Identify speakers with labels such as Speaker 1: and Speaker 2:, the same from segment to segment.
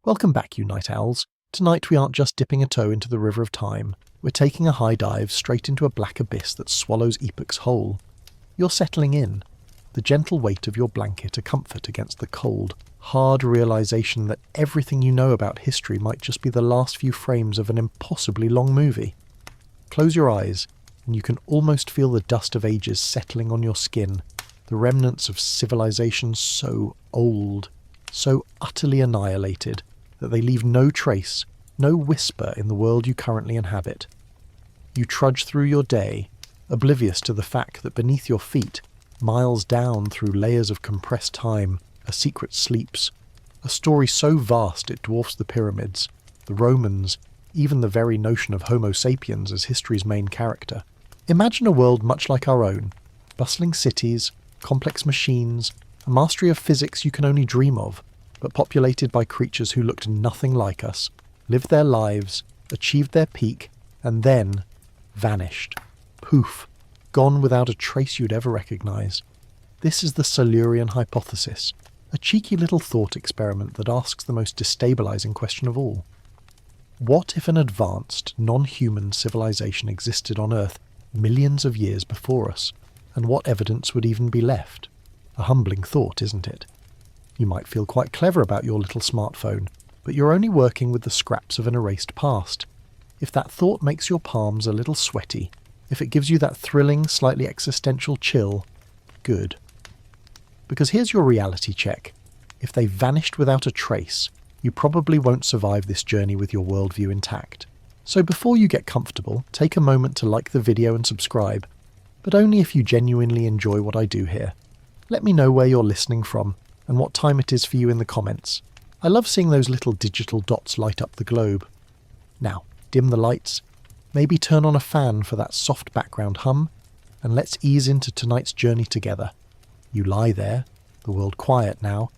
Speaker 1: Welcome back, you night owls. Tonight we aren't just dipping a toe into the river of time, we're taking a high dive straight into a black abyss that swallows epochs whole. You're settling in, the gentle weight of your blanket a comfort against the cold, hard realization that everything you know about history might just be the last few frames of an impossibly long movie. Close your eyes, and you can almost feel the dust of ages settling on your skin, the remnants of civilization so old, so utterly annihilated, that they leave no trace, no whisper in the world you currently inhabit. You trudge through your day, oblivious to the fact that beneath your feet, miles down through layers of compressed time, a secret sleeps, a story so vast it dwarfs the pyramids, the Romans, even the very notion of Homo sapiens as history's main character. Imagine a world much like our own, bustling cities, complex machines, a mastery of physics you can only dream of, but populated by creatures who looked nothing like us, lived their lives, achieved their peak, and then vanished. Poof, gone without a trace you'd ever recognize. This is the Silurian hypothesis, a cheeky little thought experiment that asks the most destabilizing question of all. What if an advanced, non-human civilization existed on Earth millions of years before us, and what evidence would even be left? A humbling thought, isn't it? You might feel quite clever about your little smartphone, but you're only working with the scraps of an erased past. If that thought makes your palms a little sweaty, if it gives you that thrilling, slightly existential chill, good. Because here's your reality check. If they vanished without a trace, you probably won't survive this journey with your worldview intact. So before you get comfortable, take a moment to like the video and subscribe, but only if you genuinely enjoy what I do here. Let me know where you're listening from, and what time it is for you in the comments. I love seeing those little digital dots light up the globe. Now, dim the lights, maybe turn on a fan for that soft background hum, and let's ease into tonight's journey together. You lie there, the world quiet now,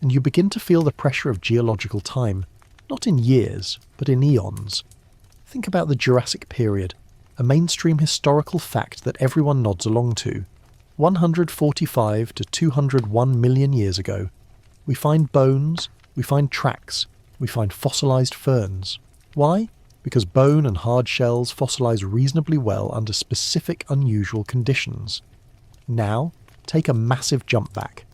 Speaker 1: and you begin to feel the pressure of geological time, not in years, but in eons. Think about the Jurassic period, a mainstream historical fact that everyone nods along to. 145 to 201 million years ago, we find bones, we find tracks, we find fossilized ferns. Why? Because bone and hard shells fossilize reasonably well under specific unusual conditions. Now, take a massive jump back.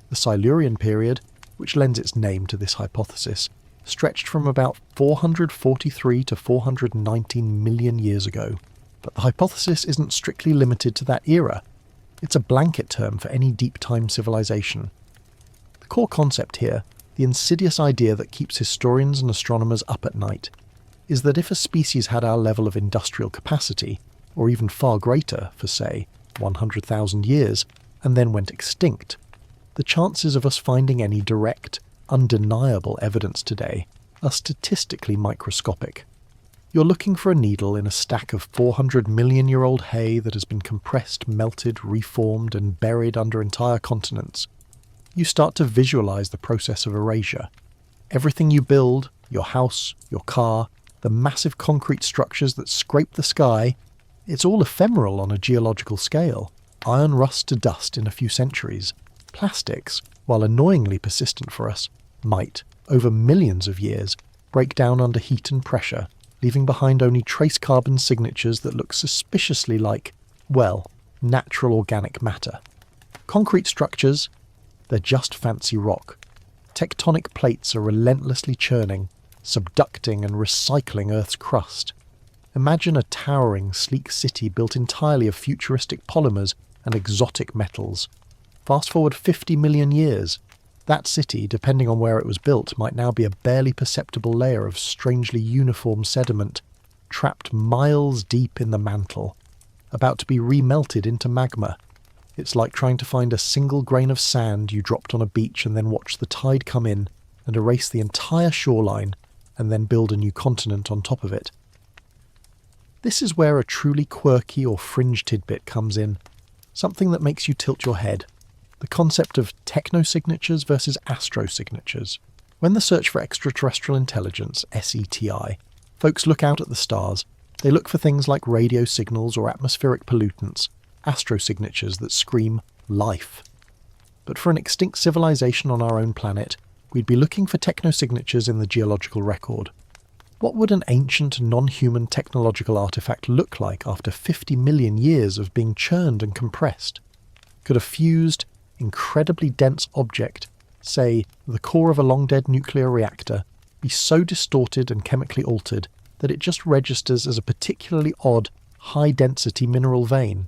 Speaker 1: The Silurian period, which lends its name to this hypothesis, stretched from about 443 to 419 million years ago. But the hypothesis isn't strictly limited to that era. It's a blanket term for any deep time civilization. The core concept here, the insidious idea that keeps historians and astronomers up at night, is that if a species had our level of industrial capacity, or even far greater for, say, 100,000 years, and then went extinct, the chances of us finding any direct, undeniable evidence today are statistically microscopic. You're looking for a needle in a stack of 400-million-year-old hay that has been compressed, melted, reformed, and buried under entire continents. You start to visualize the process of erasure. Everything you build, your house, your car, the massive concrete structures that scrape the sky, it's all ephemeral on a geological scale. Iron rusts to dust in a few centuries. Plastics, while annoyingly persistent for us, might, over millions of years, break down under heat and pressure, leaving behind only trace carbon signatures that look suspiciously like, well, natural organic matter. Concrete structures, they're just fancy rock. Tectonic plates are relentlessly churning, subducting and recycling Earth's crust. Imagine a towering, sleek city built entirely of futuristic polymers and exotic metals. Fast forward 50 million years. That city, depending on where it was built, might now be a barely perceptible layer of strangely uniform sediment, trapped miles deep in the mantle, about to be remelted into magma. It's like trying to find a single grain of sand you dropped on a beach and then watch the tide come in and erase the entire shoreline and then build a new continent on top of it. This is where a truly quirky or fringe tidbit comes in, something that makes you tilt your head. The concept of technosignatures versus astrosignatures. When the search for extraterrestrial intelligence, SETI, folks look out at the stars, they look for things like radio signals or atmospheric pollutants, astrosignatures that scream life. But for an extinct civilization on our own planet, we'd be looking for technosignatures in the geological record. What would an ancient, non-human technological artifact look like after 50 million years of being churned and compressed? Could a fused, incredibly dense object, say the core of a long-dead nuclear reactor, be so distorted and chemically altered that it just registers as a particularly odd, high-density mineral vein?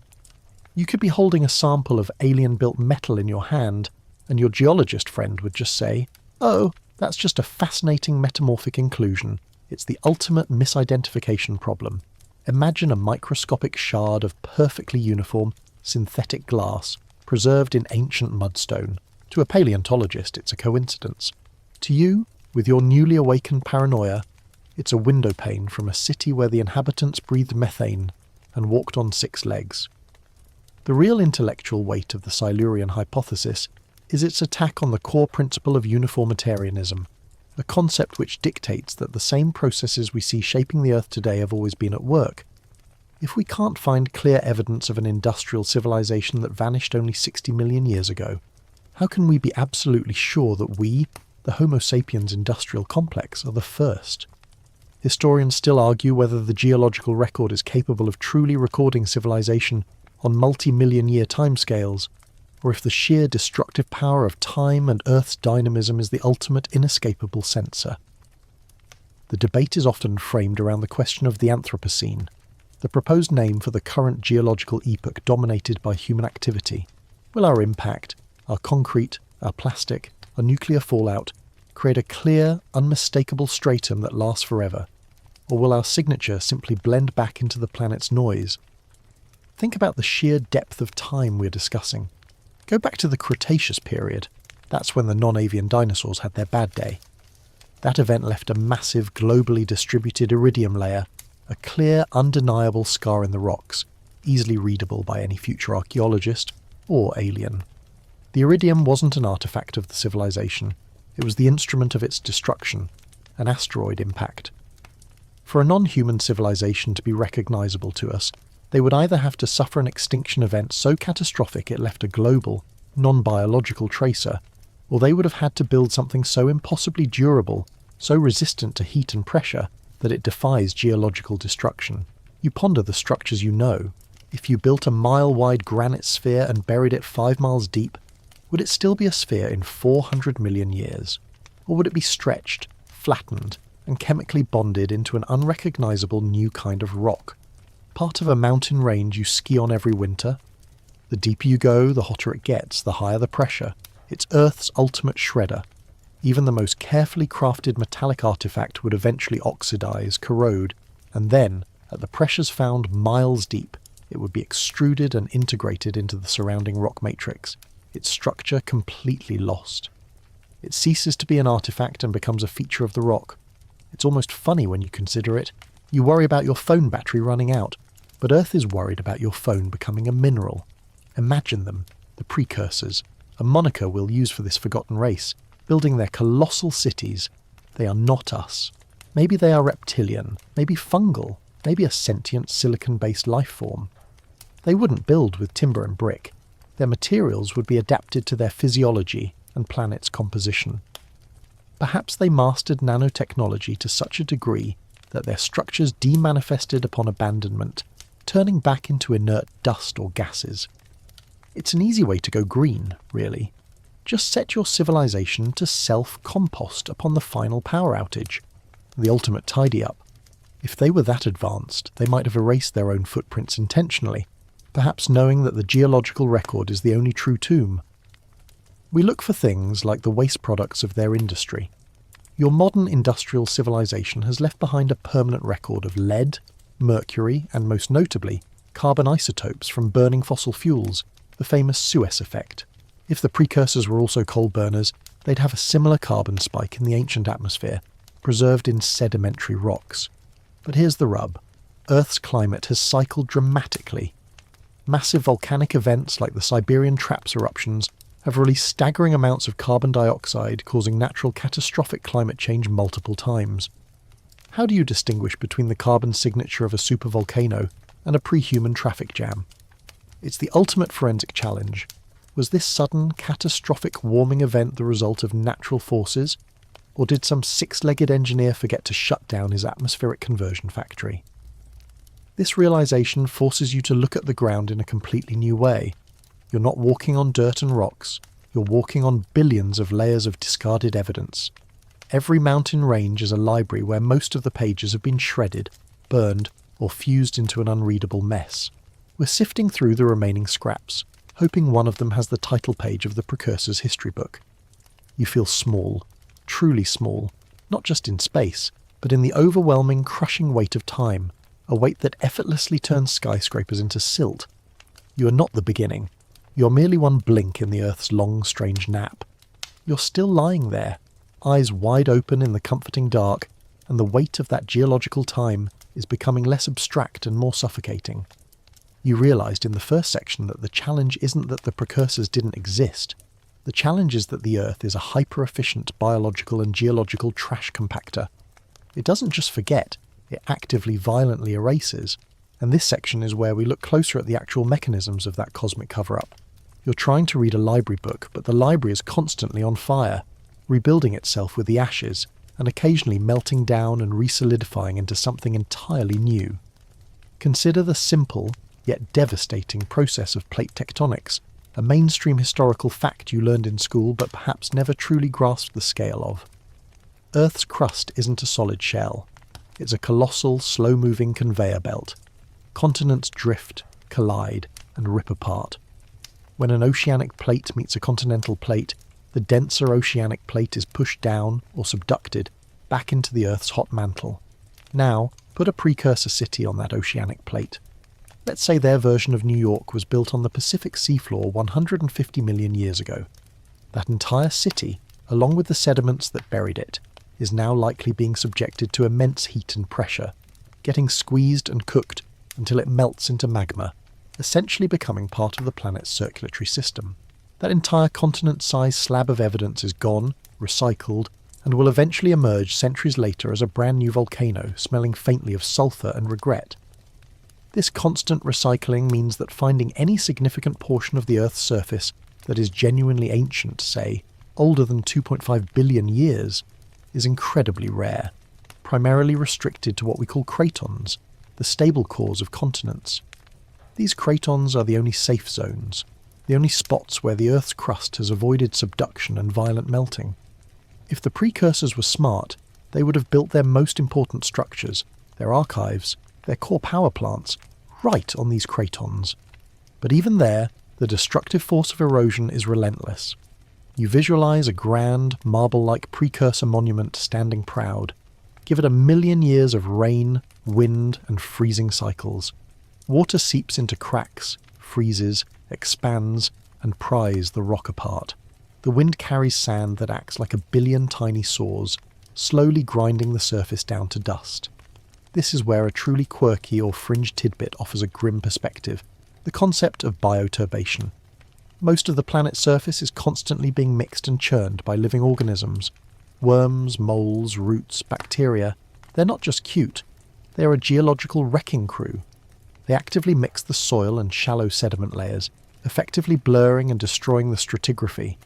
Speaker 1: You could be holding a sample of alien-built metal in your hand, and your geologist friend would just say, "Oh, that's just a fascinating metamorphic inclusion. It's the ultimate misidentification problem. Imagine a microscopic shard of perfectly uniform, synthetic glass, preserved in ancient mudstone. To a paleontologist, it's a coincidence. To you, with your newly awakened paranoia, it's a window pane from a city where the inhabitants breathed methane and walked on 6 legs." The real intellectual weight of the Silurian hypothesis is its attack on the core principle of uniformitarianism, a concept which dictates that the same processes we see shaping the Earth today have always been at work. If we can't find clear evidence of an industrial civilization that vanished only 60 million years ago, how can we be absolutely sure that we, the Homo sapiens industrial complex, are the first? Historians still argue whether the geological record is capable of truly recording civilization on multi-million-year timescales, or if the sheer destructive power of time and Earth's dynamism is the ultimate inescapable censor. The debate is often framed around the question of the Anthropocene, the proposed name for the current geological epoch dominated by human activity. Will our impact, our concrete, our plastic, our nuclear fallout, create a clear, unmistakable stratum that lasts forever? Or will our signature simply blend back into the planet's noise? Think about the sheer depth of time we're discussing. Go back to the Cretaceous period. That's when the non-avian dinosaurs had their bad day. That event left a massive, globally distributed iridium layer, a clear, undeniable scar in the rocks, easily readable by any future archaeologist or alien. The iridium wasn't an artifact of the civilization. It was the instrument of its destruction, an asteroid impact. For a non-human civilization to be recognizable to us, they would either have to suffer an extinction event so catastrophic it left a global, non-biological tracer, or they would have had to build something so impossibly durable, so resistant to heat and pressure, that it defies geological destruction. You ponder the structures you know. If you built a mile-wide granite sphere and buried it 5 miles deep, would it still be a sphere in 400 million years? Or would it be stretched, flattened, and chemically bonded into an unrecognizable new kind of rock? Part of a mountain range you ski on every winter? The deeper you go, the hotter it gets, the higher the pressure. It's Earth's ultimate shredder. Even the most carefully crafted metallic artifact would eventually oxidize, corrode, and then, at the pressures found miles deep, it would be extruded and integrated into the surrounding rock matrix, its structure completely lost. It ceases to be an artifact and becomes a feature of the rock. It's almost funny when you consider it. You worry about your phone battery running out, but Earth is worried about your phone becoming a mineral. Imagine them, the precursors, a moniker we'll use for this forgotten race, building their colossal cities. They are not us. Maybe they are reptilian, maybe fungal, maybe a sentient silicon-based life form. They wouldn't build with timber and brick. Their materials would be adapted to their physiology and planet's composition. Perhaps they mastered nanotechnology to such a degree that their structures demanifested upon abandonment, turning back into inert dust or gases. It's an easy way to go green, really. Just set your civilization to self-compost upon the final power outage, the ultimate tidy-up. If they were that advanced, they might have erased their own footprints intentionally, perhaps knowing that the geological record is the only true tomb. We look for things like the waste products of their industry. Your modern industrial civilization has left behind a permanent record of lead, mercury, and most notably, carbon isotopes from burning fossil fuels, the famous Suez effect. If the precursors were also coal burners, they'd have a similar carbon spike in the ancient atmosphere, preserved in sedimentary rocks. But here's the rub. Earth's climate has cycled dramatically. Massive volcanic events like the Siberian Traps eruptions have released staggering amounts of carbon dioxide, causing natural catastrophic climate change multiple times. How do you distinguish between the carbon signature of a supervolcano and a pre-human traffic jam? It's the ultimate forensic challenge. Was this sudden, catastrophic warming event the result of natural forces, or did some six-legged engineer forget to shut down his atmospheric conversion factory? This realization forces you to look at the ground in a completely new way. You're not walking on dirt and rocks, you're walking on billions of layers of discarded evidence. Every mountain range is a library where most of the pages have been shredded, burned, or fused into an unreadable mess. We're sifting through the remaining scraps, hoping one of them has the title page of the Precursor's history book. You feel small, truly small, not just in space, but in the overwhelming, crushing weight of time, a weight that effortlessly turns skyscrapers into silt. You are not the beginning. You're merely one blink in the Earth's long, strange nap. You're still lying there, eyes wide open in the comforting dark, and the weight of that geological time is becoming less abstract and more suffocating. You realised in the first section that the challenge isn't that the precursors didn't exist. The challenge is that the Earth is a hyper-efficient biological and geological trash compactor. It doesn't just forget, it actively, violently erases. And this section is where we look closer at the actual mechanisms of that cosmic cover-up. You're trying to read a library book, but the library is constantly on fire, rebuilding itself with the ashes, and occasionally melting down and re-solidifying into something entirely new. Consider the simple, yet devastating process of plate tectonics, a mainstream historical fact you learned in school but perhaps never truly grasped the scale of. Earth's crust isn't a solid shell. It's a colossal, slow-moving conveyor belt. Continents drift, collide, and rip apart. When an oceanic plate meets a continental plate, the denser oceanic plate is pushed down, or subducted, back into the Earth's hot mantle. Now, put a precursor city on that oceanic plate. Let's say their version of New York was built on the Pacific seafloor 150 million years ago. That entire city, along with the sediments that buried it, is now likely being subjected to immense heat and pressure, getting squeezed and cooked until it melts into magma, essentially becoming part of the planet's circulatory system. That entire continent-sized slab of evidence is gone, recycled, and will eventually emerge centuries later as a brand new volcano smelling faintly of sulfur and regret. This constant recycling means that finding any significant portion of the Earth's surface that is genuinely ancient, say, older than 2.5 billion years, is incredibly rare, primarily restricted to what we call cratons, the stable cores of continents. These cratons are the only safe zones, the only spots where the Earth's crust has avoided subduction and violent melting. If the precursors were smart, they would have built their most important structures, their archives, their core power plants, right on these cratons. But even there, the destructive force of erosion is relentless. You visualize a grand, marble-like precursor monument standing proud. Give it 1 million years of rain, wind, and freezing cycles. Water seeps into cracks, freezes, expands, and pries the rock apart. The wind carries sand that acts like 1 billion tiny saws, slowly grinding the surface down to dust. This is where a truly quirky or fringe tidbit offers a grim perspective, the concept of bioturbation. Most of the planet's surface is constantly being mixed and churned by living organisms. Worms, moles, roots, bacteria. They're not just cute. They are a geological wrecking crew. They actively mix the soil and shallow sediment layers, effectively blurring and destroying the stratigraphy,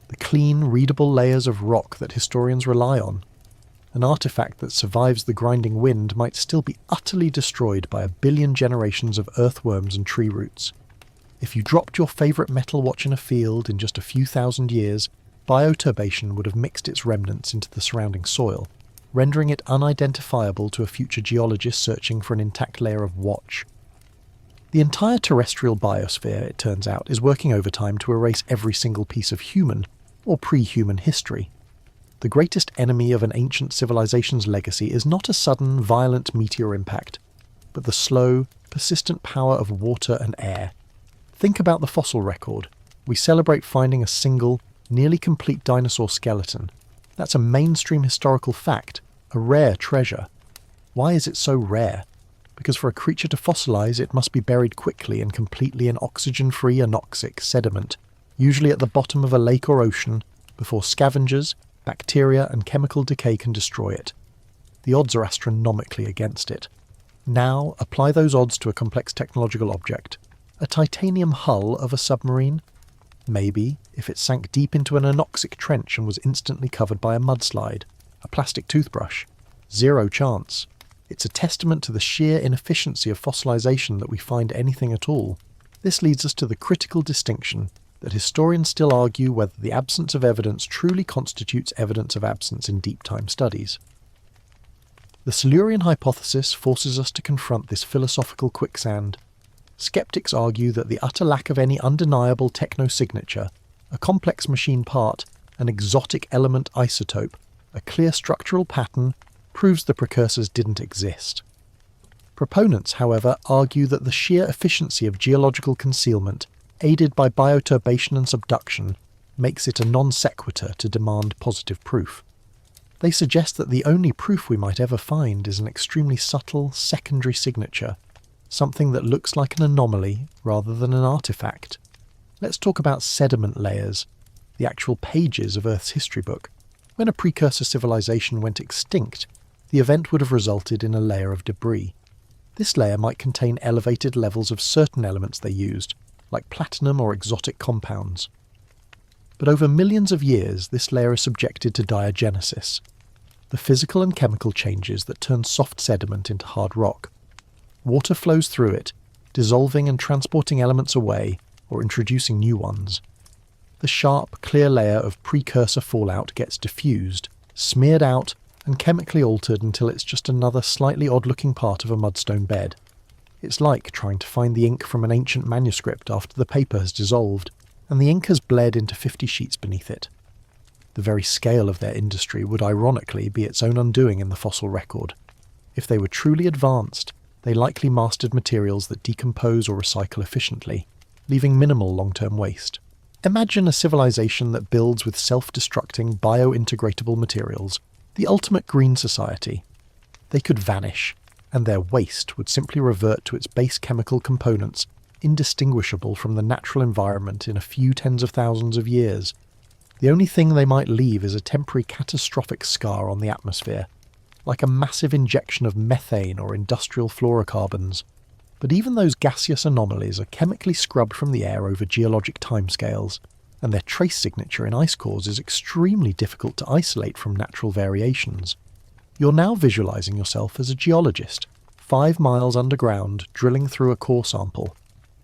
Speaker 1: the clean, readable layers of rock that historians rely on. An artifact that survives the grinding wind might still be utterly destroyed by 1 billion generations of earthworms and tree roots. If you dropped your favourite metal watch in a field in just a few thousand years, bioturbation would have mixed its remnants into the surrounding soil, rendering it unidentifiable to a future geologist searching for an intact layer of watch. The entire terrestrial biosphere, it turns out, is working overtime to erase every single piece of human, or pre-human history. The greatest enemy of an ancient civilization's legacy is not a sudden, violent meteor impact, but the slow, persistent power of water and air. Think about the fossil record. We celebrate finding a single, nearly complete dinosaur skeleton. That's a mainstream historical fact, a rare treasure. Why is it so rare? Because for a creature to fossilize, it must be buried quickly and completely in oxygen-free anoxic sediment, usually at the bottom of a lake or ocean, before scavengers, bacteria and chemical decay can destroy it. The odds are astronomically against it. Now, apply those odds to a complex technological object. A titanium hull of a submarine? Maybe if it sank deep into an anoxic trench and was instantly covered by a mudslide, a plastic toothbrush. Zero chance. It's a testament to the sheer inefficiency of fossilization that we find anything at all. This leads us to the critical distinction that historians still argue whether the absence of evidence truly constitutes evidence of absence in deep time studies. The Silurian hypothesis forces us to confront this philosophical quicksand. Skeptics argue that the utter lack of any undeniable technosignature, a complex machine part, an exotic element isotope, a clear structural pattern, proves the precursors didn't exist. Proponents, however, argue that the sheer efficiency of geological concealment, aided by bioturbation and subduction, makes it a non sequitur to demand positive proof. They suggest that the only proof we might ever find is an extremely subtle secondary signature, something that looks like an anomaly rather than an artifact. Let's talk about sediment layers, the actual pages of Earth's history book. When a precursor civilization went extinct, the event would have resulted in a layer of debris. This layer might contain elevated levels of certain elements they used, like platinum or exotic compounds. But over millions of years, this layer is subjected to diagenesis, the physical and chemical changes that turn soft sediment into hard rock. Water flows through it, dissolving and transporting elements away or introducing new ones. The sharp, clear layer of precursor fallout gets diffused, smeared out, and chemically altered until it's just another slightly odd-looking part of a mudstone bed. It's like trying to find the ink from an ancient manuscript after the paper has dissolved, and the ink has bled into 50 sheets beneath it. The very scale of their industry would ironically be its own undoing in the fossil record. If they were truly advanced, they likely mastered materials that decompose or recycle efficiently, leaving minimal long-term waste. Imagine a civilization that builds with self-destructing, bio-integratable materials, the ultimate green society. They could vanish, and their waste would simply revert to its base chemical components, indistinguishable from the natural environment in a few tens of thousands of years. The only thing they might leave is a temporary catastrophic scar on the atmosphere, like a massive injection of methane or industrial fluorocarbons. But even those gaseous anomalies are chemically scrubbed from the air over geologic timescales, and their trace signature in ice cores is extremely difficult to isolate from natural variations. You're now visualizing yourself as a geologist, 5 miles underground, drilling through a core sample.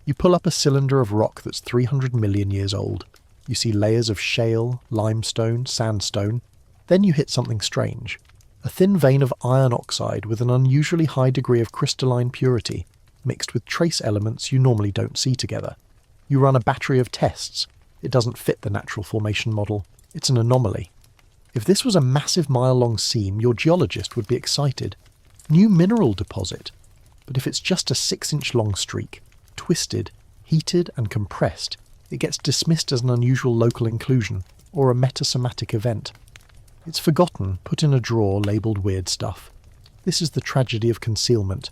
Speaker 1: You pull up a cylinder of rock that's 300 million years old. You see layers of shale, limestone, sandstone. Then you hit something strange. A thin vein of iron oxide with an unusually high degree of crystalline purity, mixed with trace elements you normally don't see together. You run a battery of tests. It doesn't fit the natural formation model. It's an anomaly. If this was a massive mile-long seam, your geologist would be excited. New mineral deposit. But if it's just a 6-inch long streak, twisted, heated and compressed, it gets dismissed as an unusual local inclusion, or a metasomatic event. It's forgotten, put in a drawer labelled weird stuff. This is the tragedy of concealment.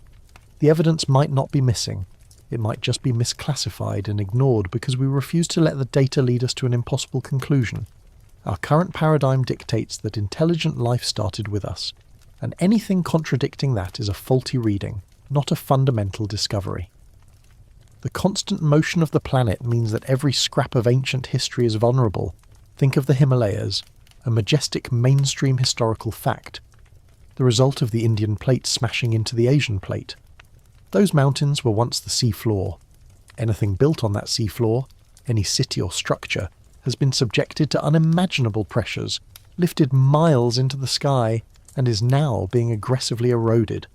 Speaker 1: The evidence might not be missing. It might just be misclassified and ignored because we refuse to let the data lead us to an impossible conclusion. Our current paradigm dictates that intelligent life started with us, and anything contradicting that is a faulty reading, not a fundamental discovery. The constant motion of the planet means that every scrap of ancient history is vulnerable. Think of the Himalayas, a majestic mainstream historical fact, the result of the Indian plate smashing into the Asian plate. Those mountains were once the sea floor. Anything built on that sea floor, any city or structure, has been subjected to unimaginable pressures, lifted miles into the sky, and is now being aggressively eroded.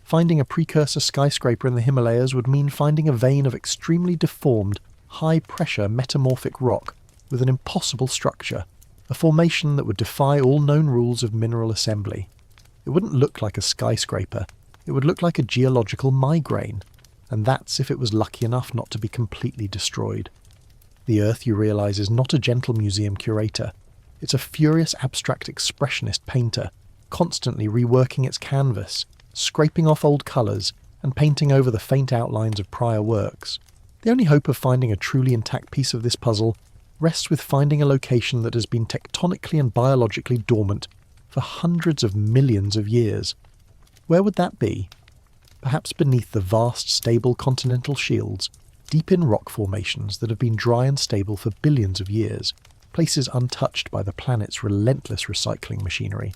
Speaker 1: Finding a precursor skyscraper in the Himalayas would mean finding a vein of extremely deformed, high-pressure metamorphic rock with an impossible structure, a formation that would defy all known rules of mineral assembly. It wouldn't look like a skyscraper, it would look like a geological migraine, and that's if it was lucky enough not to be completely destroyed. The Earth, you realise, is not a gentle museum curator. It's a furious abstract expressionist painter, constantly reworking its canvas, scraping off old colours and painting over the faint outlines of prior works. The only hope of finding a truly intact piece of this puzzle rests with finding a location that has been tectonically and biologically dormant for hundreds of millions of years. Where would that be? Perhaps beneath the vast, stable continental shields, deep in rock formations that have been dry and stable for billions of years, places untouched by the planet's relentless recycling machinery.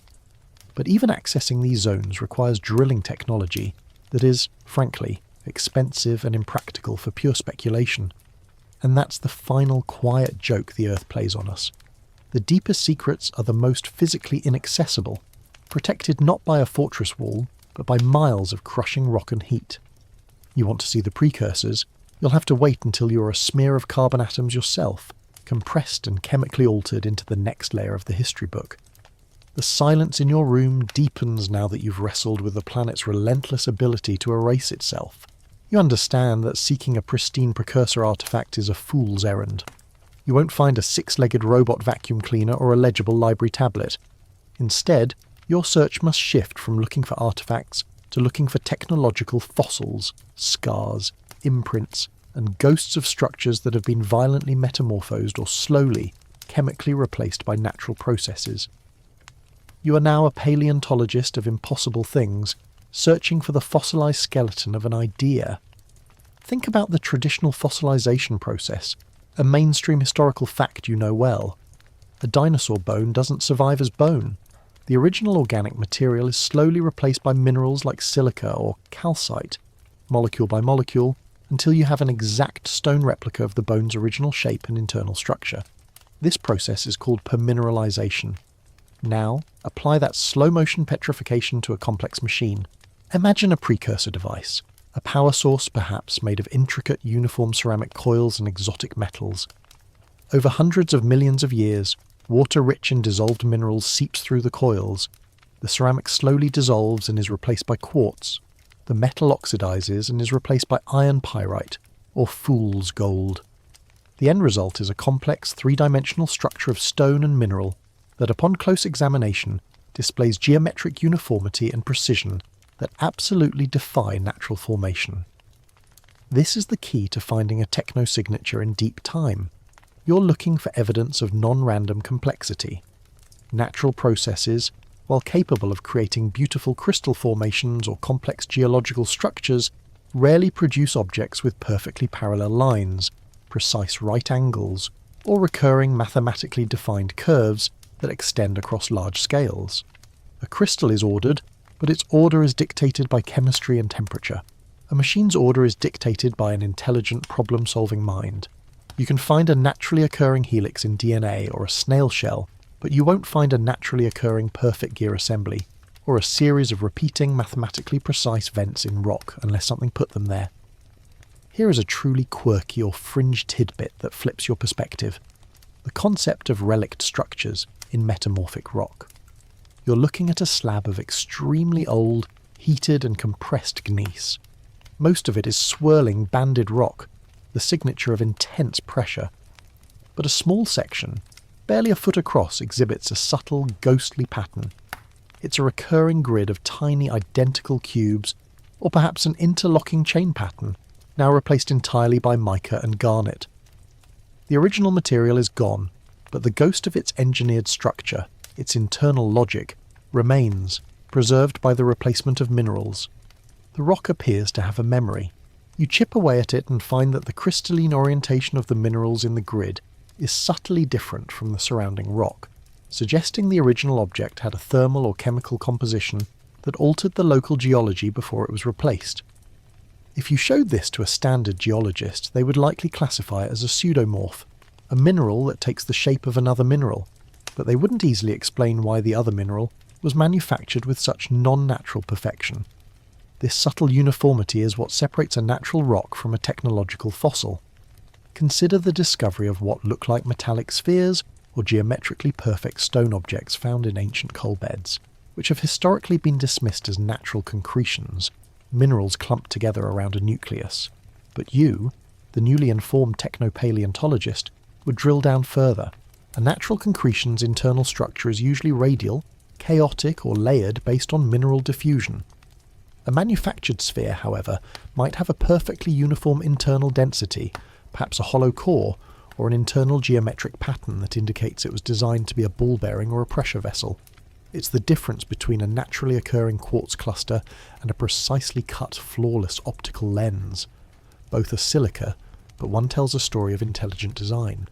Speaker 1: But even accessing these zones requires drilling technology that is, frankly, expensive and impractical for pure speculation. And that's the final quiet joke the Earth plays on us. The deepest secrets are the most physically inaccessible, protected not by a fortress wall, but by miles of crushing rock and heat. You want to see the precursors, you'll have to wait until you're a smear of carbon atoms yourself, compressed and chemically altered into the next layer of the history book. The silence in your room deepens now that you've wrestled with the planet's relentless ability to erase itself. You understand that seeking a pristine precursor artifact is a fool's errand. You won't find a six-legged robot vacuum cleaner or a legible library tablet. Instead, your search must shift from looking for artifacts to looking for technological fossils, scars, imprints, and ghosts of structures that have been violently metamorphosed or slowly, chemically replaced by natural processes. You are now a paleontologist of impossible things, searching for the fossilized skeleton of an idea. Think about the traditional fossilization process, a mainstream historical fact you know well. A dinosaur bone doesn't survive as bone. The original organic material is slowly replaced by minerals like silica or calcite, molecule by molecule, until you have an exact stone replica of the bone's original shape and internal structure. This process is called permineralization. Now, apply that slow-motion petrification to a complex machine. Imagine a precursor device, a power source perhaps made of intricate uniform ceramic coils and exotic metals. Over hundreds of millions of years, water rich in dissolved minerals seeps through the coils. The ceramic slowly dissolves and is replaced by quartz. The metal oxidizes and is replaced by iron pyrite, or fool's gold. The end result is a complex three-dimensional structure of stone and mineral that upon close examination displays geometric uniformity and precision that absolutely defy natural formation. This is the key to finding a technosignature in deep time. You're looking for evidence of non-random complexity. Natural processes, while capable of creating beautiful crystal formations or complex geological structures, rarely produce objects with perfectly parallel lines, precise right angles, or recurring mathematically defined curves that extend across large scales. A crystal is ordered, but its order is dictated by chemistry and temperature. A machine's order is dictated by an intelligent problem-solving mind. You can find a naturally occurring helix in DNA or a snail shell, but you won't find a naturally occurring perfect gear assembly, or a series of repeating mathematically precise vents in rock unless something put them there. Here is a truly quirky or fringe tidbit that flips your perspective. The concept of relict structures in metamorphic rock. You're looking at a slab of extremely old, heated and compressed gneiss. Most of it is swirling banded rock, the signature of intense pressure. But a small section, barely a foot across, exhibits a subtle, ghostly pattern. It's a recurring grid of tiny identical cubes, or perhaps an interlocking chain pattern, now replaced entirely by mica and garnet. The original material is gone, but the ghost of its engineered structure, its internal logic, remains, preserved by the replacement of minerals. The rock appears to have a memory. You chip away at it and find that the crystalline orientation of the minerals in the grid is subtly different from the surrounding rock, suggesting the original object had a thermal or chemical composition that altered the local geology before it was replaced. If you showed this to a standard geologist, they would likely classify it as a pseudomorph, a mineral that takes the shape of another mineral, but they wouldn't easily explain why the other mineral was manufactured with such non-natural perfection. This subtle uniformity is what separates a natural rock from a technological fossil. Consider the discovery of what look like metallic spheres or geometrically perfect stone objects found in ancient coal beds, which have historically been dismissed as natural concretions, minerals clumped together around a nucleus. But you, the newly informed techno-paleontologist, would drill down further. A natural concretion's internal structure is usually radial, chaotic or layered based on mineral diffusion. A manufactured sphere, however, might have a perfectly uniform internal density, perhaps a hollow core, or an internal geometric pattern that indicates it was designed to be a ball bearing or a pressure vessel. It's the difference between a naturally occurring quartz cluster and a precisely cut, flawless optical lens. Both are silica, but one tells a story of intelligent design.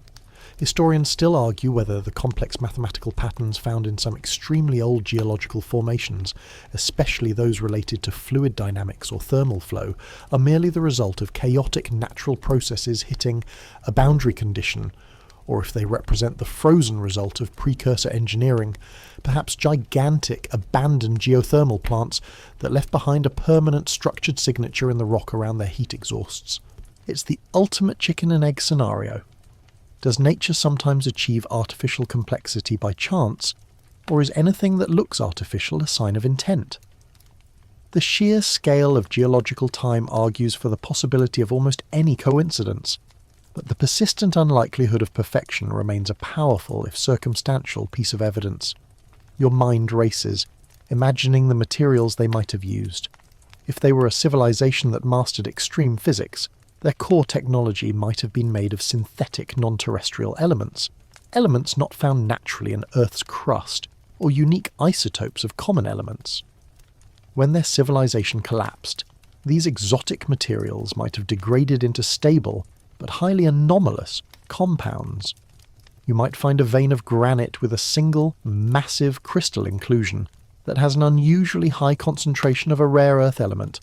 Speaker 1: Historians still argue whether the complex mathematical patterns found in some extremely old geological formations, especially those related to fluid dynamics or thermal flow, are merely the result of chaotic natural processes hitting a boundary condition, or if they represent the frozen result of precursor engineering, perhaps gigantic abandoned geothermal plants that left behind a permanent structured signature in the rock around their heat exhausts. It's the ultimate chicken and egg scenario. Does nature sometimes achieve artificial complexity by chance, or is anything that looks artificial a sign of intent? The sheer scale of geological time argues for the possibility of almost any coincidence, but the persistent unlikelihood of perfection remains a powerful, if circumstantial, piece of evidence. Your mind races, imagining the materials they might have used. If they were a civilization that mastered extreme physics, their core technology might have been made of synthetic non-terrestrial elements, elements not found naturally in Earth's crust, or unique isotopes of common elements. When their civilization collapsed, these exotic materials might have degraded into stable, but highly anomalous, compounds. You might find a vein of granite with a single, massive crystal inclusion that has an unusually high concentration of a rare earth element,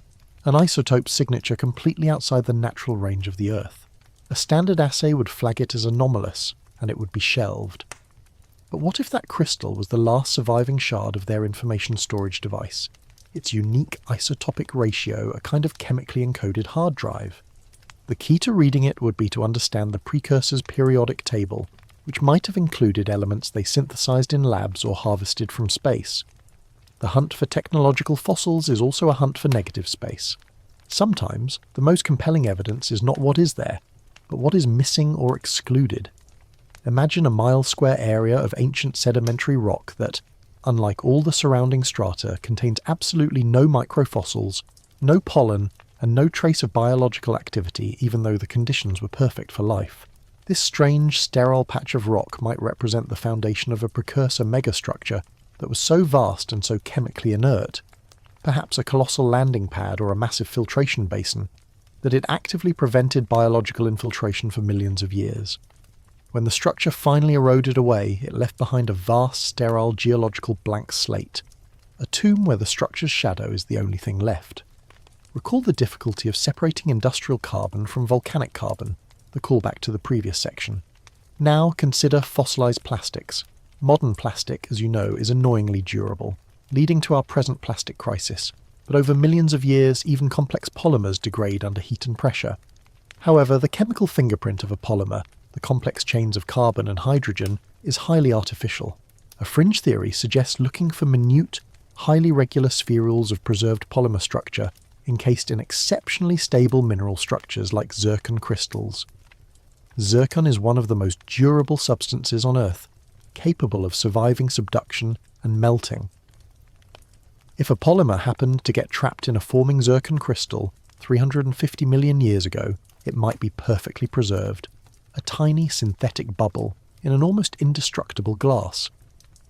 Speaker 1: an isotope signature completely outside the natural range of the Earth. A standard assay would flag it as anomalous, and it would be shelved. But what if that crystal was the last surviving shard of their information storage device, its unique isotopic ratio a kind of chemically encoded hard drive? The key to reading it would be to understand the precursor's periodic table, which might have included elements they synthesized in labs or harvested from space. The hunt for technological fossils is also a hunt for negative space. Sometimes, the most compelling evidence is not what is there, but what is missing or excluded. Imagine a mile-square area of ancient sedimentary rock that, unlike all the surrounding strata, contains absolutely no microfossils, no pollen, and no trace of biological activity, even though the conditions were perfect for life. This strange, sterile patch of rock might represent the foundation of a precursor megastructure that was so vast and so chemically inert, perhaps a colossal landing pad or a massive filtration basin, that it actively prevented biological infiltration for millions of years. When the structure finally eroded away, it left behind a vast, sterile geological blank slate, a tomb where the structure's shadow is the only thing left. Recall the difficulty of separating industrial carbon from volcanic carbon, the callback to the previous section. Now consider fossilized plastics. Modern plastic, as you know, is annoyingly durable, leading to our present plastic crisis. But over millions of years, even complex polymers degrade under heat and pressure. However, the chemical fingerprint of a polymer, the complex chains of carbon and hydrogen, is highly artificial. A fringe theory suggests looking for minute, highly regular spherules of preserved polymer structure encased in exceptionally stable mineral structures like zircon crystals. Zircon is one of the most durable substances on Earth, capable of surviving subduction and melting. If a polymer happened to get trapped in a forming zircon crystal 350 million years ago, it might be perfectly preserved, a tiny synthetic bubble in an almost indestructible glass.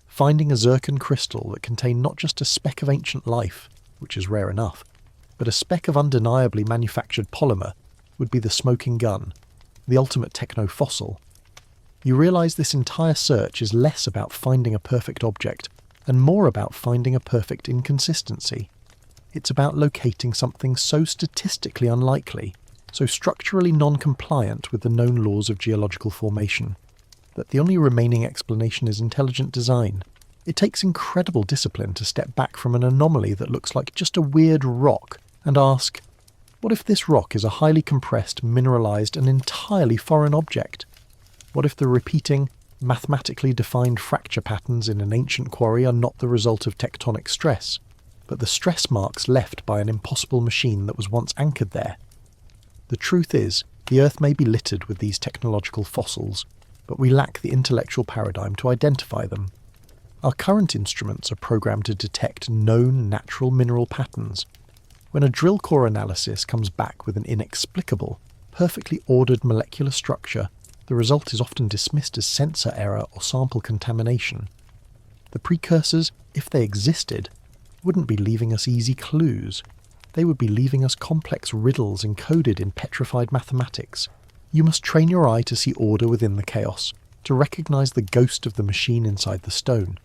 Speaker 1: Finding a zircon crystal that contained not just a speck of ancient life, which is rare enough, but a speck of undeniably manufactured polymer would be the smoking gun, the ultimate techno-fossil. You realise this entire search is less about finding a perfect object and more about finding a perfect inconsistency. It's about locating something so statistically unlikely, so structurally non-compliant with the known laws of geological formation, that the only remaining explanation is intelligent design. It takes incredible discipline to step back from an anomaly that looks like just a weird rock and ask, what if this rock is a highly compressed, mineralised and entirely foreign object? What if the repeating, mathematically defined fracture patterns in an ancient quarry are not the result of tectonic stress, but the stress marks left by an impossible machine that was once anchored there? The truth is, the Earth may be littered with these technological fossils, but we lack the intellectual paradigm to identify them. Our current instruments are programmed to detect known natural mineral patterns. When a drill core analysis comes back with an inexplicable, perfectly ordered molecular structure, the result is often dismissed as sensor error or sample contamination. The precursors, if they existed, wouldn't be leaving us easy clues. They would be leaving us complex riddles encoded in petrified mathematics. You must train your eye to see order within the chaos, to recognise the ghost of the machine inside the stone.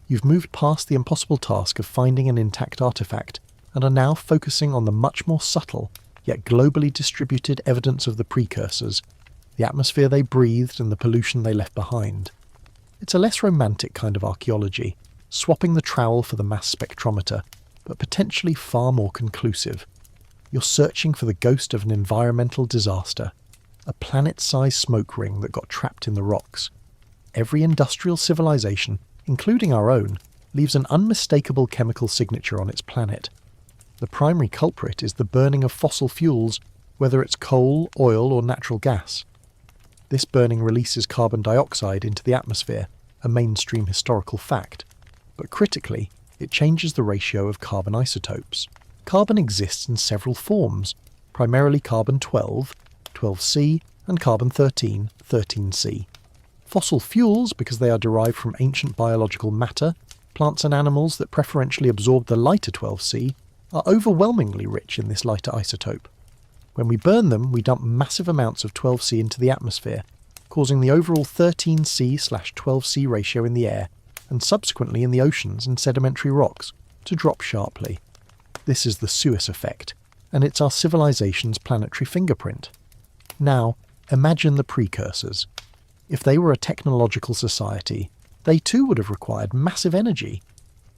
Speaker 1: You've moved past the impossible task of finding an intact artefact, and are now focusing on the much more subtle, yet globally distributed evidence of the precursors, the atmosphere they breathed and the pollution they left behind. It's a less romantic kind of archaeology, swapping the trowel for the mass spectrometer, but potentially far more conclusive. You're searching for the ghost of an environmental disaster, a planet-sized smoke ring that got trapped in the rocks. Every industrial civilization, including our own, leaves an unmistakable chemical signature on its planet. The primary culprit is the burning of fossil fuels, whether it's coal, oil or natural gas. This burning releases carbon dioxide into the atmosphere, a mainstream historical fact. But critically, it changes the ratio of carbon isotopes. Carbon exists in several forms, primarily carbon-12, 12C, and carbon-13, 13C. Fossil fuels, because they are derived from ancient biological matter, plants and animals that preferentially absorb the lighter 12C, are overwhelmingly rich in this lighter isotope. When we burn them, we dump massive amounts of 12C into the atmosphere, causing the overall 13C/12C ratio in the air, and subsequently in the oceans and sedimentary rocks, to drop sharply. This is the Suez effect, and it's our civilization's planetary fingerprint. Now, imagine the precursors. If they were a technological society, they too would have required massive energy.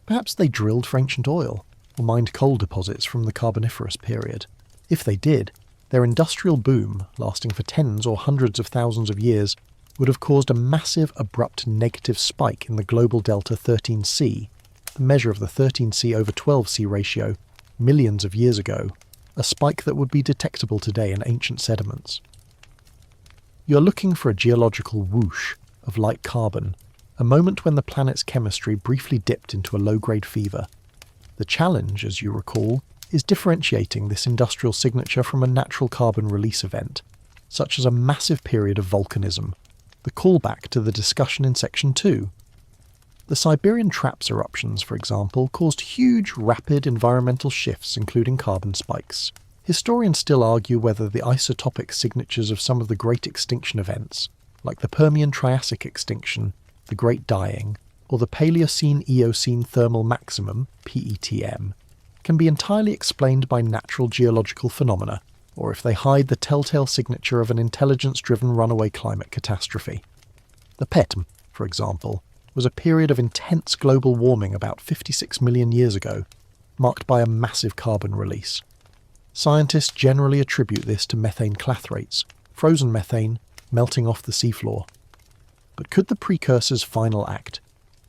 Speaker 1: Perhaps they drilled for ancient oil, or mined coal deposits from the Carboniferous period. If they did, their industrial boom, lasting for tens or hundreds of thousands of years, would have caused a massive, abrupt negative spike in the global delta 13C, the measure of the 13C over 12C ratio, millions of years ago, a spike that would be detectable today in ancient sediments. You're looking for a geological whoosh of light carbon, a moment when the planet's chemistry briefly dipped into a low-grade fever. The challenge, as you recall, is differentiating this industrial signature from a natural carbon release event, such as a massive period of volcanism, the callback to the discussion in Section 2. The Siberian Traps eruptions, for example, caused huge, rapid environmental shifts, including carbon spikes. Historians still argue whether the isotopic signatures of some of the great extinction events, like the Permian-Triassic extinction, the Great Dying, or the Paleocene-Eocene thermal maximum, PETM, can be entirely explained by natural geological phenomena, or if they hide the telltale signature of an intelligence-driven runaway climate catastrophe. The PETM, for example, was a period of intense global warming about 56 million years ago, marked by a massive carbon release. Scientists generally attribute this to methane clathrates, frozen methane, melting off the seafloor. But could the precursors' final act,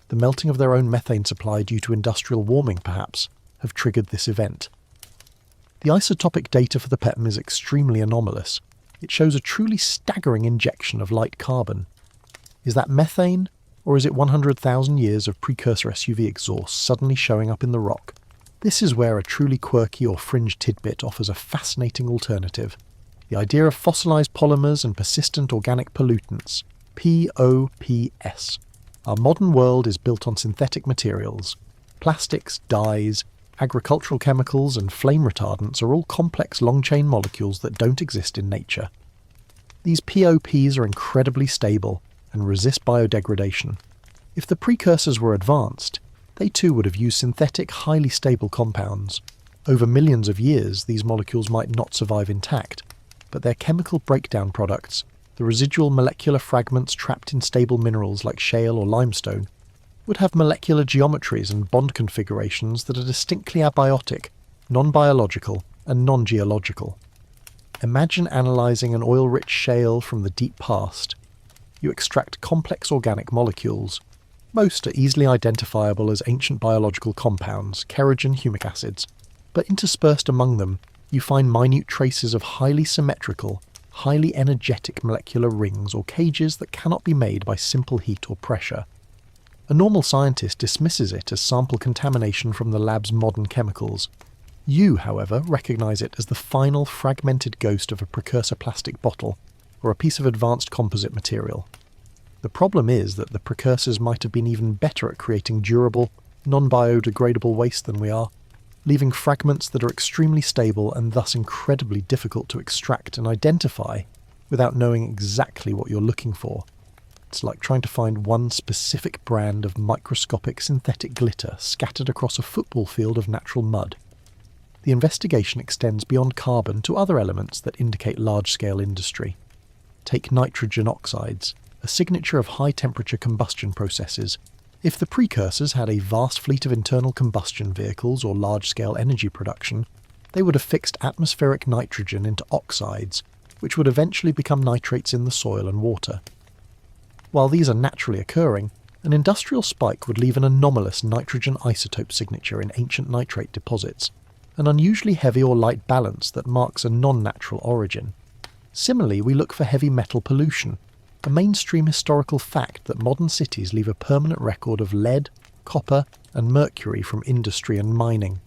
Speaker 1: the melting of their own methane supply due to industrial warming perhaps, have triggered this event? The isotopic data for the PETM is extremely anomalous. It shows a truly staggering injection of light carbon. Is that methane, or is it 100,000 years of precursor SUV exhaust suddenly showing up in the rock? This is where a truly quirky or fringe tidbit offers a fascinating alternative. The idea of fossilized polymers and persistent organic pollutants, POPS. Our modern world is built on synthetic materials. Plastics, dyes, agricultural chemicals and flame retardants are all complex long-chain molecules that don't exist in nature. These POPs are incredibly stable and resist biodegradation. If the precursors were advanced, they too would have used synthetic, highly stable compounds. Over millions of years, these molecules might not survive intact, but their chemical breakdown products, the residual molecular fragments trapped in stable minerals like shale or limestone, would have molecular geometries and bond configurations that are distinctly abiotic, non-biological, and non-geological. Imagine analysing an oil-rich shale from the deep past. You extract complex organic molecules. Most are easily identifiable as ancient biological compounds, kerogen humic acids, but interspersed among them, you find minute traces of highly symmetrical, highly energetic molecular rings or cages that cannot be made by simple heat or pressure. A normal scientist dismisses it as sample contamination from the lab's modern chemicals. You, however, recognise it as the final fragmented ghost of a precursor plastic bottle or a piece of advanced composite material. The problem is that the precursors might have been even better at creating durable, non-biodegradable waste than we are, leaving fragments that are extremely stable and thus incredibly difficult to extract and identify, without knowing exactly what you're looking for. It's like trying to find one specific brand of microscopic synthetic glitter scattered across a football field of natural mud. The investigation extends beyond carbon to other elements that indicate large-scale industry. Take nitrogen oxides, a signature of high-temperature combustion processes. If the precursors had a vast fleet of internal combustion vehicles or large-scale energy production, they would have fixed atmospheric nitrogen into oxides, which would eventually become nitrates in the soil and water. While these are naturally occurring, an industrial spike would leave an anomalous nitrogen isotope signature in ancient nitrate deposits, an unusually heavy or light balance that marks a non-natural origin. Similarly, we look for heavy metal pollution, a mainstream historical fact that modern cities leave a permanent record of lead, copper, and mercury from industry and mining.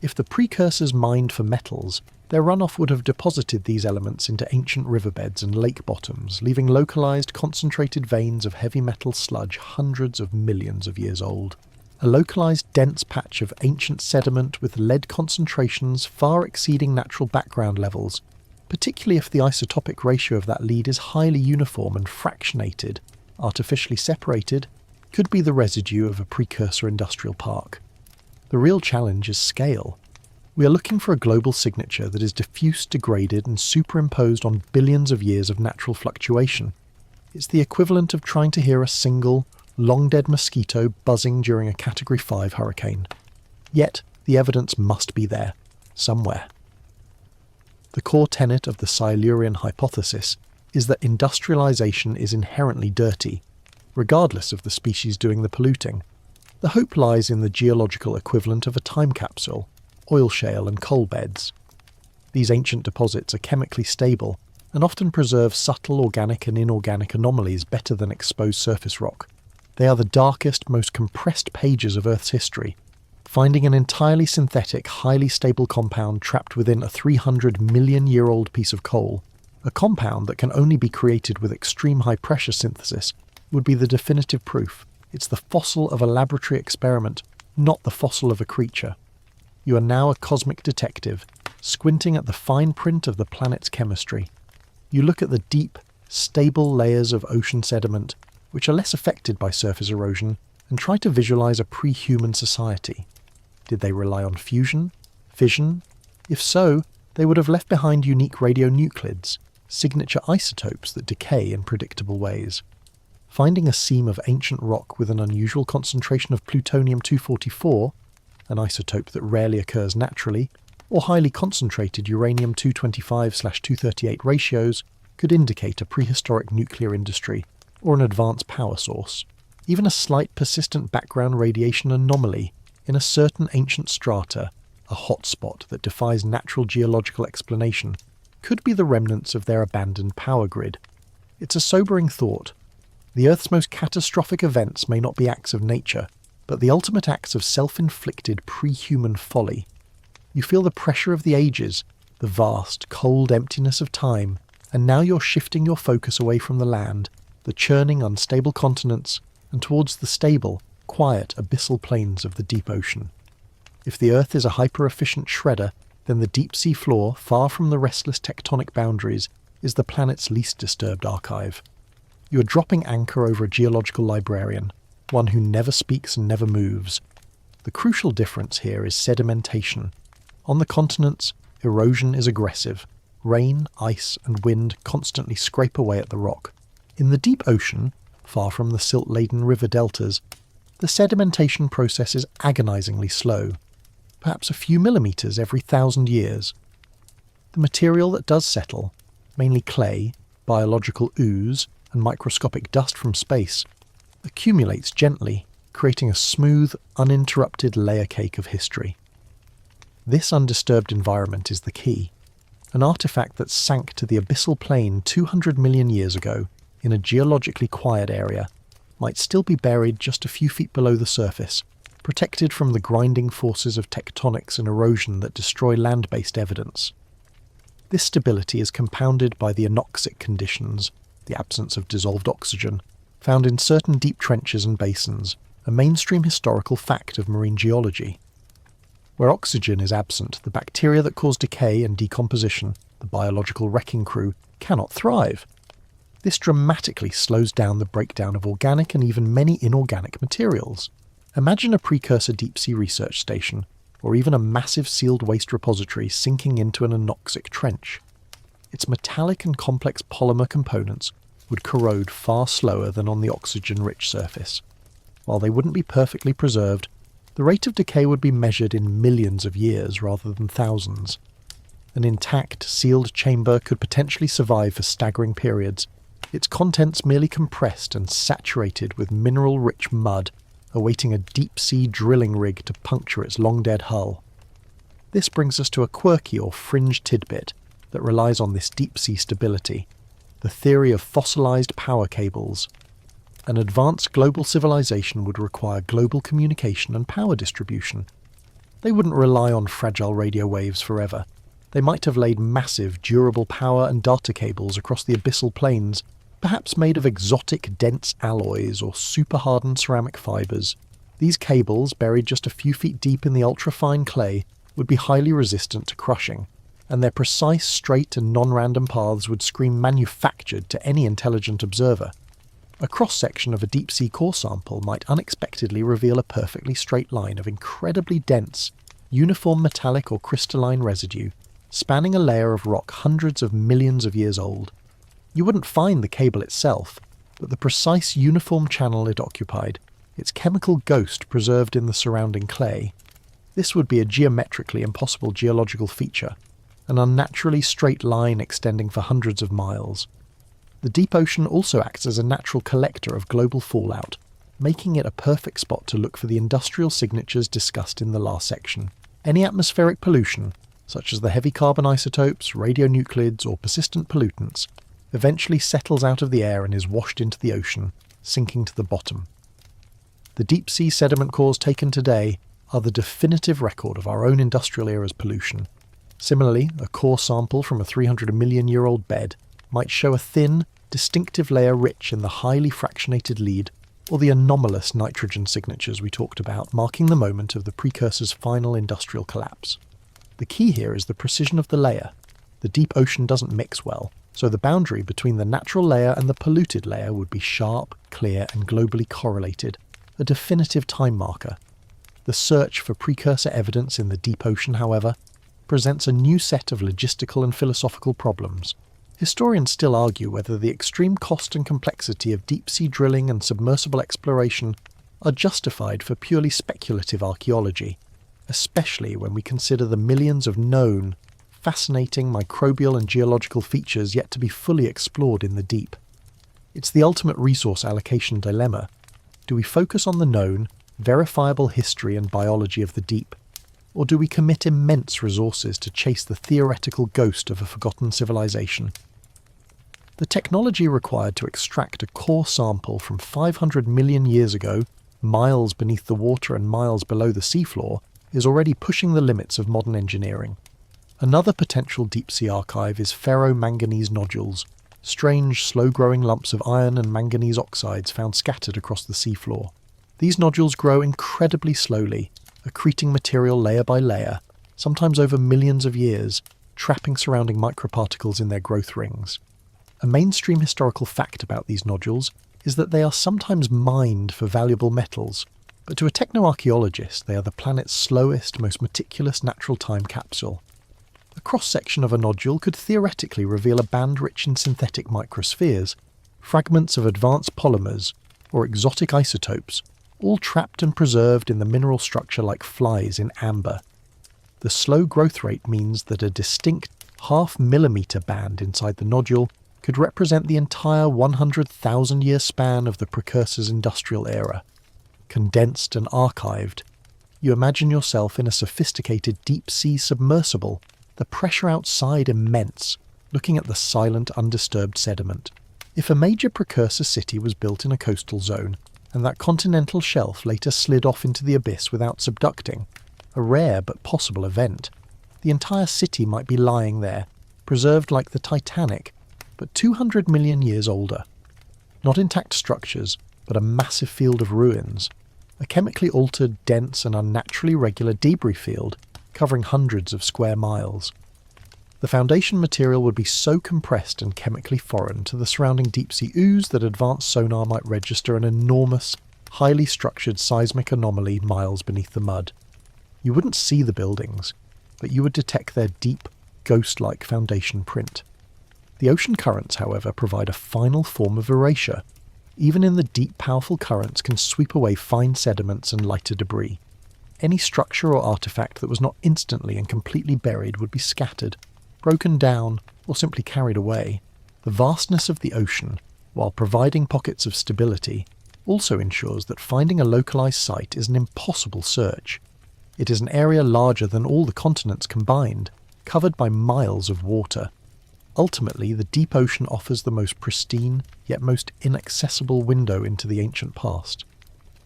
Speaker 1: If the precursors mined for metals, their runoff would have deposited these elements into ancient riverbeds and lake bottoms, leaving localized, concentrated veins of heavy metal sludge hundreds of millions of years old. A localized, dense patch of ancient sediment with lead concentrations far exceeding natural background levels, particularly if the isotopic ratio of that lead is highly uniform and fractionated, artificially separated, could be the residue of a precursor industrial park. The real challenge is scale. We are looking for a global signature that is diffuse, degraded, and superimposed on billions of years of natural fluctuation. It's the equivalent of trying to hear a single, long-dead mosquito buzzing during a Category 5 hurricane. Yet, the evidence must be there, somewhere. The core tenet of the Silurian hypothesis is that industrialization is inherently dirty, regardless of the species doing the polluting. The hope lies in the geological equivalent of a time capsule, oil shale and coal beds. These ancient deposits are chemically stable and often preserve subtle organic and inorganic anomalies better than exposed surface rock. They are the darkest, most compressed pages of Earth's history. Finding an entirely synthetic, highly stable compound trapped within a 300-million-year-old piece of coal, a compound that can only be created with extreme high-pressure synthesis, would be the definitive proof. It's the fossil of a laboratory experiment, not the fossil of a creature. You are now a cosmic detective, squinting at the fine print of the planet's chemistry. You look at the deep, stable layers of ocean sediment, which are less affected by surface erosion, and try to visualize a pre-human society. Did they rely on fusion? Fission? If so, they would have left behind unique radionuclides, signature isotopes that decay in predictable ways. Finding a seam of ancient rock with an unusual concentration of plutonium-244, an isotope that rarely occurs naturally, or highly concentrated uranium-225/238 ratios could indicate a prehistoric nuclear industry or an advanced power source. Even a slight persistent background radiation anomaly in a certain ancient strata, a hotspot that defies natural geological explanation, could be the remnants of their abandoned power grid. It's a sobering thought. The Earth's most catastrophic events may not be acts of nature, but the ultimate acts of self-inflicted pre-human folly. You feel the pressure of the ages, the vast, cold emptiness of time, and now you're shifting your focus away from the land, the churning, unstable continents, and towards the stable, quiet, abyssal plains of the deep ocean. If the Earth is a hyper-efficient shredder, then the deep-sea floor, far from the restless tectonic boundaries, is the planet's least disturbed archive. You are dropping anchor over a geological librarian, one who never speaks and never moves. The crucial difference here is sedimentation. On the continents, erosion is aggressive. Rain, ice, and wind constantly scrape away at the rock. In the deep ocean, far from the silt-laden river deltas, the sedimentation process is agonizingly slow, perhaps a few millimeters every 1,000 years. The material that does settle, mainly clay, biological ooze, and microscopic dust from space, accumulates gently, creating a smooth, uninterrupted layer cake of history. This undisturbed environment is the key, an artifact that sank to the abyssal plain 200 million years ago in a geologically quiet area, might still be buried just a few feet below the surface, protected from the grinding forces of tectonics and erosion that destroy land-based evidence. This stability is compounded by the anoxic conditions, the absence of dissolved oxygen, found in certain deep trenches and basins, a mainstream historical fact of marine geology. Where oxygen is absent, the bacteria that cause decay and decomposition, the biological wrecking crew, cannot thrive. This dramatically slows down the breakdown of organic and even many inorganic materials. Imagine a precursor deep-sea research station, or even a massive sealed waste repository sinking into an anoxic trench. Its metallic and complex polymer components would corrode far slower than on the oxygen-rich surface. While they wouldn't be perfectly preserved, the rate of decay would be measured in millions of years rather than thousands. An intact, sealed chamber could potentially survive for staggering periods, its contents merely compressed and saturated with mineral-rich mud, awaiting a deep-sea drilling rig to puncture its long-dead hull. This brings us to a quirky or fringe tidbit that relies on this deep-sea stability, the theory of fossilized power cables. An advanced global civilization would require global communication and power distribution. They wouldn't rely on fragile radio waves forever. They might have laid massive, durable power and data cables across the abyssal plains, perhaps made of exotic, dense alloys or super-hardened ceramic fibers. These cables, buried just a few feet deep in the ultra-fine clay, would be highly resistant to crushing, and their precise, straight and non-random paths would scream manufactured to any intelligent observer. A cross-section of a deep-sea core sample might unexpectedly reveal a perfectly straight line of incredibly dense, uniform metallic or crystalline residue, spanning a layer of rock hundreds of millions of years old. You wouldn't find the cable itself, but the precise uniform channel it occupied, its chemical ghost preserved in the surrounding clay. This would be a geometrically impossible geological feature, an unnaturally straight line extending for hundreds of miles. The deep ocean also acts as a natural collector of global fallout, making it a perfect spot to look for the industrial signatures discussed in the last section. Any atmospheric pollution, such as the heavy carbon isotopes, radionuclides, or persistent pollutants, eventually settles out of the air and is washed into the ocean, sinking to the bottom. The deep-sea sediment cores taken today are the definitive record of our own industrial era's pollution. Similarly, a core sample from a 300 million-year-old bed might show a thin, distinctive layer rich in the highly fractionated lead or the anomalous nitrogen signatures we talked about, marking the moment of the precursor's final industrial collapse. The key here is the precision of the layer. The deep ocean doesn't mix well, so the boundary between the natural layer and the polluted layer would be sharp, clear, and globally correlated, a definitive time marker. The search for precursor evidence in the deep ocean, however, presents a new set of logistical and philosophical problems. Historians still argue whether the extreme cost and complexity of deep-sea drilling and submersible exploration are justified for purely speculative archaeology, especially when we consider the millions of known, fascinating microbial and geological features yet to be fully explored in the deep. It's the ultimate resource allocation dilemma. Do we focus on the known, verifiable history and biology of the deep, or do we commit immense resources to chase the theoretical ghost of a forgotten civilization? The technology required to extract a core sample from 500 million years ago, miles beneath the water and miles below the seafloor, is already pushing the limits of modern engineering. Another potential deep-sea archive is ferromanganese nodules, strange, slow-growing lumps of iron and manganese oxides found scattered across the seafloor. These nodules grow incredibly slowly, accreting material layer by layer, sometimes over millions of years, trapping surrounding microparticles in their growth rings. A mainstream historical fact about these nodules is that they are sometimes mined for valuable metals, but to a technoarchaeologist they are the planet's slowest, most meticulous natural time capsule. A cross-section of a nodule could theoretically reveal a band rich in synthetic microspheres, fragments of advanced polymers, or exotic isotopes, all trapped and preserved in the mineral structure like flies in amber. The slow growth rate means that a distinct half-millimetre band inside the nodule could represent the entire 100,000-year span of the precursor's industrial era. Condensed and archived, you imagine yourself in a sophisticated deep-sea submersible, the pressure outside immense, looking at the silent, undisturbed sediment. If a major precursor city was built in a coastal zone, and that continental shelf later slid off into the abyss without subducting, a rare but possible event, the entire city might be lying there, preserved like the Titanic, but 200 million years older. Not intact structures, but a massive field of ruins, a chemically altered, dense and unnaturally regular debris field covering hundreds of square miles. The foundation material would be so compressed and chemically foreign to the surrounding deep-sea ooze that advanced sonar might register an enormous, highly structured seismic anomaly miles beneath the mud. You wouldn't see the buildings, but you would detect their deep, ghost-like foundation print. The ocean currents, however, provide a final form of erasure. Even in the deep, powerful currents can sweep away fine sediments and lighter debris. Any structure or artifact that was not instantly and completely buried would be scattered, broken down, or simply carried away. The vastness of the ocean, while providing pockets of stability, also ensures that finding a localized site is an impossible search. It is an area larger than all the continents combined, covered by miles of water. Ultimately, the deep ocean offers the most pristine, yet most inaccessible window into the ancient past.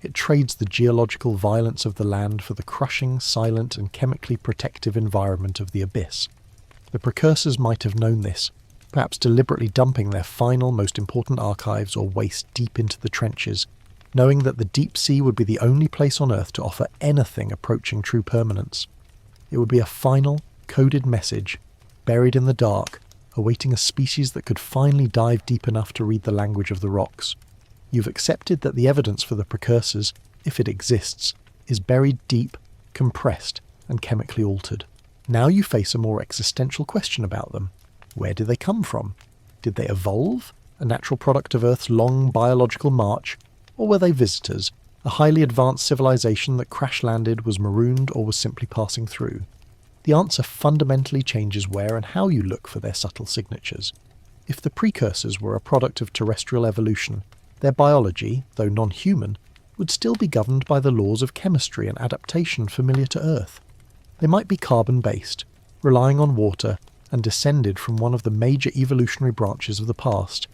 Speaker 1: It trades the geological violence of the land for the crushing, silent, and chemically protective environment of the abyss. The precursors might have known this, perhaps deliberately dumping their final, most important archives or waste deep into the trenches, knowing that the deep sea would be the only place on Earth to offer anything approaching true permanence. It would be a final, coded message, buried in the dark, awaiting a species that could finally dive deep enough to read the language of the rocks. You've accepted that the evidence for the precursors, if it exists, is buried deep, compressed, and chemically altered. Now you face a more existential question about them. Where did they come from? Did they evolve, a natural product of Earth's long biological march, or were they visitors, a highly advanced civilization that crash-landed, was marooned, or was simply passing through? The answer fundamentally changes where and how you look for their subtle signatures. If the precursors were a product of terrestrial evolution, their biology, though non-human, would still be governed by the laws of chemistry and adaptation familiar to Earth. They might be carbon-based, relying on water, and descended from one of the major evolutionary branches of the past,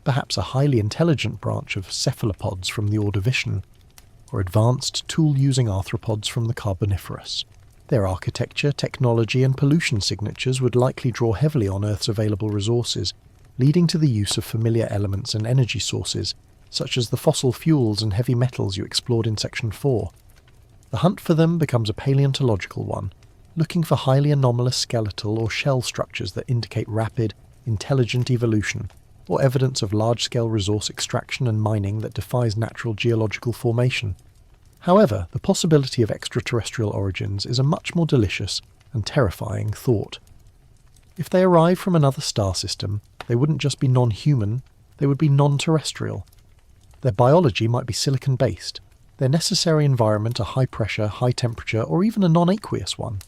Speaker 1: perhaps a highly intelligent branch of cephalopods from the Ordovician, or advanced tool-using arthropods from the Carboniferous. Their architecture, technology, and pollution signatures would likely draw heavily on Earth's available resources, leading to the use of familiar elements and energy sources, such as the fossil fuels and heavy metals you explored in Section 4. The hunt for them becomes a paleontological one, looking for highly anomalous skeletal or shell structures that indicate rapid, intelligent evolution, or evidence of large-scale resource extraction and mining that defies natural geological formation. However, the possibility of extraterrestrial origins is a much more delicious and terrifying thought. If they arrive from another star system, they wouldn't just be non-human, they would be non-terrestrial. Their biology might be silicon-based, their necessary environment a high-pressure, high-temperature, or even a non-aqueous one.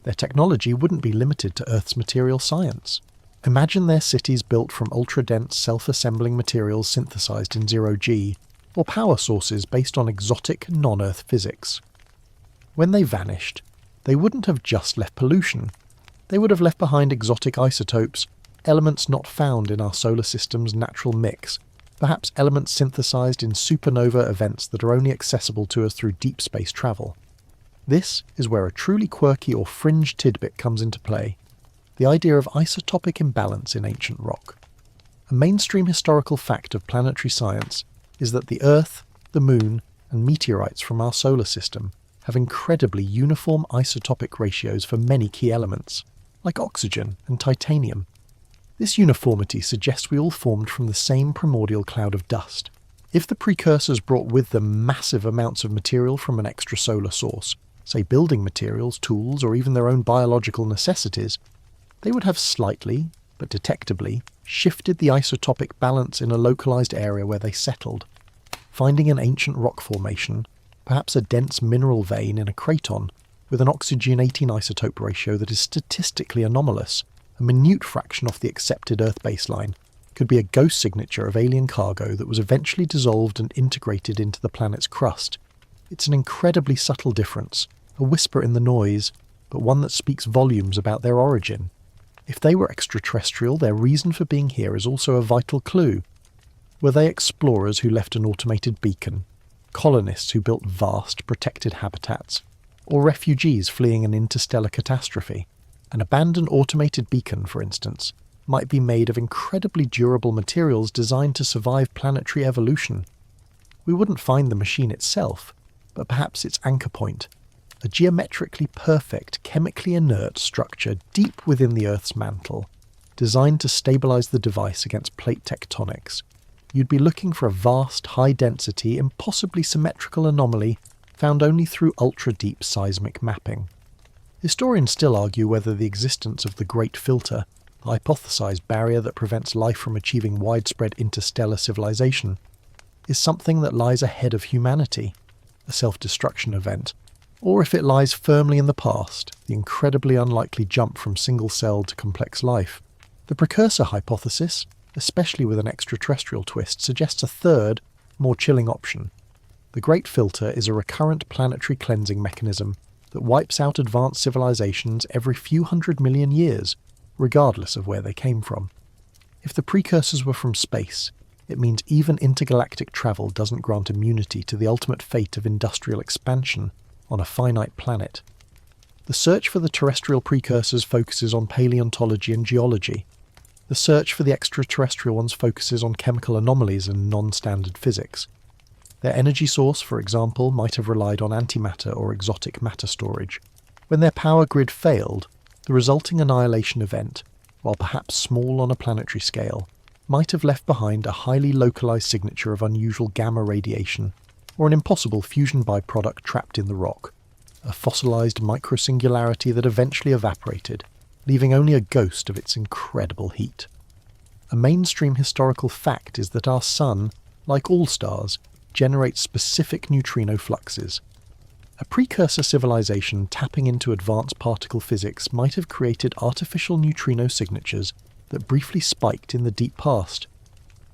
Speaker 1: Their technology wouldn't be limited to Earth's material science. Imagine their cities built from ultra-dense, self-assembling materials synthesized in zero-G, or power sources based on exotic, non-Earth physics. When they vanished, they wouldn't have just left pollution. They would have left behind exotic isotopes, elements not found in our solar system's natural mix, perhaps elements synthesized in supernova events that are only accessible to us through deep space travel. This is where a truly quirky or fringe tidbit comes into play, the idea of isotopic imbalance in ancient rock. A mainstream historical fact of planetary science is that the Earth, the Moon, and meteorites from our solar system have incredibly uniform isotopic ratios for many key elements, like oxygen and titanium. This uniformity suggests we all formed from the same primordial cloud of dust. If the precursors brought with them massive amounts of material from an extrasolar source, say building materials, tools, or even their own biological necessities, they would have slightly, but detectably, shifted the isotopic balance in a localized area where they settled. Finding an ancient rock formation, perhaps a dense mineral vein in a craton, with an oxygen-18 isotope ratio that is statistically anomalous, a minute fraction off the accepted Earth baseline, could be a ghost signature of alien cargo that was eventually dissolved and integrated into the planet's crust. It's an incredibly subtle difference, a whisper in the noise, but one that speaks volumes about their origin. If they were extraterrestrial, their reason for being here is also a vital clue. Were they explorers who left an automated beacon, colonists who built vast, protected habitats, or refugees fleeing an interstellar catastrophe? An abandoned automated beacon, for instance, might be made of incredibly durable materials designed to survive planetary evolution. We wouldn't find the machine itself, but perhaps its anchor point, a geometrically perfect, chemically inert structure deep within the Earth's mantle, designed to stabilise the device against plate tectonics, you'd be looking for a vast, high-density, impossibly symmetrical anomaly found only through ultra-deep seismic mapping. Historians still argue whether the existence of the Great Filter, the hypothesised barrier that prevents life from achieving widespread interstellar civilization, is something that lies ahead of humanity, a self-destruction event, or if it lies firmly in the past, the incredibly unlikely jump from single-celled to complex life. The precursor hypothesis, especially with an extraterrestrial twist, suggests a third, more chilling option. The Great Filter is a recurrent planetary cleansing mechanism that wipes out advanced civilizations every few 100 million years, regardless of where they came from. If the precursors were from space, it means even intergalactic travel doesn't grant immunity to the ultimate fate of industrial expansion on a finite planet. The search for the terrestrial precursors focuses on paleontology and geology. The search for the extraterrestrial ones focuses on chemical anomalies and non-standard physics. Their energy source, for example, might have relied on antimatter or exotic matter storage. When their power grid failed, the resulting annihilation event, while perhaps small on a planetary scale, might have left behind a highly localized signature of unusual gamma radiation, or an impossible fusion byproduct trapped in the rock, a fossilized microsingularity that eventually evaporated, leaving only a ghost of its incredible heat. A mainstream historical fact is that our Sun, like all stars, generates specific neutrino fluxes. A precursor civilization tapping into advanced particle physics might have created artificial neutrino signatures that briefly spiked in the deep past.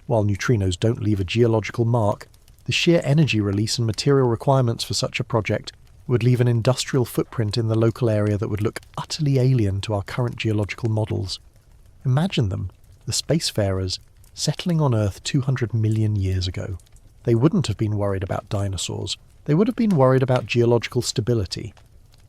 Speaker 1: While neutrinos don't leave a geological mark, the sheer energy release and material requirements for such a project would leave an industrial footprint in the local area that would look utterly alien to our current geological models. Imagine them, the spacefarers, settling on Earth 200 million years ago. They wouldn't have been worried about dinosaurs. They would have been worried about geological stability.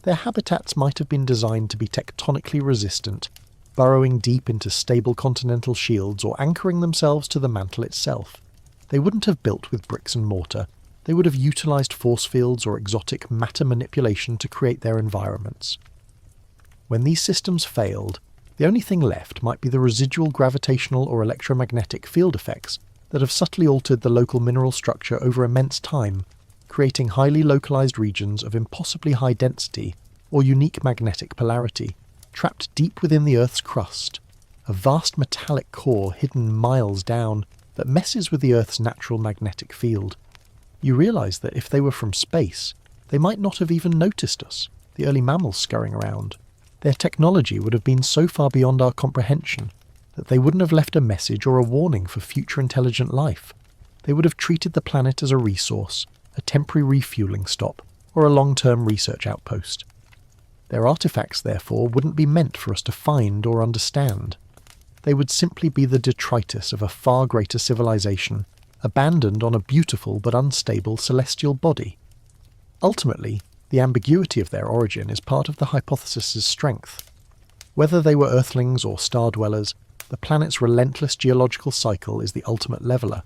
Speaker 1: Their habitats might have been designed to be tectonically resistant, burrowing deep into stable continental shields or anchoring themselves to the mantle itself. They wouldn't have built with bricks and mortar. They would have utilised force fields or exotic matter manipulation to create their environments. When these systems failed, the only thing left might be the residual gravitational or electromagnetic field effects that have subtly altered the local mineral structure over immense time, creating highly localised regions of impossibly high density or unique magnetic polarity, trapped deep within the Earth's crust, a vast metallic core hidden miles down that messes with the Earth's natural magnetic field. You realise that if they were from space, they might not have even noticed us, the early mammals scurrying around. Their technology would have been so far beyond our comprehension that they wouldn't have left a message or a warning for future intelligent life. They would have treated the planet as a resource, a temporary refuelling stop, or a long-term research outpost. Their artifacts, therefore, wouldn't be meant for us to find or understand. They would simply be the detritus of a far greater civilization, abandoned on a beautiful but unstable celestial body. Ultimately, the ambiguity of their origin is part of the hypothesis's strength. Whether they were Earthlings or star-dwellers, the planet's relentless geological cycle is the ultimate leveller.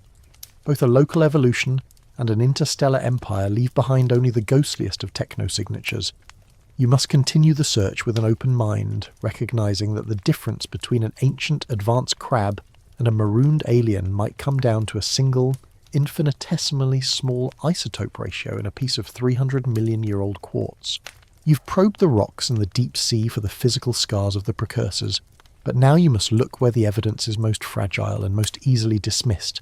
Speaker 1: Both a local evolution and an interstellar empire leave behind only the ghostliest of techno-signatures. You must continue the search with an open mind, recognising that the difference between an ancient advanced crab and a marooned alien might come down to a single, infinitesimally small isotope ratio in a piece of 300 million-year-old quartz. You've probed the rocks and the deep sea for the physical scars of the precursors, but now you must look where the evidence is most fragile and most easily dismissed.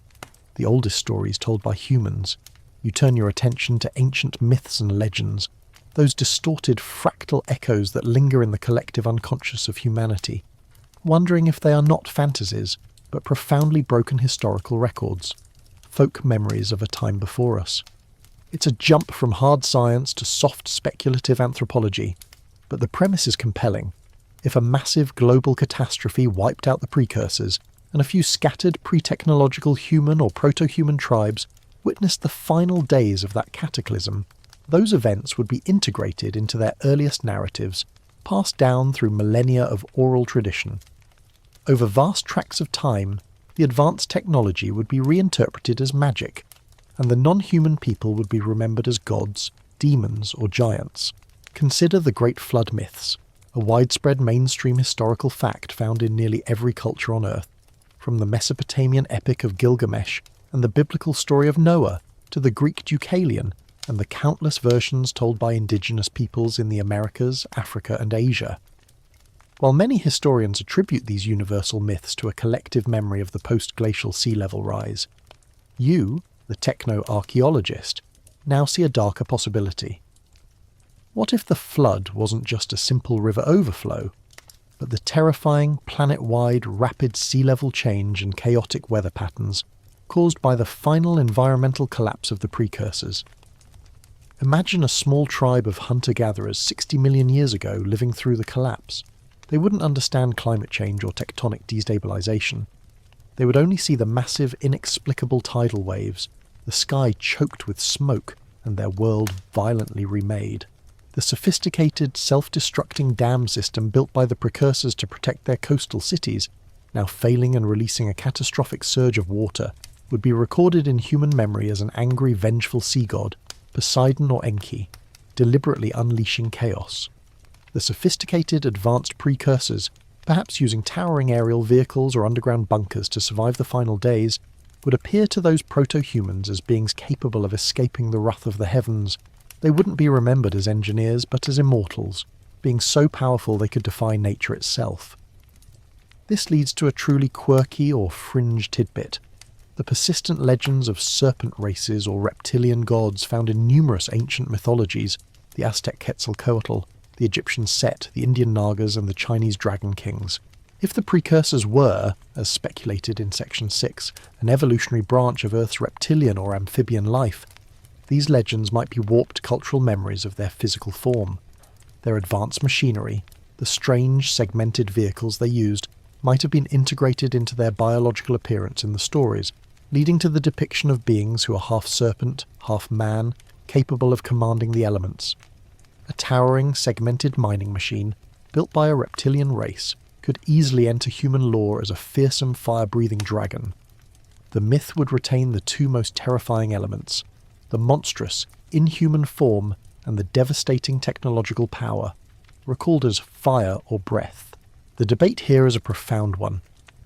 Speaker 1: The oldest stories told by humans. You turn your attention to ancient myths and legends, those distorted fractal echoes that linger in the collective unconscious of humanity, wondering if they are not fantasies, but profoundly broken historical records, folk memories of a time before us. It's a jump from hard science to soft speculative anthropology, but the premise is compelling. If a massive global catastrophe wiped out the precursors, and a few scattered pre-technological human or proto-human tribes witnessed the final days of that cataclysm, those events would be integrated into their earliest narratives, passed down through millennia of oral tradition. Over vast tracts of time, the advanced technology would be reinterpreted as magic, and the non-human people would be remembered as gods, demons, or giants. Consider the Great Flood myths, a widespread mainstream historical fact found in nearly every culture on Earth, from the Mesopotamian epic of Gilgamesh and the biblical story of Noah to the Greek Deucalion and the countless versions told by indigenous peoples in the Americas, Africa and Asia. While many historians attribute these universal myths to a collective memory of the post-glacial sea level rise, you, the techno-archaeologist, now see a darker possibility. What if the flood wasn't just a simple river overflow, but the terrifying, planet-wide, rapid sea level change and chaotic weather patterns caused by the final environmental collapse of the precursors? Imagine a small tribe of hunter-gatherers 60 million years ago living through the collapse. They wouldn't understand climate change or tectonic destabilization. They would only see the massive, inexplicable tidal waves, the sky choked with smoke, and their world violently remade. The sophisticated, self-destructing dam system built by the precursors to protect their coastal cities, now failing and releasing a catastrophic surge of water, would be recorded in human memory as an angry, vengeful sea god, Poseidon or Enki, deliberately unleashing chaos. The sophisticated, advanced precursors, perhaps using towering aerial vehicles or underground bunkers to survive the final days, would appear to those proto-humans as beings capable of escaping the wrath of the heavens. They wouldn't be remembered as engineers, but as immortals, being so powerful they could defy nature itself. This leads to a truly quirky or fringe tidbit. The persistent legends of serpent races or reptilian gods found in numerous ancient mythologies, the Aztec Quetzalcoatl, the Egyptian Set, the Indian Nagas and the Chinese Dragon Kings. If the precursors were, as speculated in Section 6, an evolutionary branch of Earth's reptilian or amphibian life, these legends might be warped cultural memories of their physical form. Their advanced machinery, the strange segmented vehicles they used, might have been integrated into their biological appearance in the stories, leading to the depiction of beings who are half serpent, half man, capable of commanding the elements. A towering, segmented mining machine, built by a reptilian race, could easily enter human lore as a fearsome fire-breathing dragon. The myth would retain the two most terrifying elements: the monstrous, inhuman form and the devastating technological power, recalled as fire or breath. The debate here is a profound one.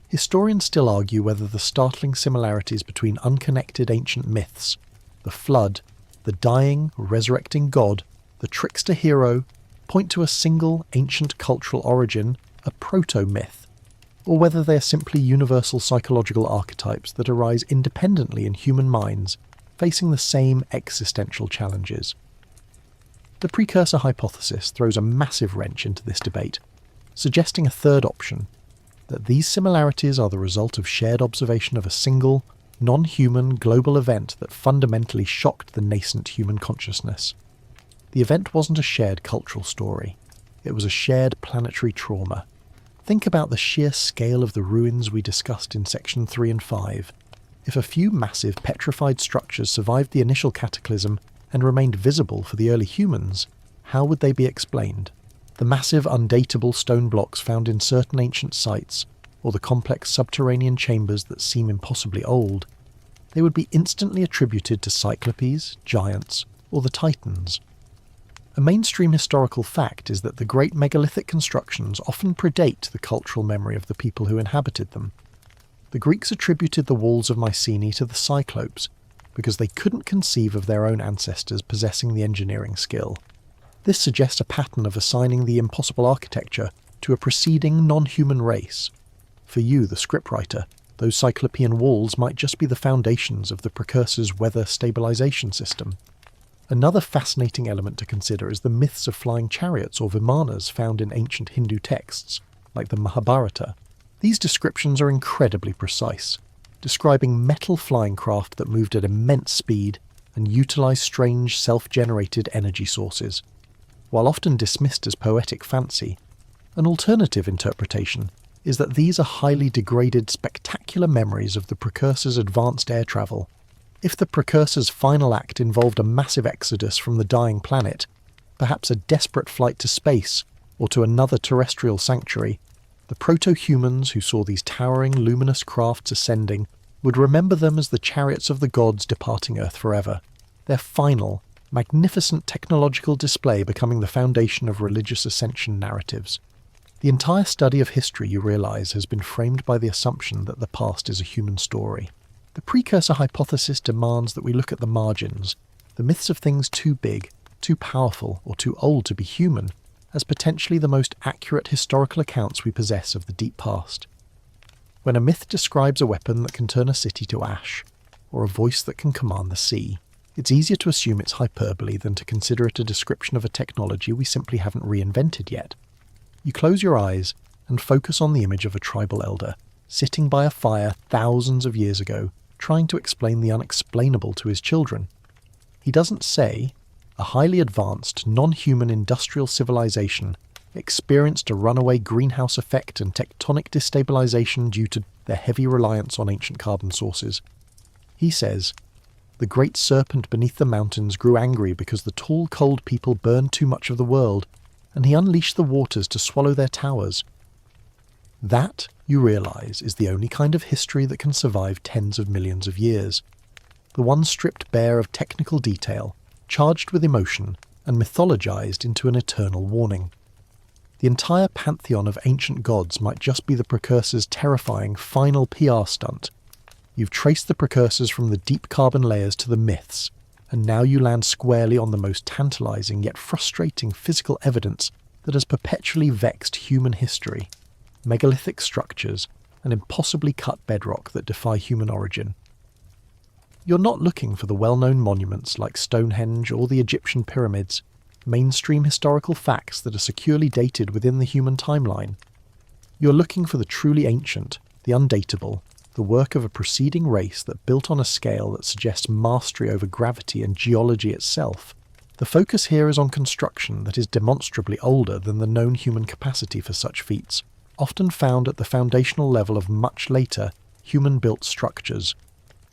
Speaker 1: Historians still argue whether the startling similarities between unconnected ancient myths, the flood, the dying, resurrecting god, the trickster hero, point to a single ancient cultural origin, a proto-myth, or whether they are simply universal psychological archetypes that arise independently in human minds, facing the same existential challenges. The precursor hypothesis throws a massive wrench into this debate, suggesting a third option, that these similarities are the result of shared observation of a single, non-human global event that fundamentally shocked the nascent human consciousness. The event wasn't a shared cultural story, it was a shared planetary trauma. Think about the sheer scale of the ruins we discussed in Section 3 and 5. If a few massive petrified structures survived the initial cataclysm and remained visible for the early humans, how would they be explained? The massive undatable stone blocks found in certain ancient sites, or the complex subterranean chambers that seem impossibly old, they would be instantly attributed to Cyclopes, giants, or the Titans. A mainstream historical fact is that the great megalithic constructions often predate the cultural memory of the people who inhabited them. The Greeks attributed the walls of Mycenae to the Cyclopes because they couldn't conceive of their own ancestors possessing the engineering skill. This suggests a pattern of assigning the impossible architecture to a preceding non-human race. For you, the scriptwriter, those Cyclopean walls might just be the foundations of the precursor's weather stabilization system. Another fascinating element to consider is the myths of flying chariots or vimanas found in ancient Hindu texts, like the Mahabharata. These descriptions are incredibly precise, describing metal flying craft that moved at immense speed and utilized strange self-generated energy sources. While often dismissed as poetic fancy, an alternative interpretation is that these are highly degraded, spectacular memories of the precursor's advanced air travel. If the precursor's final act involved a massive exodus from the dying planet, perhaps a desperate flight to space or to another terrestrial sanctuary, the proto-humans who saw these towering, luminous crafts ascending would remember them as the chariots of the gods departing Earth forever, their final, magnificent technological display becoming the foundation of religious ascension narratives. The entire study of history, you realise, has been framed by the assumption that the past is a human story. The precursor hypothesis demands that we look at the margins, the myths of things too big, too powerful, or too old to be human, as potentially the most accurate historical accounts we possess of the deep past. When a myth describes a weapon that can turn a city to ash, or a voice that can command the sea, it's easier to assume it's hyperbole than to consider it a description of a technology we simply haven't reinvented yet. You close your eyes and focus on the image of a tribal elder, sitting by a fire thousands of years ago, trying to explain the unexplainable to his children. He doesn't say, a highly advanced, non-human industrial civilization experienced a runaway greenhouse effect and tectonic destabilization due to their heavy reliance on ancient carbon sources. He says, the great serpent beneath the mountains grew angry because the tall, cold people burned too much of the world, and he unleashed the waters to swallow their towers. That, you realise, is the only kind of history that can survive tens of millions of years. The one stripped bare of technical detail, charged with emotion, and mythologized into an eternal warning. The entire pantheon of ancient gods might just be the precursor's terrifying final PR stunt. You've traced the precursors from the deep carbon layers to the myths, and now you land squarely on the most tantalizing yet frustrating physical evidence that has perpetually vexed human history: megalithic structures and impossibly cut bedrock that defy human origin. You're not looking for the well-known monuments like Stonehenge or the Egyptian pyramids, mainstream historical facts that are securely dated within the human timeline. You're looking for the truly ancient, the undateable, the work of a preceding race that built on a scale that suggests mastery over gravity and geology itself. The focus here is on construction that is demonstrably older than the known human capacity for such feats, often found at the foundational level of much later, human-built structures.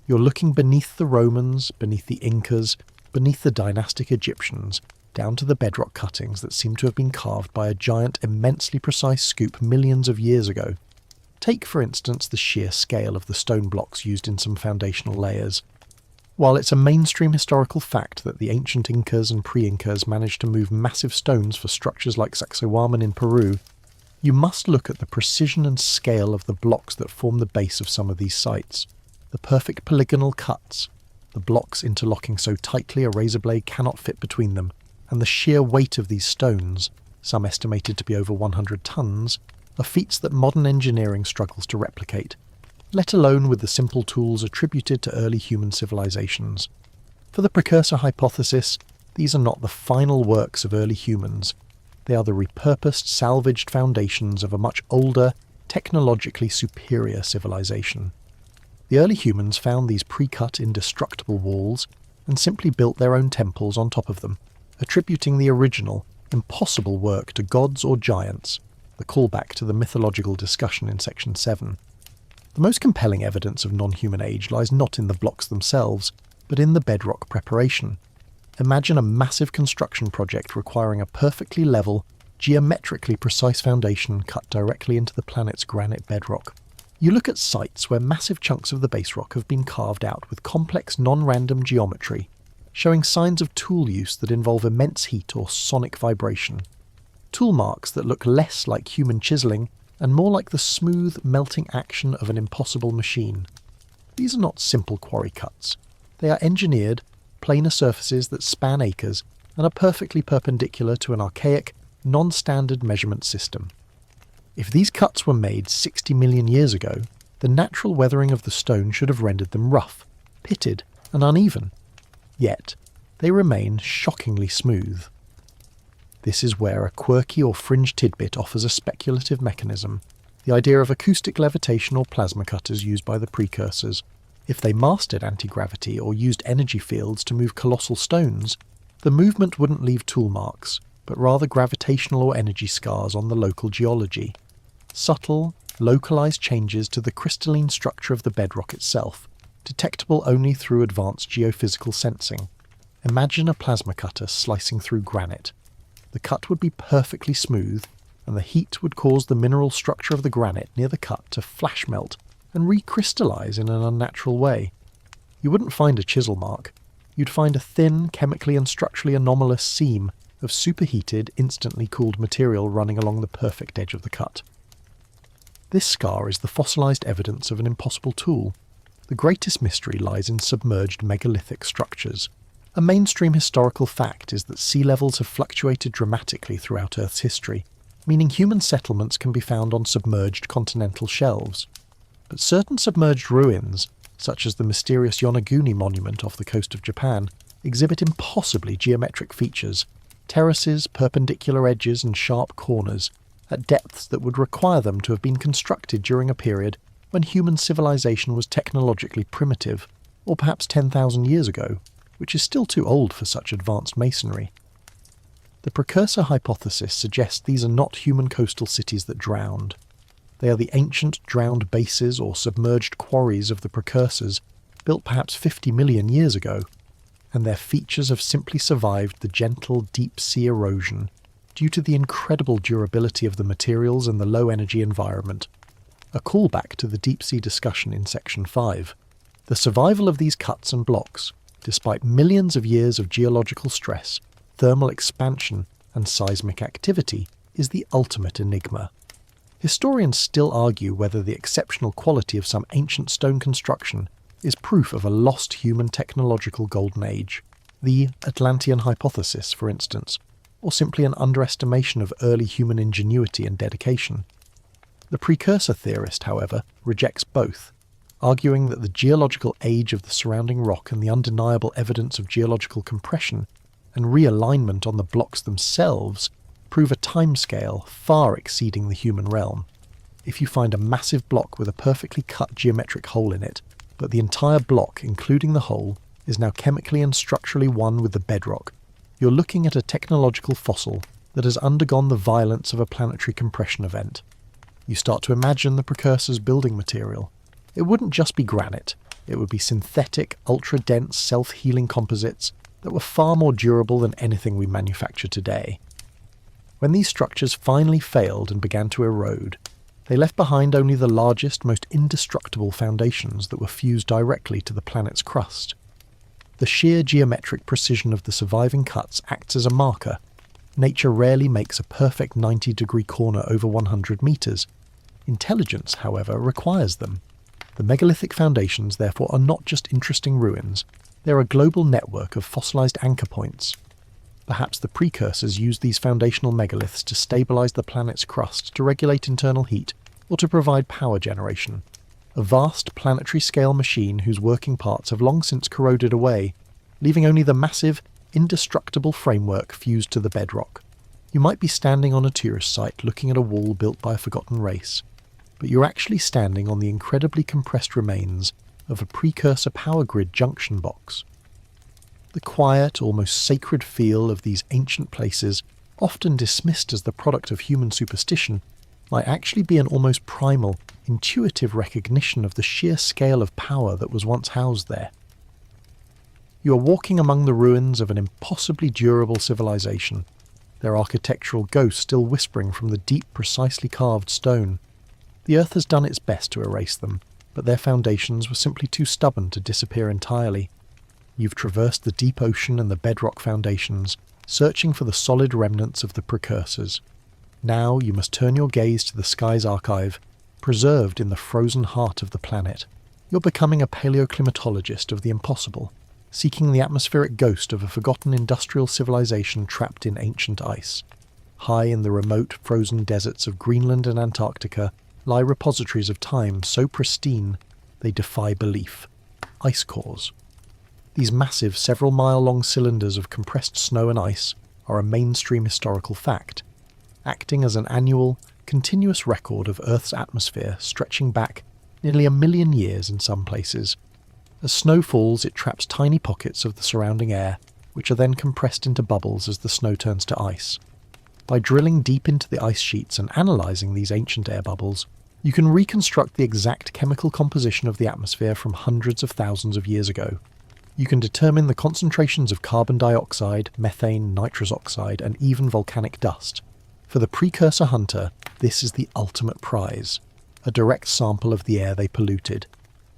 Speaker 1: You're looking beneath the Romans, beneath the Incas, beneath the dynastic Egyptians, down to the bedrock cuttings that seem to have been carved by a giant, immensely precise scoop millions of years ago. Take, for instance, the sheer scale of the stone blocks used in some foundational layers. While it's a mainstream historical fact that the ancient Incas and pre-Incas managed to move massive stones for structures like Sacsayhuaman in Peru, you must look at the precision and scale of the blocks that form the base of some of these sites. The perfect polygonal cuts, the blocks interlocking so tightly a razor blade cannot fit between them, and the sheer weight of these stones, some estimated to be over 100 tons, are feats that modern engineering struggles to replicate, let alone with the simple tools attributed to early human civilizations. For the precursor hypothesis, these are not the final works of early humans. They are the repurposed, salvaged foundations of a much older, technologically superior civilization. The early humans found these pre-cut, indestructible walls and simply built their own temples on top of them, attributing the original, impossible work to gods or giants, the callback to the mythological discussion in Section 7. The most compelling evidence of non-human age lies not in the blocks themselves, but in the bedrock preparation. Imagine a massive construction project requiring a perfectly level, geometrically precise foundation cut directly into the planet's granite bedrock. You look at sites where massive chunks of the base rock have been carved out with complex non-random geometry, showing signs of tool use that involve immense heat or sonic vibration. Tool marks that look less like human chiselling and more like the smooth, melting action of an impossible machine. These are not simple quarry cuts. They are engineered, planar surfaces that span acres and are perfectly perpendicular to an archaic, non-standard measurement system. If these cuts were made 60 million years ago, the natural weathering of the stone should have rendered them rough, pitted, and uneven. Yet, they remain shockingly smooth. This is where a quirky or fringe tidbit offers a speculative mechanism, the idea of acoustic levitation or plasma cutters used by the precursors. If they mastered anti-gravity or used energy fields to move colossal stones, the movement wouldn't leave tool marks, but rather gravitational or energy scars on the local geology. Subtle, localized changes to the crystalline structure of the bedrock itself, detectable only through advanced geophysical sensing. Imagine a plasma cutter slicing through granite. The cut would be perfectly smooth, and the heat would cause the mineral structure of the granite near the cut to flash melt and recrystallize in an unnatural way. You wouldn't find a chisel mark, you'd find a thin, chemically and structurally anomalous seam of superheated, instantly cooled material running along the perfect edge of the cut. This scar is the fossilised evidence of an impossible tool. The greatest mystery lies in submerged megalithic structures. A mainstream historical fact is that sea levels have fluctuated dramatically throughout Earth's history, meaning human settlements can be found on submerged continental shelves. But certain submerged ruins, such as the mysterious Yonaguni monument off the coast of Japan, exhibit impossibly geometric features, terraces, perpendicular edges and sharp corners, at depths that would require them to have been constructed during a period when human civilization was technologically primitive, or perhaps 10,000 years ago, which is still too old for such advanced masonry. The precursor hypothesis suggests these are not human coastal cities that drowned. They are the ancient drowned bases or submerged quarries of the precursors, built perhaps 50 million years ago, and their features have simply survived the gentle deep-sea erosion due to the incredible durability of the materials and the low-energy environment. A callback to the deep-sea discussion in Section 5. The survival of these cuts and blocks, despite millions of years of geological stress, thermal expansion and seismic activity, is the ultimate enigma. Historians still argue whether the exceptional quality of some ancient stone construction is proof of a lost human technological golden age, the Atlantean hypothesis, for instance, or simply an underestimation of early human ingenuity and dedication. The precursor theorist, however, rejects both, arguing that the geological age of the surrounding rock and the undeniable evidence of geological compression and realignment on the blocks themselves prove a timescale far exceeding the human realm. If you find a massive block with a perfectly cut geometric hole in it, but the entire block, including the hole, is now chemically and structurally one with the bedrock, you're looking at a technological fossil that has undergone the violence of a planetary compression event. You start to imagine the precursor's building material. It wouldn't just be granite, it would be synthetic, ultra-dense, self-healing composites that were far more durable than anything we manufacture today. When these structures finally failed and began to erode, they left behind only the largest, most indestructible foundations that were fused directly to the planet's crust. The sheer geometric precision of the surviving cuts acts as a marker. Nature rarely makes a perfect 90-degree corner over 100 meters. Intelligence, however, requires them. The megalithic foundations, therefore, are not just interesting ruins. They're a global network of fossilized anchor points. Perhaps the precursors used these foundational megaliths to stabilize the planet's crust, to regulate internal heat, or to provide power generation. A vast planetary-scale machine whose working parts have long since corroded away, leaving only the massive, indestructible framework fused to the bedrock. You might be standing on a tourist site looking at a wall built by a forgotten race, but you're actually standing on the incredibly compressed remains of a precursor power grid junction box. The quiet, almost sacred feel of these ancient places, often dismissed as the product of human superstition, might actually be an almost primal, intuitive recognition of the sheer scale of power that was once housed there. You are walking among the ruins of an impossibly durable civilization, their architectural ghosts still whispering from the deep, precisely carved stone. The earth has done its best to erase them, but their foundations were simply too stubborn to disappear entirely. You've traversed the deep ocean and the bedrock foundations, searching for the solid remnants of the precursors. Now you must turn your gaze to the sky's archive, preserved in the frozen heart of the planet. You're becoming a paleoclimatologist of the impossible, seeking the atmospheric ghost of a forgotten industrial civilization trapped in ancient ice. High in the remote, frozen deserts of Greenland and Antarctica lie repositories of time so pristine they defy belief. Ice cores. These massive, several-mile-long cylinders of compressed snow and ice are a mainstream historical fact, acting as an annual, continuous record of Earth's atmosphere stretching back nearly 1 million years in some places. As snow falls, it traps tiny pockets of the surrounding air, which are then compressed into bubbles as the snow turns to ice. By drilling deep into the ice sheets and analysing these ancient air bubbles, you can reconstruct the exact chemical composition of the atmosphere from hundreds of thousands of years ago. You can determine the concentrations of carbon dioxide, methane, nitrous oxide, and even volcanic dust. For the precursor hunter, this is the ultimate prize, a direct sample of the air they polluted.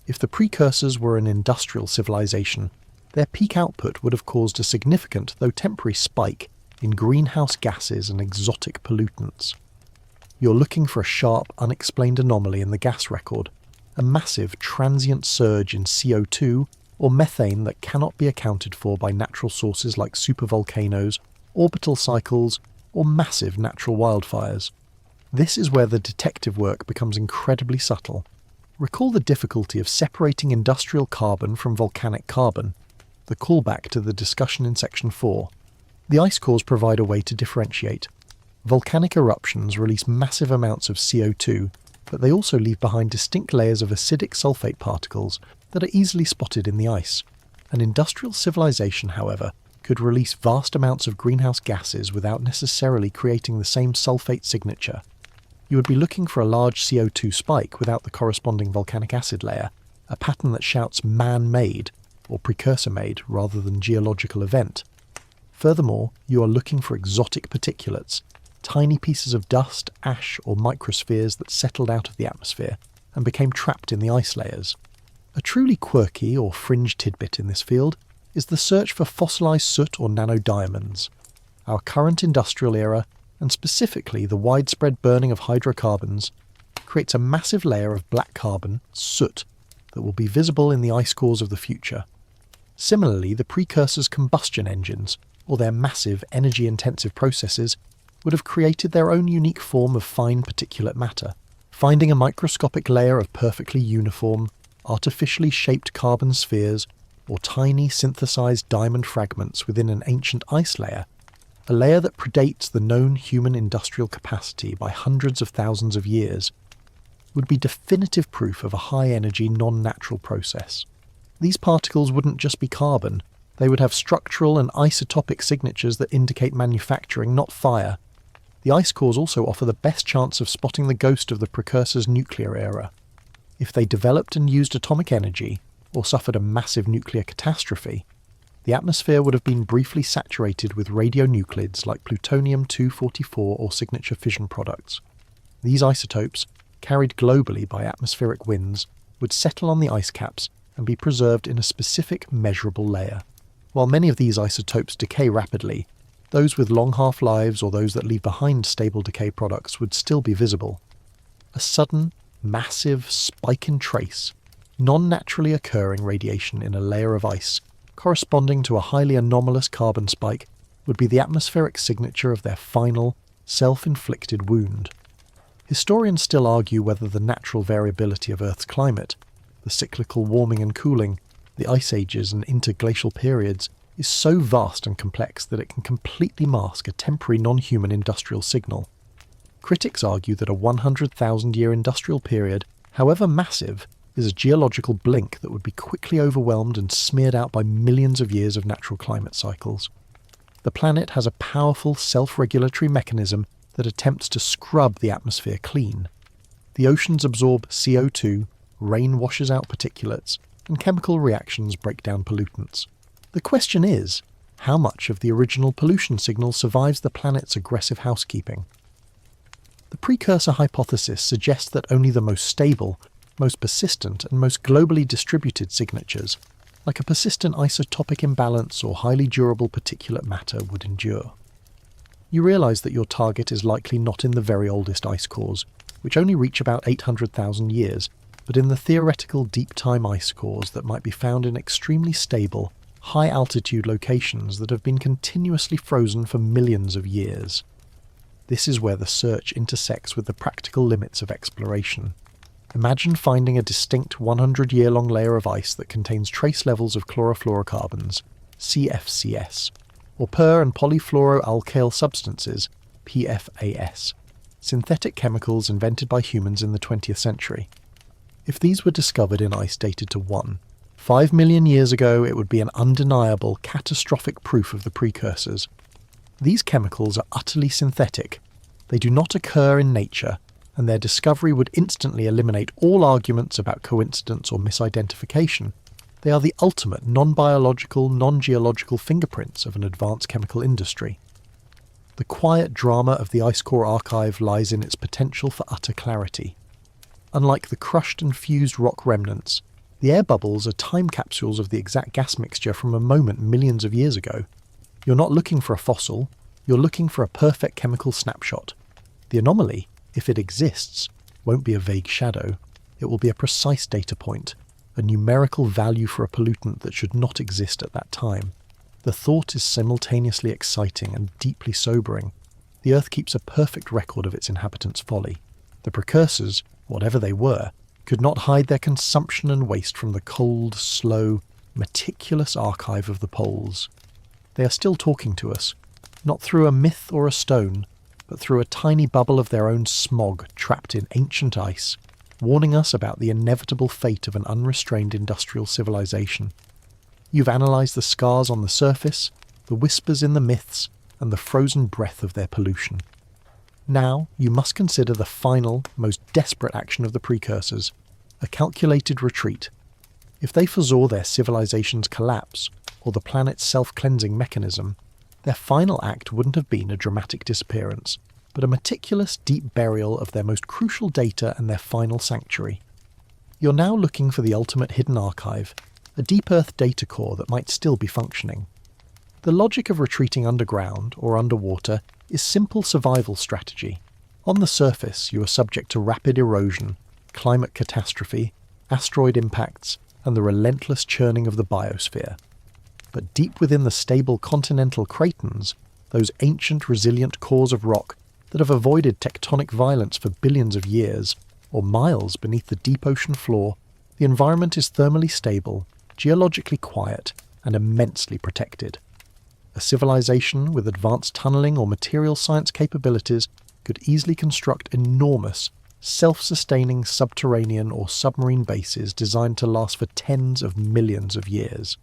Speaker 1: If the precursors were an industrial civilization, their peak output would have caused a significant, though temporary, spike in greenhouse gases and exotic pollutants. You're looking for a sharp, unexplained anomaly in the gas record, a massive transient surge in CO2 or methane that cannot be accounted for by natural sources like supervolcanoes, orbital cycles, or massive natural wildfires. This is where the detective work becomes incredibly subtle. Recall the difficulty of separating industrial carbon from volcanic carbon, the callback to the discussion in Section 4. The ice cores provide a way to differentiate. Volcanic eruptions release massive amounts of CO2, but they also leave behind distinct layers of acidic sulfate particles that are easily spotted in the ice. An industrial civilization, however, could release vast amounts of greenhouse gases without necessarily creating the same sulfate signature. You would be looking for a large CO2 spike without the corresponding volcanic acid layer, a pattern that shouts man-made or precursor-made rather than geological event. Furthermore, you are looking for exotic particulates, tiny pieces of dust, ash or microspheres that settled out of the atmosphere and became trapped in the ice layers. A truly quirky or fringe tidbit in this field is the search for fossilised soot or nanodiamonds. Our current industrial era, and specifically the widespread burning of hydrocarbons, creates a massive layer of black carbon, soot, that will be visible in the ice cores of the future. Similarly, the precursors' combustion engines, or their massive energy-intensive processes, would have created their own unique form of fine particulate matter, finding a microscopic layer of perfectly uniform, artificially shaped carbon spheres, or tiny synthesized diamond fragments within an ancient ice layer, a layer that predates the known human industrial capacity by hundreds of thousands of years, would be definitive proof of a high-energy, non-natural process. These particles wouldn't just be carbon, they would have structural and isotopic signatures that indicate manufacturing, not fire. The ice cores also offer the best chance of spotting the ghost of the precursor's nuclear era. If they developed and used atomic energy, or suffered a massive nuclear catastrophe, the atmosphere would have been briefly saturated with radionuclides like plutonium-244 or signature fission products. These isotopes, carried globally by atmospheric winds, would settle on the ice caps and be preserved in a specific measurable layer. While many of these isotopes decay rapidly, those with long half-lives or those that leave behind stable decay products would still be visible. A sudden, massive spike in trace, non-naturally occurring radiation in a layer of ice, corresponding to a highly anomalous carbon spike, would be the atmospheric signature of their final, self-inflicted wound. Historians still argue whether the natural variability of Earth's climate, the cyclical warming and cooling, the ice ages and interglacial periods, is so vast and complex that it can completely mask a temporary non-human industrial signal. Critics argue that a 100,000-year industrial period, however massive, is a geological blink that would be quickly overwhelmed and smeared out by millions of years of natural climate cycles. The planet has a powerful self-regulatory mechanism that attempts to scrub the atmosphere clean. The oceans absorb CO2, rain washes out particulates, and chemical reactions break down pollutants. The question is, how much of the original pollution signal survives the planet's aggressive housekeeping? The precursor hypothesis suggests that only the most stable, most persistent and most globally distributed signatures, like a persistent isotopic imbalance or highly durable particulate matter, would endure. You realise that your target is likely not in the very oldest ice cores, which only reach about 800,000 years, but in the theoretical deep-time ice cores that might be found in extremely stable, high-altitude locations that have been continuously frozen for millions of years. This is where the search intersects with the practical limits of exploration. Imagine finding a distinct 100-year-long layer of ice that contains trace levels of chlorofluorocarbons, CFCs, or per- and polyfluoroalkyl substances, PFAS, synthetic chemicals invented by humans in the 20th century. If these were discovered in ice dated to 5 million years ago, it would be an undeniable, catastrophic proof of the precursors. These chemicals are utterly synthetic. They do not occur in nature, and their discovery would instantly eliminate all arguments about coincidence or misidentification. They are the ultimate non-biological, non-geological fingerprints of an advanced chemical industry. The quiet drama of the ice core archive lies in its potential for utter clarity. Unlike the crushed and fused rock remnants, The air bubbles are time capsules of the exact gas mixture from a moment millions of years ago. You're not looking for a fossil, you're looking for a perfect chemical snapshot. The anomaly, if it exists, won't be a vague shadow. It will be a precise data point, a numerical value for a pollutant that should not exist at that time. The thought is simultaneously exciting and deeply sobering. The Earth keeps a perfect record of its inhabitants' folly. The precursors, whatever they were, could not hide their consumption and waste from the cold, slow, meticulous archive of the poles. They are still talking to us, not through a myth or a stone, but through a tiny bubble of their own smog trapped in ancient ice, warning us about the inevitable fate of an unrestrained industrial civilization. You've analysed the scars on the surface, the whispers in the myths, and the frozen breath of their pollution. Now you must consider the final, most desperate action of the precursors, a calculated retreat. If they foresaw their civilization's collapse, or the planet's self-cleansing mechanism, their final act wouldn't have been a dramatic disappearance, but a meticulous, deep burial of their most crucial data and their final sanctuary. You're now looking for the ultimate hidden archive, a deep Earth data core that might still be functioning. The logic of retreating underground or underwater is simple survival strategy. On the surface, you are subject to rapid erosion, climate catastrophe, asteroid impacts, and the relentless churning of the biosphere. But deep within the stable continental cratons, those ancient resilient cores of rock that have avoided tectonic violence for billions of years, or miles beneath the deep ocean floor, the environment is thermally stable, geologically quiet, and immensely protected. A civilization with advanced tunneling or material science capabilities could easily construct enormous, self-sustaining subterranean or submarine bases designed to last for tens of millions of years.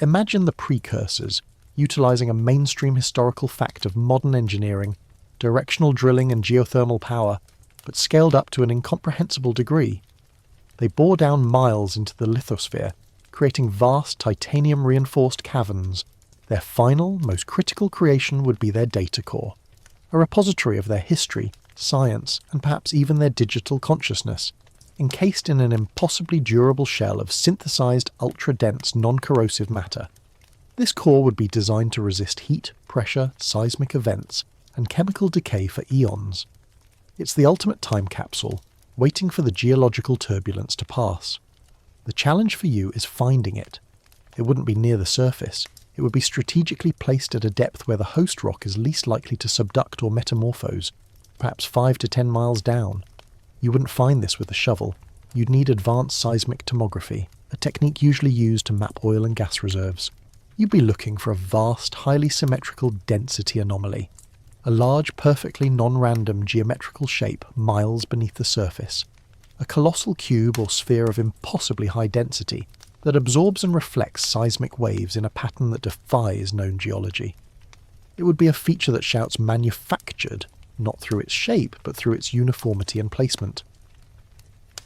Speaker 1: Imagine the precursors, utilizing a mainstream historical fact of modern engineering, directional drilling and geothermal power, but scaled up to an incomprehensible degree. They bore down miles into the lithosphere, creating vast titanium-reinforced caverns. Their final, most critical creation would be their data core, a repository of their history, science, and perhaps even their digital consciousness, encased in an impossibly durable shell of synthesized, ultra-dense, non-corrosive matter. This core would be designed to resist heat, pressure, seismic events, and chemical decay for eons. It's the ultimate time capsule, waiting for the geological turbulence to pass. The challenge for you is finding it. It wouldn't be near the surface. It would be strategically placed at a depth where the host rock is least likely to subduct or metamorphose, perhaps 5 to 10 miles down. You wouldn't find this with a shovel. You'd need advanced seismic tomography, a technique usually used to map oil and gas reserves. You'd be looking for a vast, highly symmetrical density anomaly, a large, perfectly non-random geometrical shape miles beneath the surface, a colossal cube or sphere of impossibly high density that absorbs and reflects seismic waves in a pattern that defies known geology. It would be a feature that shouts manufactured, not through its shape, but through its uniformity and placement.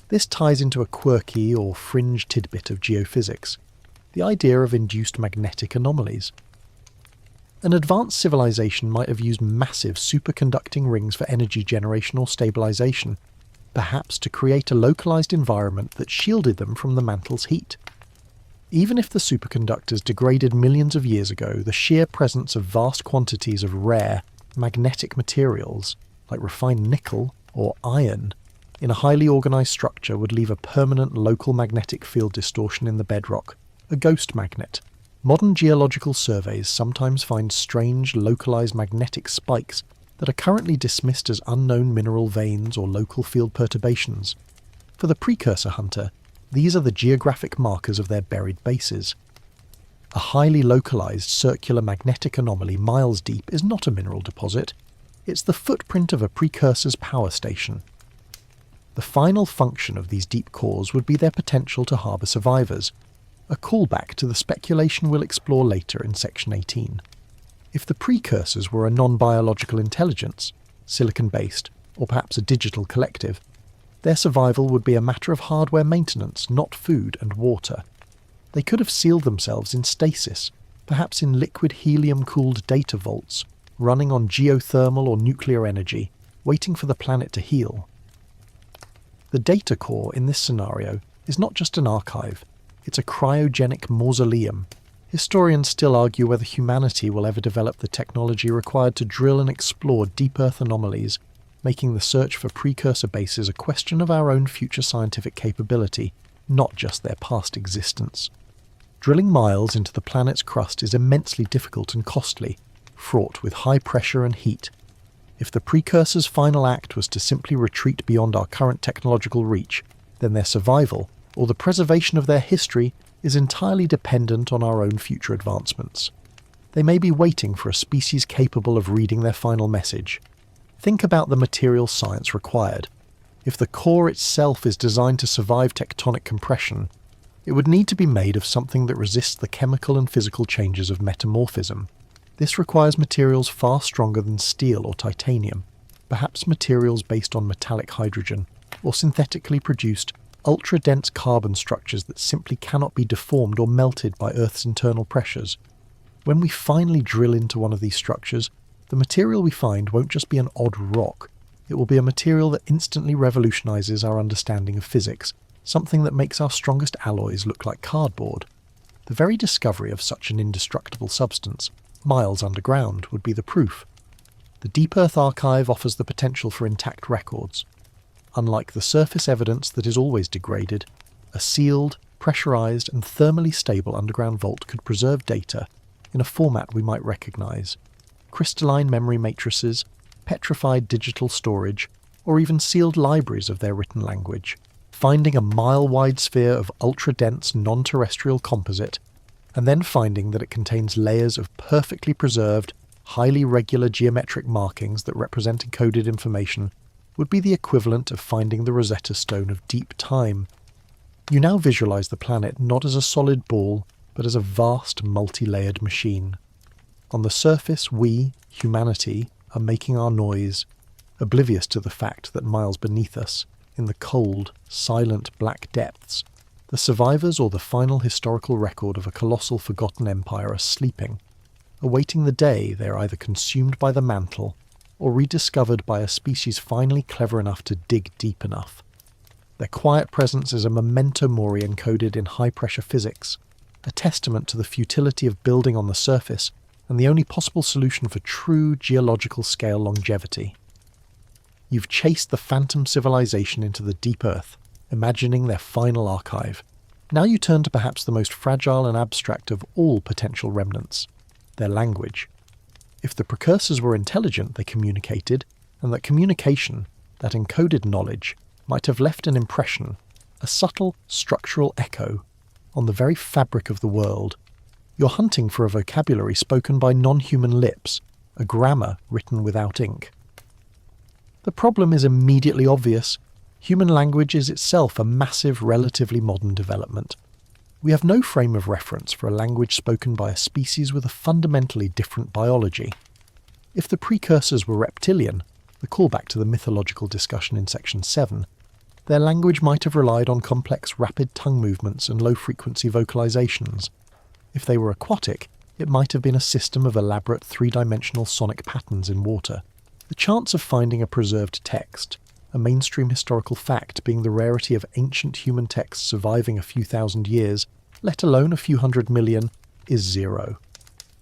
Speaker 1: This ties into a quirky or fringe tidbit of geophysics, the idea of induced magnetic anomalies. An advanced civilization might have used massive superconducting rings for energy generation or stabilization, perhaps to create a localized environment that shielded them from the mantle's heat. Even if the superconductors degraded millions of years ago, the sheer presence of vast quantities of rare, magnetic materials, like refined nickel or iron, in a highly organized structure would leave a permanent local magnetic field distortion in the bedrock, a ghost magnet. Modern geological surveys sometimes find strange, localized magnetic spikes that are currently dismissed as unknown mineral veins or local field perturbations. For the precursor hunter, these are the geographic markers of their buried bases. A highly localized circular magnetic anomaly miles deep is not a mineral deposit. It's the footprint of a precursor's power station. The final function of these deep cores would be their potential to harbour survivors, a callback to the speculation we'll explore later in Section 18. If the precursors were a non-biological intelligence, silicon-based, or perhaps a digital collective, their survival would be a matter of hardware maintenance, not food and water. They could have sealed themselves in stasis, perhaps in liquid helium-cooled data vaults, running on geothermal or nuclear energy, waiting for the planet to heal. The data core in this scenario is not just an archive, it's a cryogenic mausoleum. Historians still argue whether humanity will ever develop the technology required to drill and explore deep Earth anomalies, making the search for precursor bases a question of our own future scientific capability, not just their past existence. Drilling miles into the planet's crust is immensely difficult and costly, fraught with high pressure and heat. If the precursor's final act was to simply retreat beyond our current technological reach, then their survival, or the preservation of their history, is entirely dependent on our own future advancements. They may be waiting for a species capable of reading their final message. Think about the material science required. If the core itself is designed to survive tectonic compression, it would need to be made of something that resists the chemical and physical changes of metamorphism. This requires materials far stronger than steel or titanium, perhaps materials based on metallic hydrogen, or synthetically produced, ultra-dense carbon structures that simply cannot be deformed or melted by Earth's internal pressures. When we finally drill into one of these structures, the material we find won't just be an odd rock, it will be a material that instantly revolutionizes our understanding of physics, something that makes our strongest alloys look like cardboard. The very discovery of such an indestructible substance, miles underground, would be the proof. The Deep Earth Archive offers the potential for intact records. Unlike the surface evidence that is always degraded, a sealed, pressurized and thermally stable underground vault could preserve data in a format we might recognize. Crystalline memory matrices, petrified digital storage, or even sealed libraries of their written language. Finding a mile-wide sphere of ultra-dense non-terrestrial composite, and then finding that it contains layers of perfectly preserved, highly regular geometric markings that represent encoded information, would be the equivalent of finding the Rosetta Stone of deep time. You now visualize the planet not as a solid ball, but as a vast, multi-layered machine. On the surface, we, humanity, are making our noise, oblivious to the fact that miles beneath us, in the cold, silent black depths, the survivors or the final historical record of a colossal forgotten empire are sleeping, awaiting the day they are either consumed by the mantle or rediscovered by a species finally clever enough to dig deep enough. Their quiet presence is a memento mori encoded in high-pressure physics, a testament to the futility of building on the surface and the only possible solution for true geological-scale longevity. You've chased the phantom civilization into the deep earth, imagining their final archive. Now you turn to perhaps the most fragile and abstract of all potential remnants, their language. If the precursors were intelligent, they communicated, and that communication, that encoded knowledge, might have left an impression, a subtle structural echo, on the very fabric of the world. You're hunting for a vocabulary spoken by non-human lips, a grammar written without ink. The problem is immediately obvious. Human language is itself a massive, relatively modern development. We have no frame of reference for a language spoken by a species with a fundamentally different biology. If the precursors were reptilian, the callback to the mythological discussion in Section 7, their language might have relied on complex rapid tongue movements and low-frequency vocalizations. If they were aquatic, it might have been a system of elaborate three-dimensional sonic patterns in water. The chance of finding a preserved text, a mainstream historical fact being the rarity of ancient human texts surviving a few thousand years, let alone a few 100 million, is zero.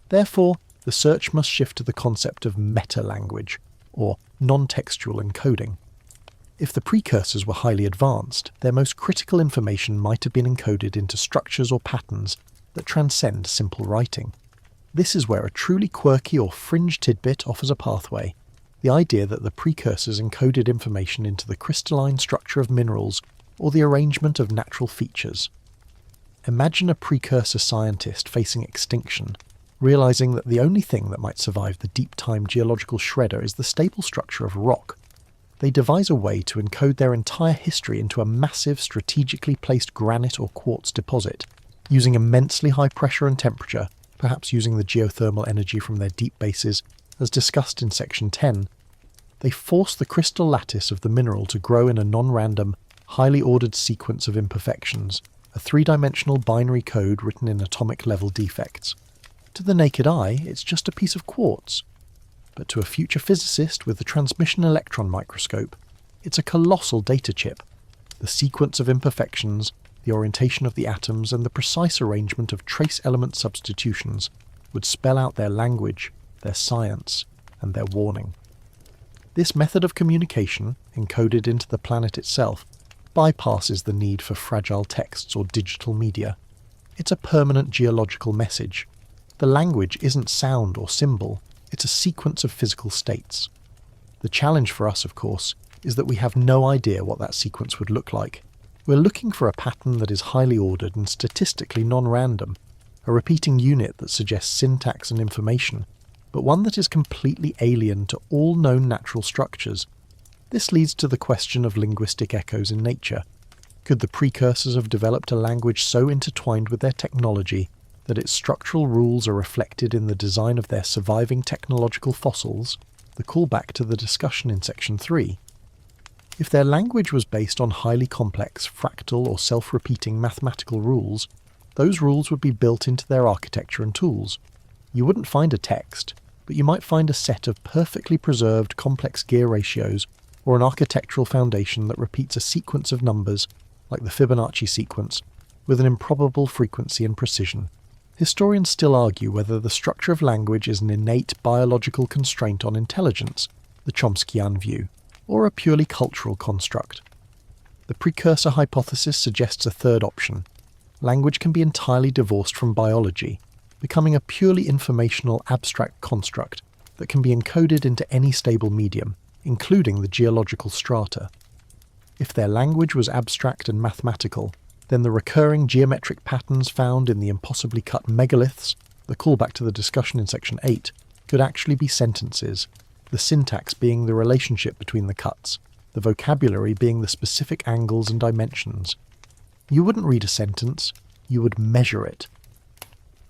Speaker 1: Therefore, the search must shift to the concept of meta-language, or non-textual encoding. If the precursors were highly advanced, their most critical information might have been encoded into structures or patterns that transcend simple writing. This is where a truly quirky or fringe tidbit offers a pathway. The idea that the precursors encoded information into the crystalline structure of minerals or the arrangement of natural features. Imagine a precursor scientist facing extinction, realizing that the only thing that might survive the deep-time geological shredder is the stable structure of rock. They devise a way to encode their entire history into a massive, strategically placed granite or quartz deposit, using immensely high pressure and temperature, perhaps using the geothermal energy from their deep bases, as discussed in Section 10, they force the crystal lattice of the mineral to grow in a non-random, highly ordered sequence of imperfections, a three-dimensional binary code written in atomic-level defects. To the naked eye, it's just a piece of quartz. But to a future physicist with the transmission electron microscope, it's a colossal data chip. The sequence of imperfections, the orientation of the atoms, and the precise arrangement of trace element substitutions would spell out their language, their science, and their warning. This method of communication, encoded into the planet itself, bypasses the need for fragile texts or digital media. It's a permanent geological message. The language isn't sound or symbol, it's a sequence of physical states. The challenge for us, of course, is that we have no idea what that sequence would look like. We're looking for a pattern that is highly ordered and statistically non-random, a repeating unit that suggests syntax and information, but one that is completely alien to all known natural structures. This leads to the question of linguistic echoes in nature. Could the precursors have developed a language so intertwined with their technology that its structural rules are reflected in the design of their surviving technological fossils? The callback to the discussion in Section 3. If their language was based on highly complex, fractal or self-repeating mathematical rules, those rules would be built into their architecture and tools. You wouldn't find a text, but you might find a set of perfectly preserved complex gear ratios or an architectural foundation that repeats a sequence of numbers, like the Fibonacci sequence, with an improbable frequency and precision. Historians still argue whether the structure of language is an innate biological constraint on intelligence, the Chomskyan view, or a purely cultural construct. The precursor hypothesis suggests a third option. Language can be entirely divorced from biology, becoming a purely informational abstract construct that can be encoded into any stable medium, including the geological strata. If their language was abstract and mathematical, then the recurring geometric patterns found in the impossibly cut megaliths, the callback to the discussion in Section 8, could actually be sentences, the syntax being the relationship between the cuts, the vocabulary being the specific angles and dimensions. You wouldn't read a sentence, you would measure it.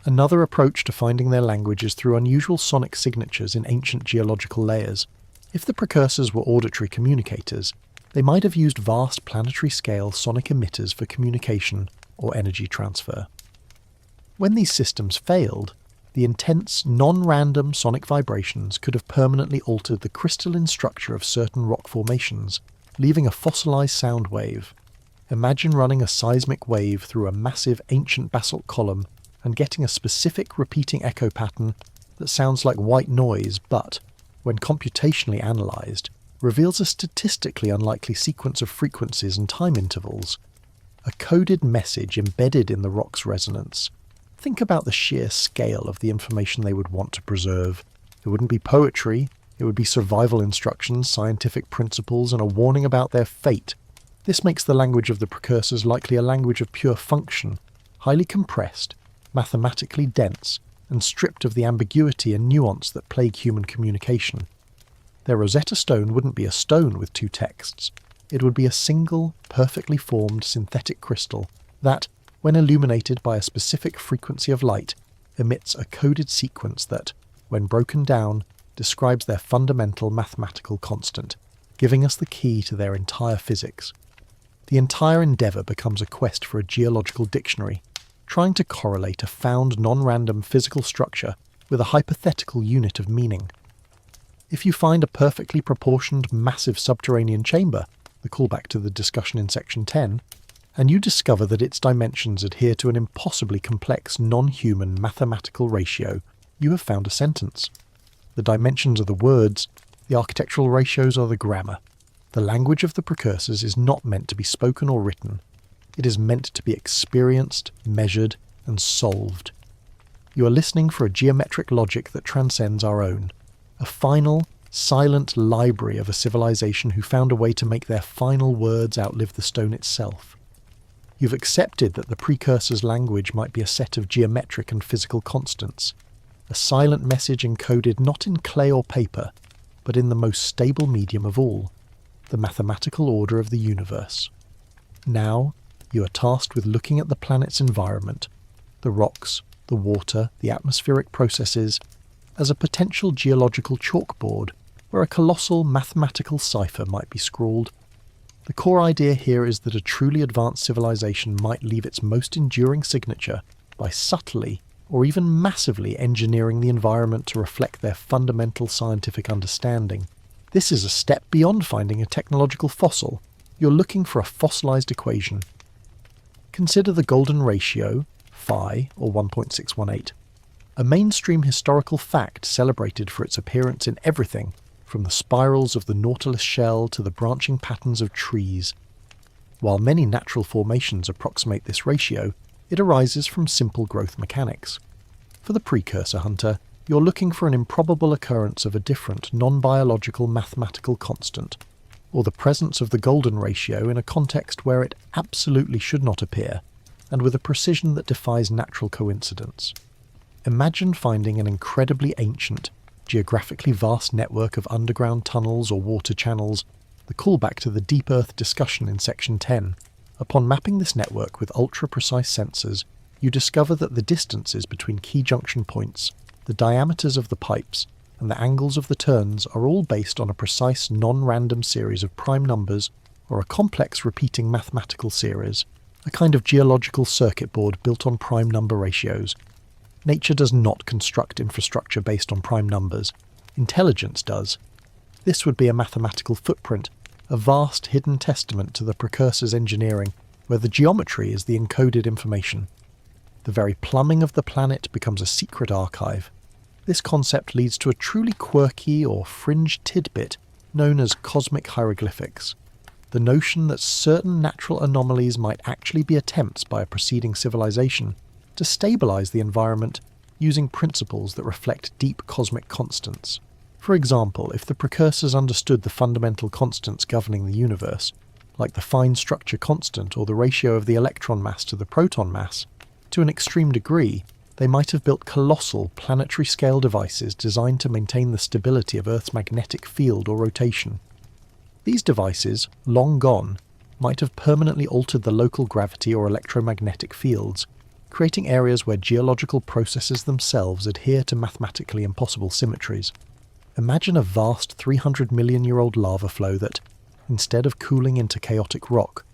Speaker 1: Another approach to finding their language is through unusual sonic signatures in ancient geological layers. If the precursors were auditory communicators, they might have used vast planetary-scale sonic emitters for communication or energy transfer. When these systems failed, the intense, non-random sonic vibrations could have permanently altered the crystalline structure of certain rock formations, leaving a fossilized sound wave. Imagine running a seismic wave through a massive ancient basalt column and getting a specific repeating echo pattern that sounds like white noise but, when computationally analysed, reveals a statistically unlikely sequence of frequencies and time intervals. A coded message embedded in the rock's resonance. Think about the sheer scale of the information they would want to preserve. It wouldn't be poetry, it would be survival instructions, scientific principles, and a warning about their fate. This makes the language of the precursors likely a language of pure function, highly compressed, mathematically dense, and stripped of the ambiguity and nuance that plague human communication. Their Rosetta Stone wouldn't be a stone with two texts. It would be a single, perfectly formed synthetic crystal that, when illuminated by a specific frequency of light, emits a coded sequence that, when broken down, describes their fundamental mathematical constant, giving us the key to their entire physics. The entire endeavour becomes a quest for a geological dictionary, trying to correlate a found non-random physical structure with a hypothetical unit of meaning. If you find a perfectly proportioned massive subterranean chamber, the callback to the discussion in Section 10, and you discover that its dimensions adhere to an impossibly complex non-human mathematical ratio, you have found a sentence. The dimensions are the words, the architectural ratios are the grammar. The language of the precursors is not meant to be spoken or written. It is meant to be experienced, measured, and solved. You are listening for a geometric logic that transcends our own. A final, silent library of a civilization who found a way to make their final words outlive the stone itself. You've accepted that the precursor's language might be a set of geometric and physical constants, a silent message encoded not in clay or paper, but in the most stable medium of all, the mathematical order of the universe. Now, you are tasked with looking at the planet's environment, the rocks, the water, the atmospheric processes, as a potential geological chalkboard where a colossal mathematical cipher might be scrawled. The core idea here is that a truly advanced civilization might leave its most enduring signature by subtly or even massively engineering the environment to reflect their fundamental scientific understanding. This is a step beyond finding a technological fossil. You're looking for a fossilized equation. Consider the golden ratio, phi, or 1.618, a mainstream historical fact celebrated for its appearance in everything from the spirals of the nautilus shell to the branching patterns of trees. While many natural formations approximate this ratio, it arises from simple growth mechanics. For the precursor hunter, you're looking for an improbable occurrence of a different, non-biological mathematical constant, or the presence of the golden ratio in a context where it absolutely should not appear, and with a precision that defies natural coincidence. Imagine finding an incredibly ancient, geographically vast network of underground tunnels or water channels, the callback to the deep earth discussion in section 10. Upon mapping this network with ultra-precise sensors, you discover that the distances between key junction points, the diameters of the pipes, and the angles of the turns are all based on a precise non-random series of prime numbers or a complex repeating mathematical series, a kind of geological circuit board built on prime number ratios. Nature does not construct infrastructure based on prime numbers. Intelligence does. This would be a mathematical footprint, a vast hidden testament to the precursor's engineering, where the geometry is the encoded information. The very plumbing of the planet becomes a secret archive. This concept leads to a truly quirky or fringe tidbit known as cosmic hieroglyphics. The notion that certain natural anomalies might actually be attempts by a preceding civilization to stabilize the environment using principles that reflect deep cosmic constants. For example, if the precursors understood the fundamental constants governing the universe, like the fine structure constant or the ratio of the electron mass to the proton mass, to an extreme degree, they might have built colossal planetary-scale devices designed to maintain the stability of Earth's magnetic field or rotation. These devices, long gone, might have permanently altered the local gravity or electromagnetic fields, creating areas where geological processes themselves adhere to mathematically impossible symmetries. Imagine a vast 300-million-year-old lava flow that, instead of cooling into chaotic rock,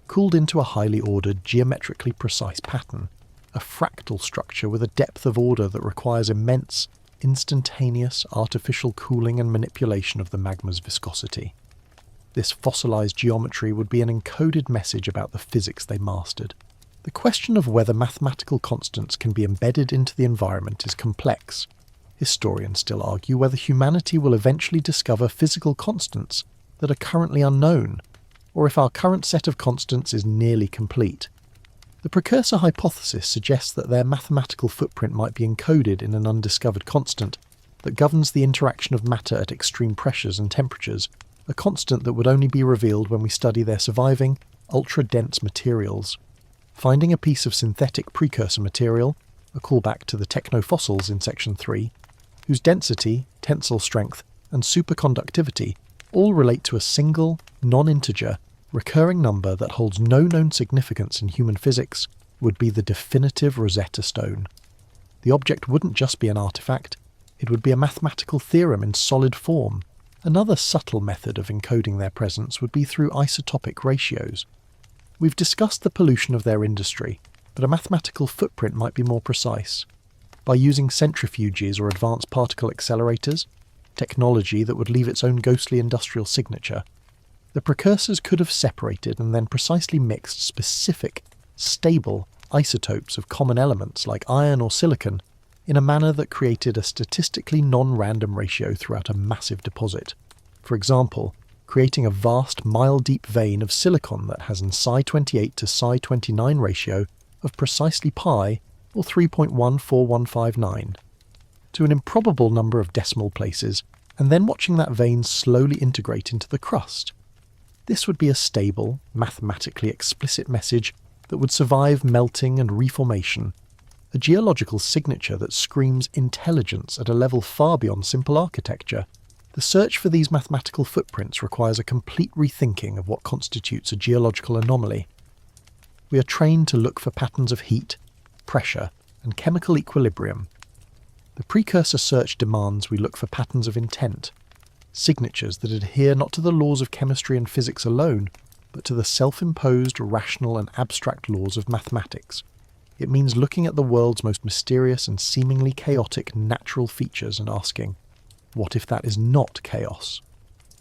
Speaker 1: cooled into a highly ordered, geometrically precise pattern, a fractal structure with a depth of order that requires immense, instantaneous, artificial cooling and manipulation of the magma's viscosity. This fossilized geometry would be an encoded message about the physics they mastered. The question of whether mathematical constants can be embedded into the environment is complex. Historians still argue whether humanity will eventually discover physical constants that are currently unknown, or if our current set of constants is nearly complete. The precursor hypothesis suggests that their mathematical footprint might be encoded in an undiscovered constant that governs the interaction of matter at extreme pressures and temperatures, a constant that would only be revealed when we study their surviving, ultra-dense materials. Finding a piece of synthetic precursor material, a callback to the technofossils in section 3, whose density, tensile strength, and superconductivity all relate to a single, non-integer, recurring number that holds no known significance in human physics, would be the definitive Rosetta Stone. The object wouldn't just be an artifact, it would be a mathematical theorem in solid form. Another subtle method of encoding their presence would be through isotopic ratios. We've discussed the pollution of their industry, but a mathematical footprint might be more precise. By using centrifuges or advanced particle accelerators, technology that would leave its own ghostly industrial signature, the precursors could have separated and then precisely mixed specific, stable isotopes of common elements like iron or silicon in a manner that created a statistically non-random ratio throughout a massive deposit. For example, creating a vast mile-deep vein of silicon that has an psi-28 to psi-29 ratio of precisely pi, or 3.14159, to an improbable number of decimal places, and then watching that vein slowly integrate into the crust. This would be a stable, mathematically explicit message that would survive melting and reformation, a geological signature that screams intelligence at a level far beyond simple architecture. The search for these mathematical footprints requires a complete rethinking of what constitutes a geological anomaly. We are trained to look for patterns of heat, pressure, and chemical equilibrium. The precursor search demands we look for patterns of intent, signatures that adhere not to the laws of chemistry and physics alone, but to the self-imposed, rational and abstract laws of mathematics. It means looking at the world's most mysterious and seemingly chaotic natural features and asking, what if that is not chaos?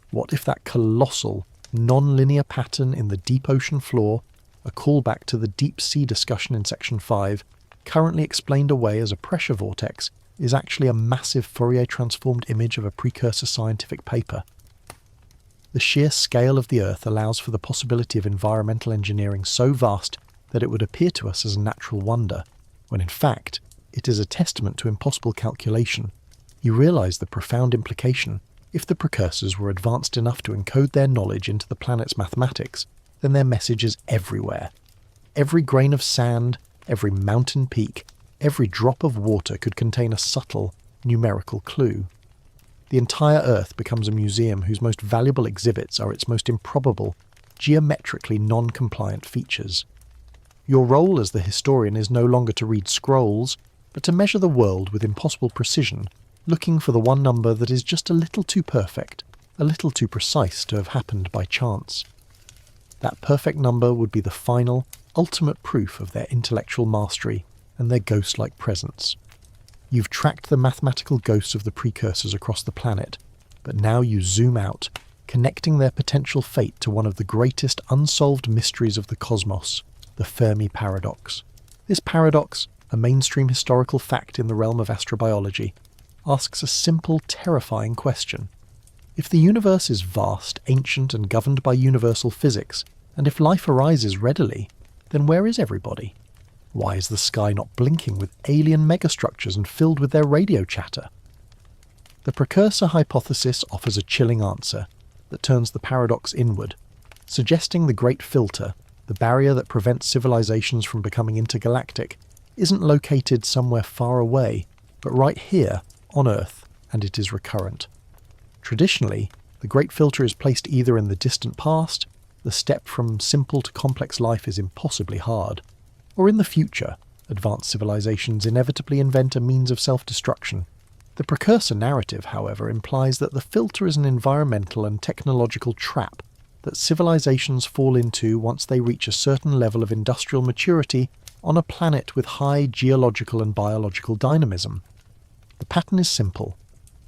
Speaker 1: What if that colossal, non-linear pattern in the deep ocean floor, a callback to the deep sea discussion in Section 5, currently explained away as a pressure vortex, is actually a massive Fourier-transformed image of a precursor scientific paper. The sheer scale of the Earth allows for the possibility of environmental engineering so vast that it would appear to us as a natural wonder, when in fact it is a testament to impossible calculation. You realise the profound implication. If the precursors were advanced enough to encode their knowledge into the planet's mathematics, then their message is everywhere. Every grain of sand, every mountain peak, every drop of water could contain a subtle, numerical clue. The entire Earth becomes a museum whose most valuable exhibits are its most improbable, geometrically non-compliant features. Your role as the historian is no longer to read scrolls, but to measure the world with impossible precision, looking for the one number that is just a little too perfect, a little too precise to have happened by chance. That perfect number would be the final, ultimate proof of their intellectual mastery and their ghost-like presence. You've tracked the mathematical ghosts of the precursors across the planet, but now you zoom out, connecting their potential fate to one of the greatest unsolved mysteries of the cosmos, the Fermi paradox. This paradox, a mainstream historical fact in the realm of astrobiology, asks a simple, terrifying question. If the universe is vast, ancient, and governed by universal physics, and if life arises readily, then where is everybody? Why is the sky not blinking with alien megastructures and filled with their radio chatter? The precursor hypothesis offers a chilling answer that turns the paradox inward, suggesting the great filter, the barrier that prevents civilizations from becoming intergalactic, isn't located somewhere far away, but right here, on Earth, and it is recurrent. Traditionally, the Great Filter is placed either in the distant past, the step from simple to complex life is impossibly hard, or in the future, advanced civilizations inevitably invent a means of self-destruction. The precursor narrative, however, implies that the filter is an environmental and technological trap that civilizations fall into once they reach a certain level of industrial maturity on a planet with high geological and biological dynamism. The pattern is simple.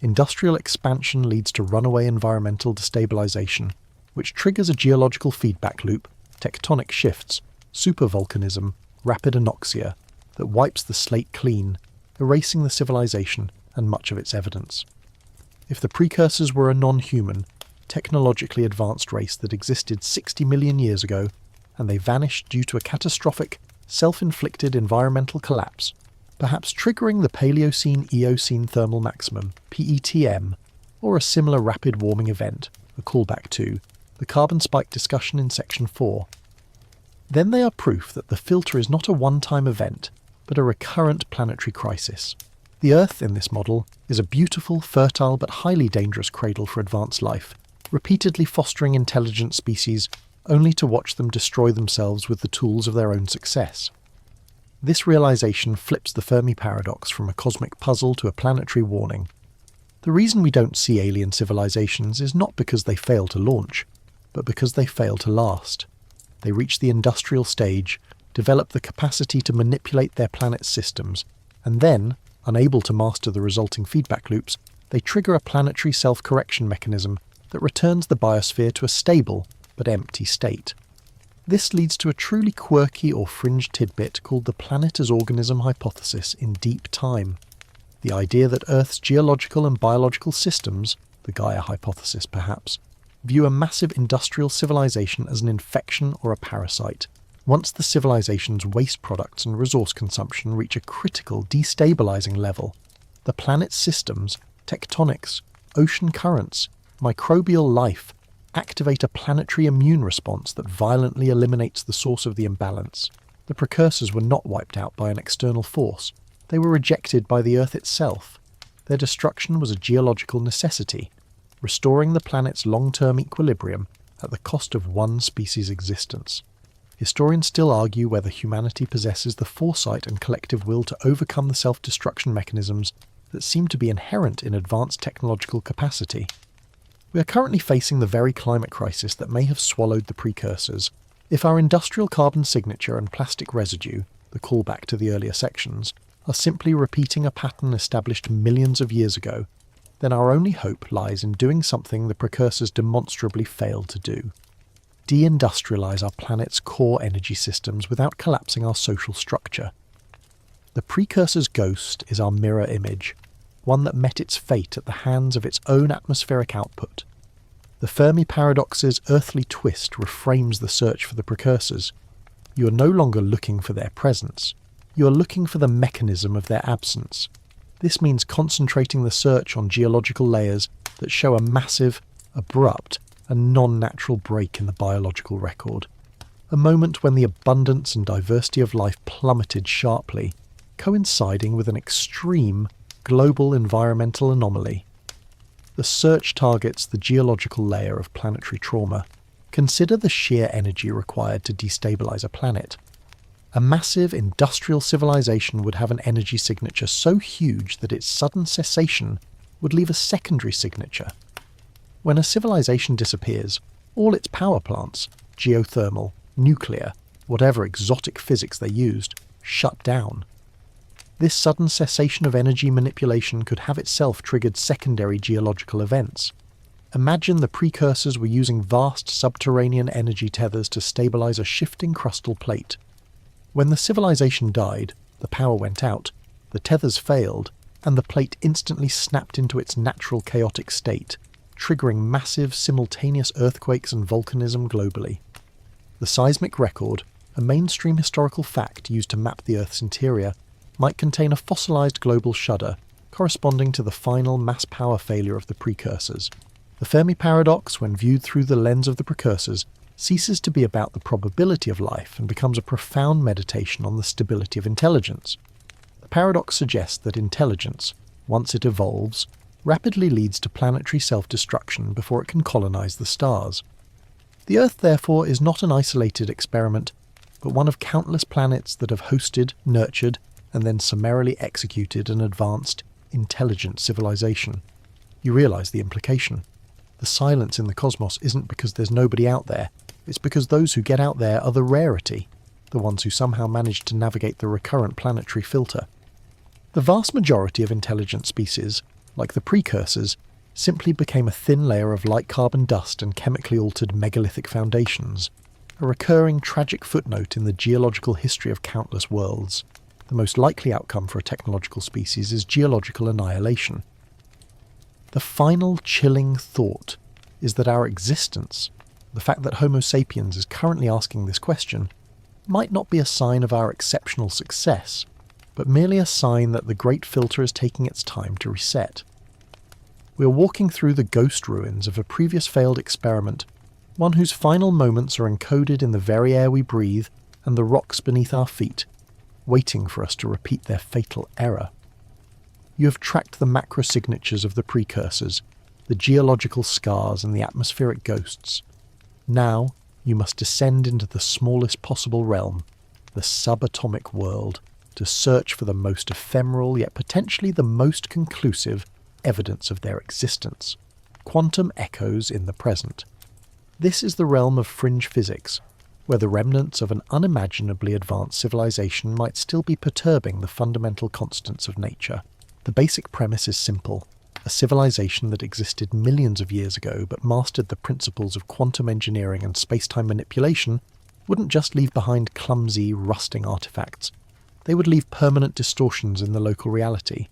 Speaker 1: Industrial expansion leads to runaway environmental destabilization, which triggers a geological feedback loop, tectonic shifts, supervolcanism, rapid anoxia, that wipes the slate clean, erasing the civilization and much of its evidence. If the precursors were a non-human, technologically advanced race that existed 60 million years ago, and they vanished due to a catastrophic, self-inflicted environmental collapse, perhaps triggering the Paleocene-Eocene thermal maximum, PETM, or a similar rapid warming event, a callback to the carbon spike discussion in Section 4. Then they are proof that the filter is not a one-time event, but a recurrent planetary crisis. The Earth, in this model, is a beautiful, fertile, but highly dangerous cradle for advanced life, repeatedly fostering intelligent species only to watch them destroy themselves with the tools of their own success. This realization flips the Fermi paradox from a cosmic puzzle to a planetary warning. The reason we don't see alien civilizations is not because they fail to launch, but because they fail to last. They reach the industrial stage, develop the capacity to manipulate their planet's systems, and then, unable to master the resulting feedback loops, they trigger a planetary self-correction mechanism that returns the biosphere to a stable but empty state. This leads to a truly quirky or fringe tidbit called the planet as organism hypothesis in deep time. The idea that Earth's geological and biological systems, the Gaia hypothesis perhaps, view a massive industrial civilization as an infection or a parasite. Once the civilization's waste products and resource consumption reach a critical destabilizing level, the planet's systems, tectonics, ocean currents, microbial life, activate a planetary immune response that violently eliminates the source of the imbalance. The precursors were not wiped out by an external force. They were rejected by the Earth itself. Their destruction was a geological necessity, restoring the planet's long-term equilibrium at the cost of one species' existence. Historians still argue whether humanity possesses the foresight and collective will to overcome the self-destruction mechanisms that seem to be inherent in advanced technological capacity. We are currently facing the very climate crisis that may have swallowed the precursors. If our industrial carbon signature and plastic residue, the callback to the earlier sections, are simply repeating a pattern established millions of years ago, then our only hope lies in doing something the precursors demonstrably failed to do. deindustrialize our planet's core energy systems without collapsing our social structure. The precursor's ghost is our mirror image, one that met its fate at the hands of its own atmospheric output. The Fermi paradox's earthly twist reframes the search for the precursors. You are no longer looking for their presence. You are looking for the mechanism of their absence. This means concentrating the search on geological layers that show a massive, abrupt, and non-natural break in the biological record. A moment when the abundance and diversity of life plummeted sharply, coinciding with an extreme, global environmental anomaly. The search targets the geological layer of planetary trauma. Consider the sheer energy required to destabilize a planet. A massive industrial civilization would have an energy signature so huge that its sudden cessation would leave a secondary signature. When a civilization disappears, all its power plants, geothermal, nuclear, whatever exotic physics they used, shut down. This sudden cessation of energy manipulation could have itself triggered secondary geological events. Imagine the precursors were using vast subterranean energy tethers to stabilize a shifting crustal plate. When the civilization died, the power went out, the tethers failed, and the plate instantly snapped into its natural chaotic state, triggering massive simultaneous earthquakes and volcanism globally. The seismic record, a mainstream historical fact used to map the Earth's interior, might contain a fossilized global shudder, corresponding to the final mass power failure of the precursors. The Fermi paradox, when viewed through the lens of the precursors, ceases to be about the probability of life and becomes a profound meditation on the stability of intelligence. The paradox suggests that intelligence, once it evolves, rapidly leads to planetary self-destruction before it can colonize the stars. The Earth, therefore, is not an isolated experiment, but one of countless planets that have hosted, nurtured, and then summarily executed an advanced, intelligent civilization. You realize the implication. The silence in the cosmos isn't because there's nobody out there, it's because those who get out there are the rarity, the ones who somehow manage to navigate the recurrent planetary filter. The vast majority of intelligent species, like the precursors, simply became a thin layer of light carbon dust and chemically altered megalithic foundations, a recurring tragic footnote in the geological history of countless worlds. The most likely outcome for a technological species is geological annihilation. The final chilling thought is that our existence, the fact that Homo sapiens is currently asking this question, might not be a sign of our exceptional success, but merely a sign that the great filter is taking its time to reset. We are walking through the ghost ruins of a previous failed experiment, one whose final moments are encoded in the very air we breathe and the rocks beneath our feet, waiting for us to repeat their fatal error. You have tracked the macro signatures of the precursors, the geological scars and the atmospheric ghosts. Now you must descend into the smallest possible realm, the subatomic world, to search for the most ephemeral yet potentially the most conclusive evidence of their existence. Quantum echoes in the present. This is the realm of fringe physics, where the remnants of an unimaginably advanced civilization might still be perturbing the fundamental constants of nature. The basic premise is simple. A civilization that existed millions of years ago but mastered the principles of quantum engineering and space-time manipulation wouldn't just leave behind clumsy, rusting artifacts. They would leave permanent distortions in the local reality.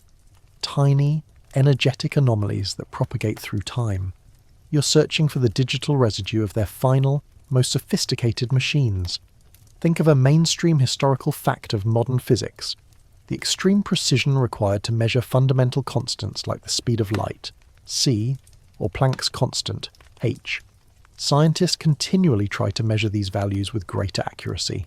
Speaker 1: Tiny, energetic anomalies that propagate through time. You're searching for the digital residue of their final, most sophisticated machines. Think of a mainstream historical fact of modern physics, the extreme precision required to measure fundamental constants like the speed of light, c, or Planck's constant, h. Scientists continually try to measure these values with greater accuracy.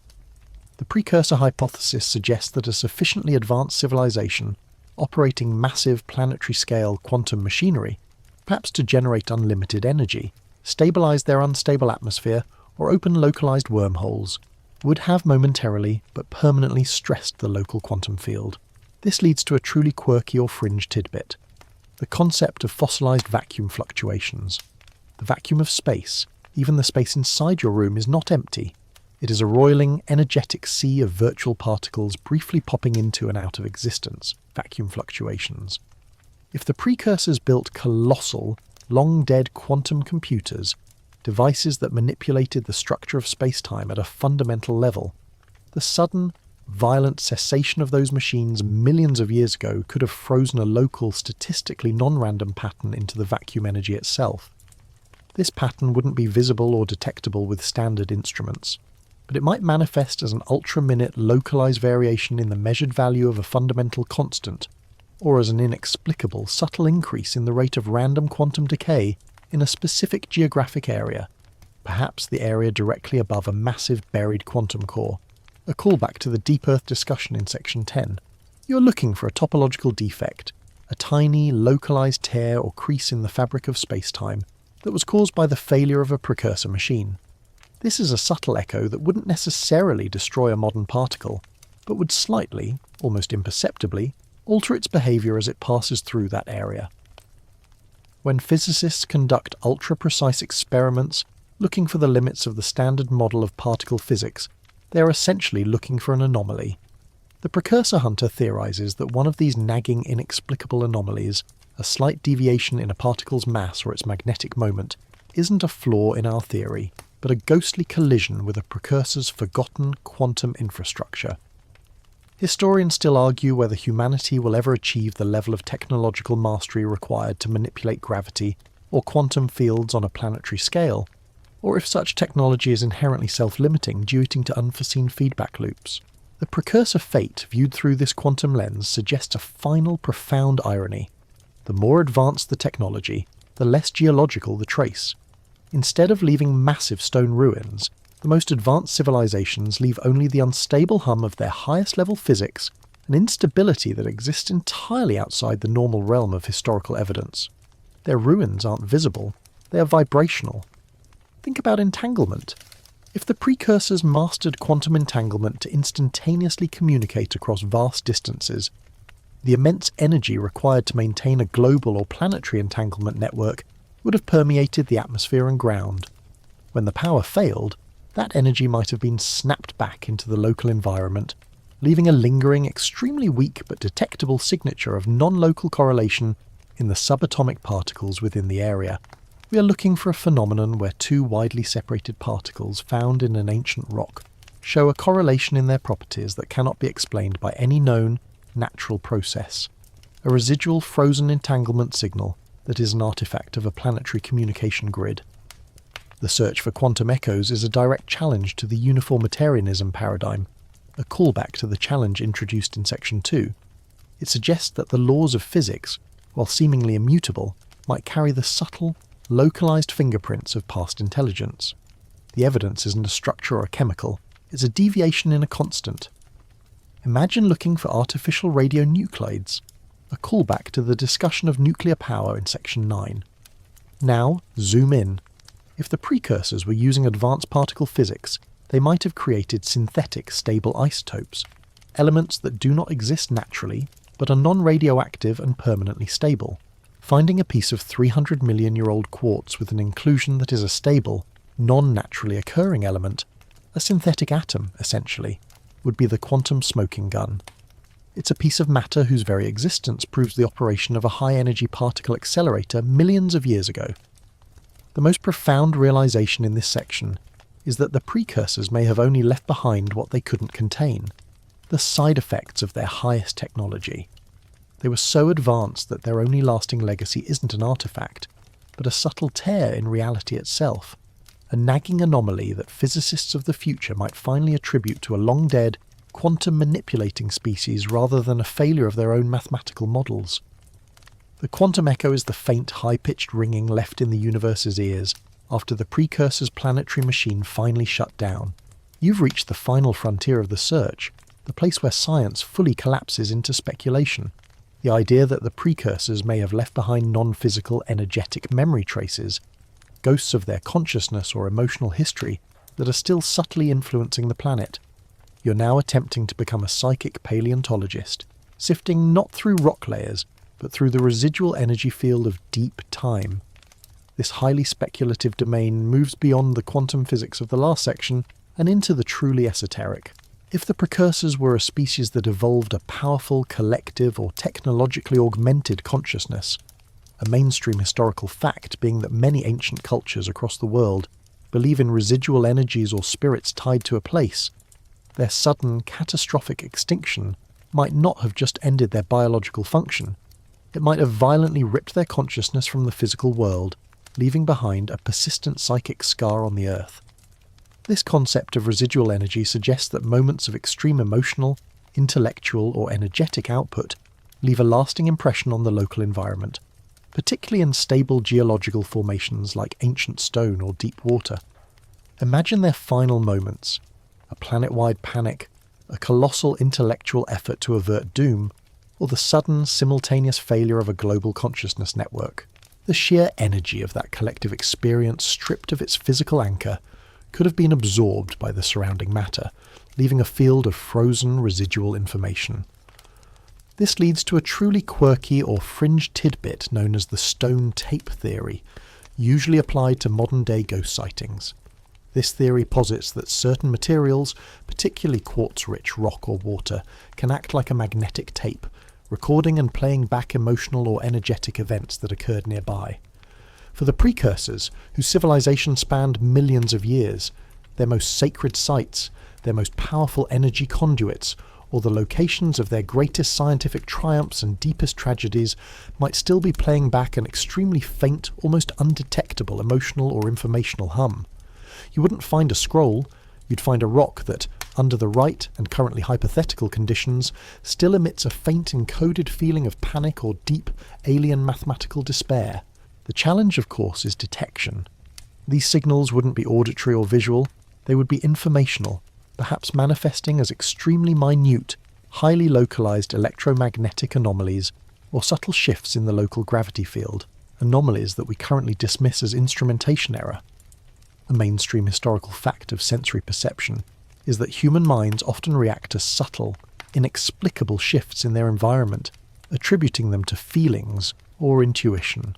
Speaker 1: The precursor hypothesis suggests that a sufficiently advanced civilization, operating massive planetary-scale quantum machinery, perhaps to generate unlimited energy, stabilize their unstable atmosphere, or open localized wormholes, would have momentarily but permanently stressed the local quantum field. This leads to a truly quirky or fringe tidbit. The concept of fossilized vacuum fluctuations. The vacuum of space, even the space inside your room, is not empty. It is a roiling, energetic sea of virtual particles briefly popping into and out of existence, vacuum fluctuations. If the precursors built colossal, long-dead quantum computers, devices that manipulated the structure of space-time at a fundamental level. The sudden, violent cessation of those machines millions of years ago could have frozen a local, statistically non-random pattern into the vacuum energy itself. This pattern wouldn't be visible or detectable with standard instruments, but it might manifest as an ultra-minute localized variation in the measured value of a fundamental constant, or as an inexplicable, subtle increase in the rate of random quantum decay in a specific geographic area, perhaps the area directly above a massive buried quantum core. A callback to the deep Earth discussion in Section 10. You're looking for a topological defect, a tiny, localized tear or crease in the fabric of space-time that was caused by the failure of a precursor machine. This is a subtle echo that wouldn't necessarily destroy a modern particle, but would slightly, almost imperceptibly, alter its behavior as it passes through that area. When physicists conduct ultra-precise experiments looking for the limits of the standard model of particle physics, they are essentially looking for an anomaly. The precursor hunter theorizes that one of these nagging, inexplicable anomalies, a slight deviation in a particle's mass or its magnetic moment, isn't a flaw in our theory, but a ghostly collision with a precursor's forgotten quantum infrastructure. Historians still argue whether humanity will ever achieve the level of technological mastery required to manipulate gravity or quantum fields on a planetary scale, or if such technology is inherently self-limiting due to unforeseen feedback loops. The precursor fate viewed through this quantum lens suggests a final, profound irony. The more advanced the technology, the less geological the trace. Instead of leaving massive stone ruins, the most advanced civilizations leave only the unstable hum of their highest level physics, an instability that exists entirely outside the normal realm of historical evidence. Their ruins aren't visible, they are vibrational. Think about entanglement. If the precursors mastered quantum entanglement to instantaneously communicate across vast distances, the immense energy required to maintain a global or planetary entanglement network would have permeated the atmosphere and ground. When the power failed, that energy might have been snapped back into the local environment, leaving a lingering, extremely weak but detectable signature of non-local correlation in the subatomic particles within the area. We are looking for a phenomenon where two widely separated particles found in an ancient rock show a correlation in their properties that cannot be explained by any known, natural process. A residual frozen entanglement signal that is an artifact of a planetary communication grid. The search for quantum echoes is a direct challenge to the uniformitarianism paradigm, a callback to the challenge introduced in Section 2. It suggests that the laws of physics, while seemingly immutable, might carry the subtle, localized fingerprints of past intelligence. The evidence isn't a structure or a chemical, it's a deviation in a constant. Imagine looking for artificial radionuclides, a callback to the discussion of nuclear power in Section 9. Now, zoom in. If the precursors were using advanced particle physics, they might have created synthetic stable isotopes, elements that do not exist naturally, but are non-radioactive and permanently stable. Finding a piece of 300 million-year-old quartz with an inclusion that is a stable, non-naturally occurring element, a synthetic atom, essentially, would be the quantum smoking gun. It's a piece of matter whose very existence proves the operation of a high-energy particle accelerator millions of years ago. The most profound realization in this section is that the precursors may have only left behind what they couldn't contain, the side effects of their highest technology. They were so advanced that their only lasting legacy isn't an artifact, but a subtle tear in reality itself, a nagging anomaly that physicists of the future might finally attribute to a long-dead, quantum-manipulating species rather than a failure of their own mathematical models. The quantum echo is the faint, high-pitched ringing left in the universe's ears after the precursor's planetary machine finally shut down. You've reached the final frontier of the search, the place where science fully collapses into speculation. The idea that the precursors may have left behind non-physical, energetic memory traces, ghosts of their consciousness or emotional history that are still subtly influencing the planet. You're now attempting to become a psychic paleontologist, sifting not through rock layers, but through the residual energy field of deep time. This highly speculative domain moves beyond the quantum physics of the last section and into the truly esoteric. If the precursors were a species that evolved a powerful, collective, or technologically augmented consciousness, a mainstream historical fact being that many ancient cultures across the world believe in residual energies or spirits tied to a place, their sudden, catastrophic extinction might not have just ended their biological function. It might have violently ripped their consciousness from the physical world, leaving behind a persistent psychic scar on the earth. This concept of residual energy suggests that moments of extreme emotional, intellectual, or energetic output leave a lasting impression on the local environment, particularly in stable geological formations like ancient stone or deep water. Imagine their final moments: a planet-wide panic, a colossal intellectual effort to avert doom, or the sudden, simultaneous failure of a global consciousness network. The sheer energy of that collective experience, stripped of its physical anchor, could have been absorbed by the surrounding matter, leaving a field of frozen residual information. This leads to a truly quirky or fringe tidbit known as the stone tape theory, usually applied to modern-day ghost sightings. This theory posits that certain materials, particularly quartz-rich rock or water, can act like a magnetic tape, recording and playing back emotional or energetic events that occurred nearby. For the precursors, whose civilization spanned millions of years, their most sacred sites, their most powerful energy conduits, or the locations of their greatest scientific triumphs and deepest tragedies might still be playing back an extremely faint, almost undetectable emotional or informational hum. You wouldn't find a scroll, you'd find a rock that, under the right and currently hypothetical conditions, still emits a faint encoded feeling of panic or deep, alien mathematical despair. The challenge, of course, is detection. These signals wouldn't be auditory or visual, they would be informational, perhaps manifesting as extremely minute, highly localized electromagnetic anomalies or subtle shifts in the local gravity field, anomalies that we currently dismiss as instrumentation error. A mainstream historical fact of sensory perception is that human minds often react to subtle, inexplicable shifts in their environment, attributing them to feelings or intuition.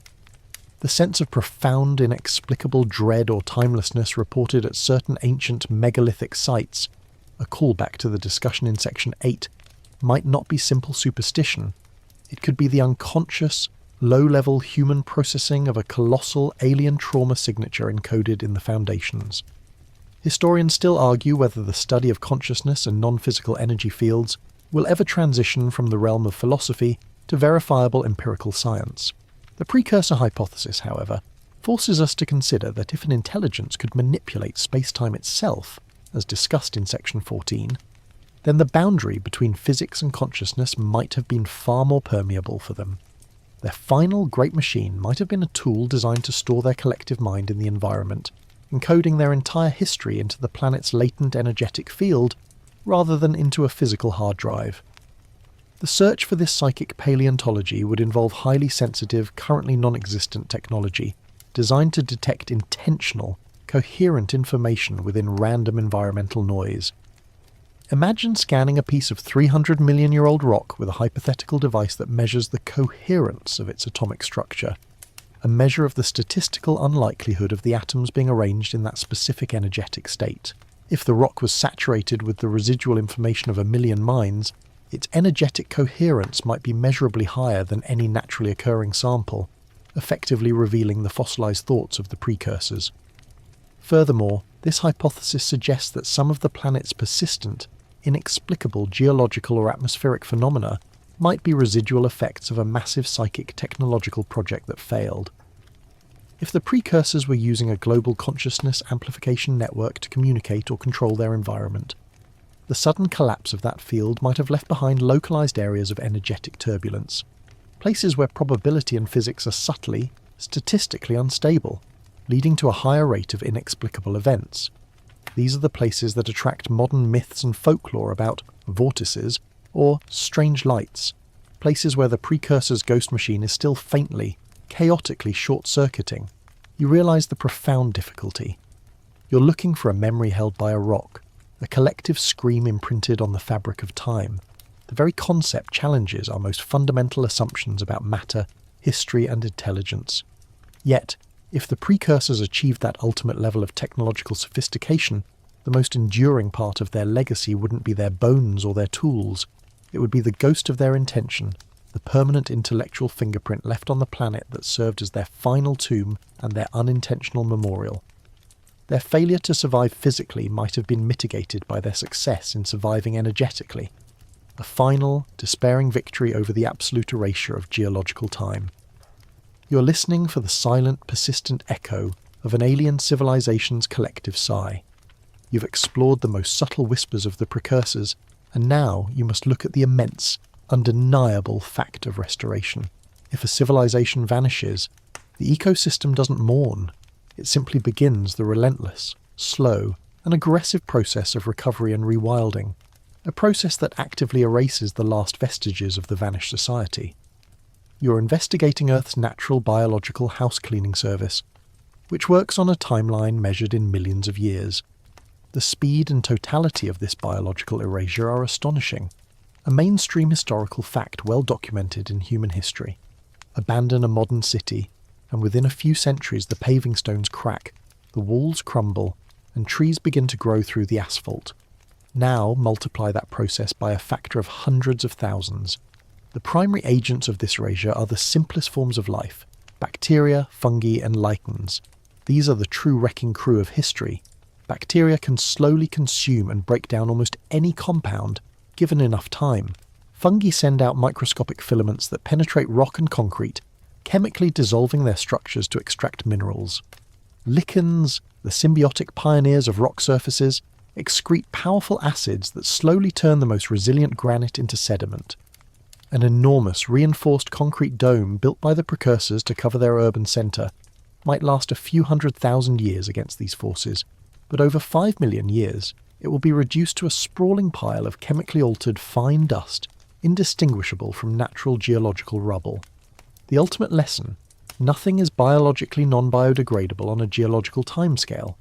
Speaker 1: The sense of profound, inexplicable dread or timelessness reported at certain ancient megalithic sites, a callback to the discussion in Section 8, might not be simple superstition. It could be the unconscious, low-level human processing of a colossal alien trauma signature encoded in the foundations. Historians still argue whether the study of consciousness and non-physical energy fields will ever transition from the realm of philosophy to verifiable empirical science. The precursor hypothesis, however, forces us to consider that if an intelligence could manipulate space-time itself, as discussed in Section 14, then the boundary between physics and consciousness might have been far more permeable for them. Their final great machine might have been a tool designed to store their collective mind in the environment, encoding their entire history into the planet's latent energetic field, rather than into a physical hard drive. The search for this psychic paleontology would involve highly sensitive, currently non-existent technology, designed to detect intentional, coherent information within random environmental noise. Imagine scanning a piece of 300-million-year-old rock with a hypothetical device that measures the coherence of its atomic structure, a measure of the statistical unlikelihood of the atoms being arranged in that specific energetic state. If the rock was saturated with the residual information of 1 million minds, its energetic coherence might be measurably higher than any naturally occurring sample, effectively revealing the fossilized thoughts of the precursors. Furthermore, this hypothesis suggests that some of the planet's persistent, inexplicable geological or atmospheric phenomena might be residual effects of a massive psychic technological project that failed. If the precursors were using a global consciousness amplification network to communicate or control their environment, the sudden collapse of that field might have left behind localized areas of energetic turbulence, places where probability and physics are subtly, statistically unstable, leading to a higher rate of inexplicable events. These are the places that attract modern myths and folklore about vortices or strange lights, places where the precursor's ghost machine is still faintly, chaotically short-circuiting. You realize the profound difficulty. You're looking for a memory held by a rock, a collective scream imprinted on the fabric of time. The very concept challenges our most fundamental assumptions about matter, history, and intelligence. Yet, if the precursors achieved that ultimate level of technological sophistication, the most enduring part of their legacy wouldn't be their bones or their tools. It would be the ghost of their intention, the permanent intellectual fingerprint left on the planet that served as their final tomb and their unintentional memorial. Their failure to survive physically might have been mitigated by their success in surviving energetically, a final, despairing victory over the absolute erasure of geological time. You're listening for the silent, persistent echo of an alien civilization's collective sigh. You've explored the most subtle whispers of the precursors, and now you must look at the immense, undeniable fact of restoration. If a civilization vanishes, the ecosystem doesn't mourn. It simply begins the relentless, slow, and aggressive process of recovery and rewilding, a process that actively erases the last vestiges of the vanished society. You're investigating Earth's natural biological house-cleaning service, which works on a timeline measured in millions of years. The speed and totality of this biological erasure are astonishing, a mainstream historical fact well documented in human history. Abandon a modern city, and within a few centuries the paving stones crack, the walls crumble, and trees begin to grow through the asphalt. Now multiply that process by a factor of hundreds of thousands. The primary agents of this erasure are the simplest forms of life: bacteria, fungi, and lichens. These are the true wrecking crew of history. Bacteria can slowly consume and break down almost any compound, given enough time. Fungi send out microscopic filaments that penetrate rock and concrete, chemically dissolving their structures to extract minerals. Lichens, the symbiotic pioneers of rock surfaces, excrete powerful acids that slowly turn the most resilient granite into sediment. An enormous reinforced concrete dome built by the precursors to cover their urban centre might last a few 100,000 years against these forces, but over 5 million years it will be reduced to a sprawling pile of chemically altered fine dust, indistinguishable from natural geological rubble. The ultimate lesson: nothing is biologically non-biodegradable on a geological timescale.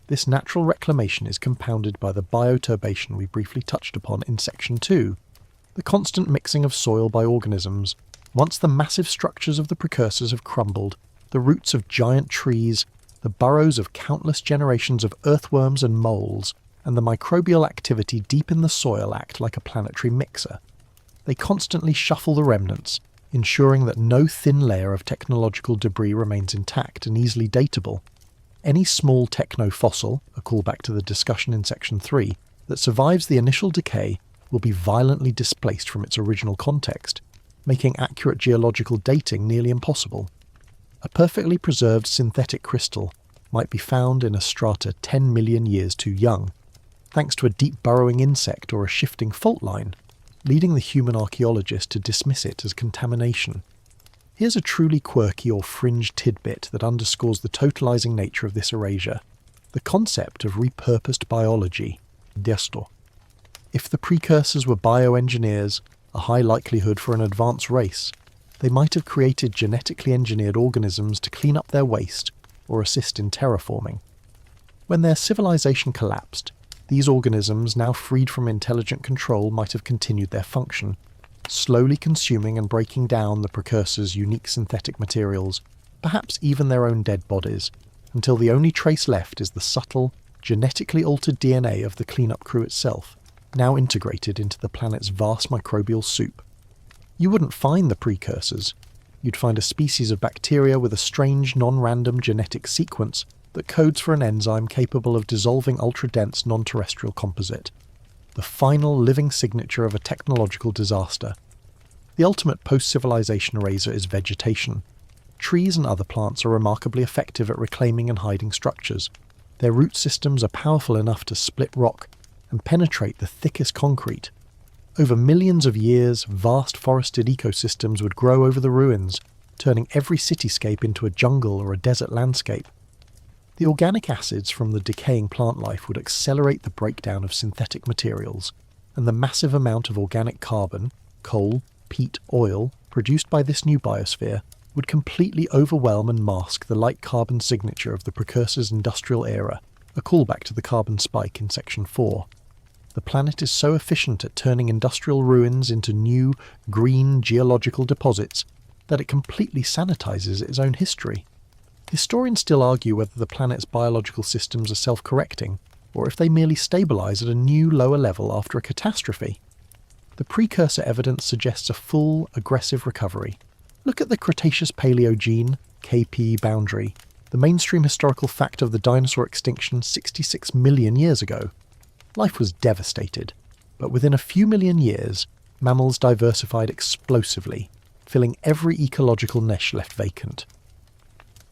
Speaker 1: This natural reclamation is compounded by the bioturbation we briefly touched upon in Section 2, the constant mixing of soil by organisms. Once the massive structures of the precursors have crumbled, the roots of giant trees, the burrows of countless generations of earthworms and moles, and the microbial activity deep in the soil act like a planetary mixer. They constantly shuffle the remnants, ensuring that no thin layer of technological debris remains intact and easily datable. Any small techno-fossil, a callback to the discussion in Section 3, that survives the initial decay will be violently displaced from its original context, making accurate geological dating nearly impossible. A perfectly preserved synthetic crystal might be found in a strata 10 million years too young, thanks to a deep burrowing insect or a shifting fault line, leading the human archaeologist to dismiss it as contamination. Here's a truly quirky or fringe tidbit that underscores the totalizing nature of this erasure: the concept of repurposed biology, desto. If the precursors were bioengineers, a high likelihood for an advanced race, they might have created genetically engineered organisms to clean up their waste or assist in terraforming. When their civilization collapsed, these organisms, now freed from intelligent control, might have continued their function, slowly consuming and breaking down the precursors' unique synthetic materials, perhaps even their own dead bodies, until the only trace left is the subtle, genetically altered DNA of the cleanup crew itself, now integrated into the planet's vast microbial soup. You wouldn't find the precursors. You'd find a species of bacteria with a strange, non-random genetic sequence that codes for an enzyme capable of dissolving ultra-dense non-terrestrial composite, the final living signature of a technological disaster. The ultimate post-civilization eraser is vegetation. Trees and other plants are remarkably effective at reclaiming and hiding structures. Their root systems are powerful enough to split rock and penetrate the thickest concrete. Over millions of years, vast forested ecosystems would grow over the ruins, turning every cityscape into a jungle or a desert landscape. The organic acids from the decaying plant life would accelerate the breakdown of synthetic materials, and the massive amount of organic carbon, coal, peat, oil, produced by this new biosphere would completely overwhelm and mask the light carbon signature of the precursor's industrial era, a callback to the carbon spike in Section 4. The planet is so efficient at turning industrial ruins into new, green geological deposits that it completely sanitizes its own history. Historians still argue whether the planet's biological systems are self-correcting, or if they merely stabilize at a new, lower level after a catastrophe. The precursor evidence suggests a full, aggressive recovery. Look at the Cretaceous-Paleogene, KP boundary, the mainstream historical fact of the dinosaur extinction 66 million years ago. Life was devastated, but within a few million years, mammals diversified explosively, filling every ecological niche left vacant.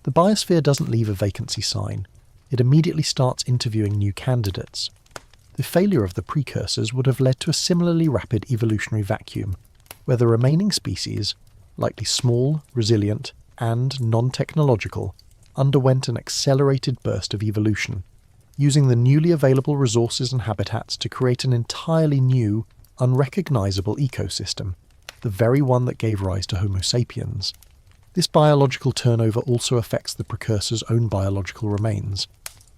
Speaker 1: The biosphere doesn't leave a vacancy sign. It immediately starts interviewing new candidates. The failure of the precursors would have led to a similarly rapid evolutionary vacuum, where the remaining species, likely small, resilient, and non-technological, underwent an accelerated burst of evolution, using the newly available resources and habitats to create an entirely new, unrecognizable ecosystem, the very one that gave rise to Homo sapiens. This biological turnover also affects the precursors' own biological remains.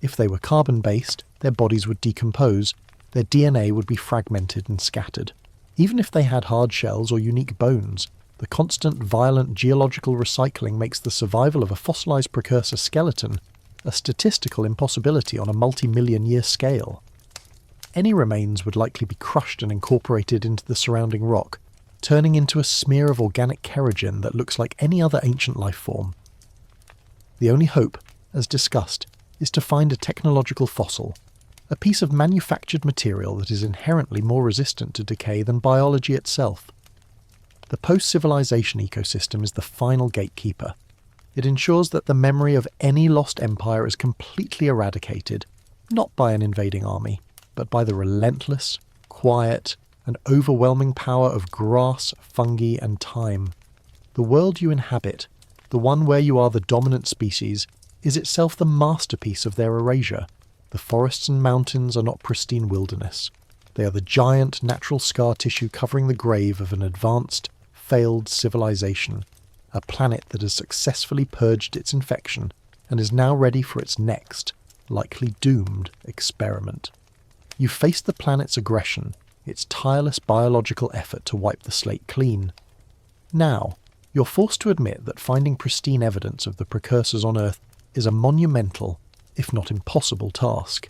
Speaker 1: If they were carbon-based, their bodies would decompose, their DNA would be fragmented and scattered. Even if they had hard shells or unique bones, the constant violent geological recycling makes the survival of a fossilized precursor skeleton a statistical impossibility on a multi-million-year scale. Any remains would likely be crushed and incorporated into the surrounding rock, turning into a smear of organic kerogen that looks like any other ancient life form. The only hope, as discussed, is to find a technological fossil, a piece of manufactured material that is inherently more resistant to decay than biology itself. The post-civilization ecosystem is the final gatekeeper. It ensures that the memory of any lost empire is completely eradicated, not by an invading army, but by the relentless, quiet, and overwhelming power of grass, fungi, and time. The world you inhabit, the one where you are the dominant species, is itself the masterpiece of their erasure. The forests and mountains are not pristine wilderness. They are the giant natural scar tissue covering the grave of an advanced, failed civilization, a planet that has successfully purged its infection and is now ready for its next, likely doomed, experiment. You face the planet's aggression, its tireless biological effort to wipe the slate clean. Now, you're forced to admit that finding pristine evidence of the precursors on Earth is a monumental, if not impossible, task.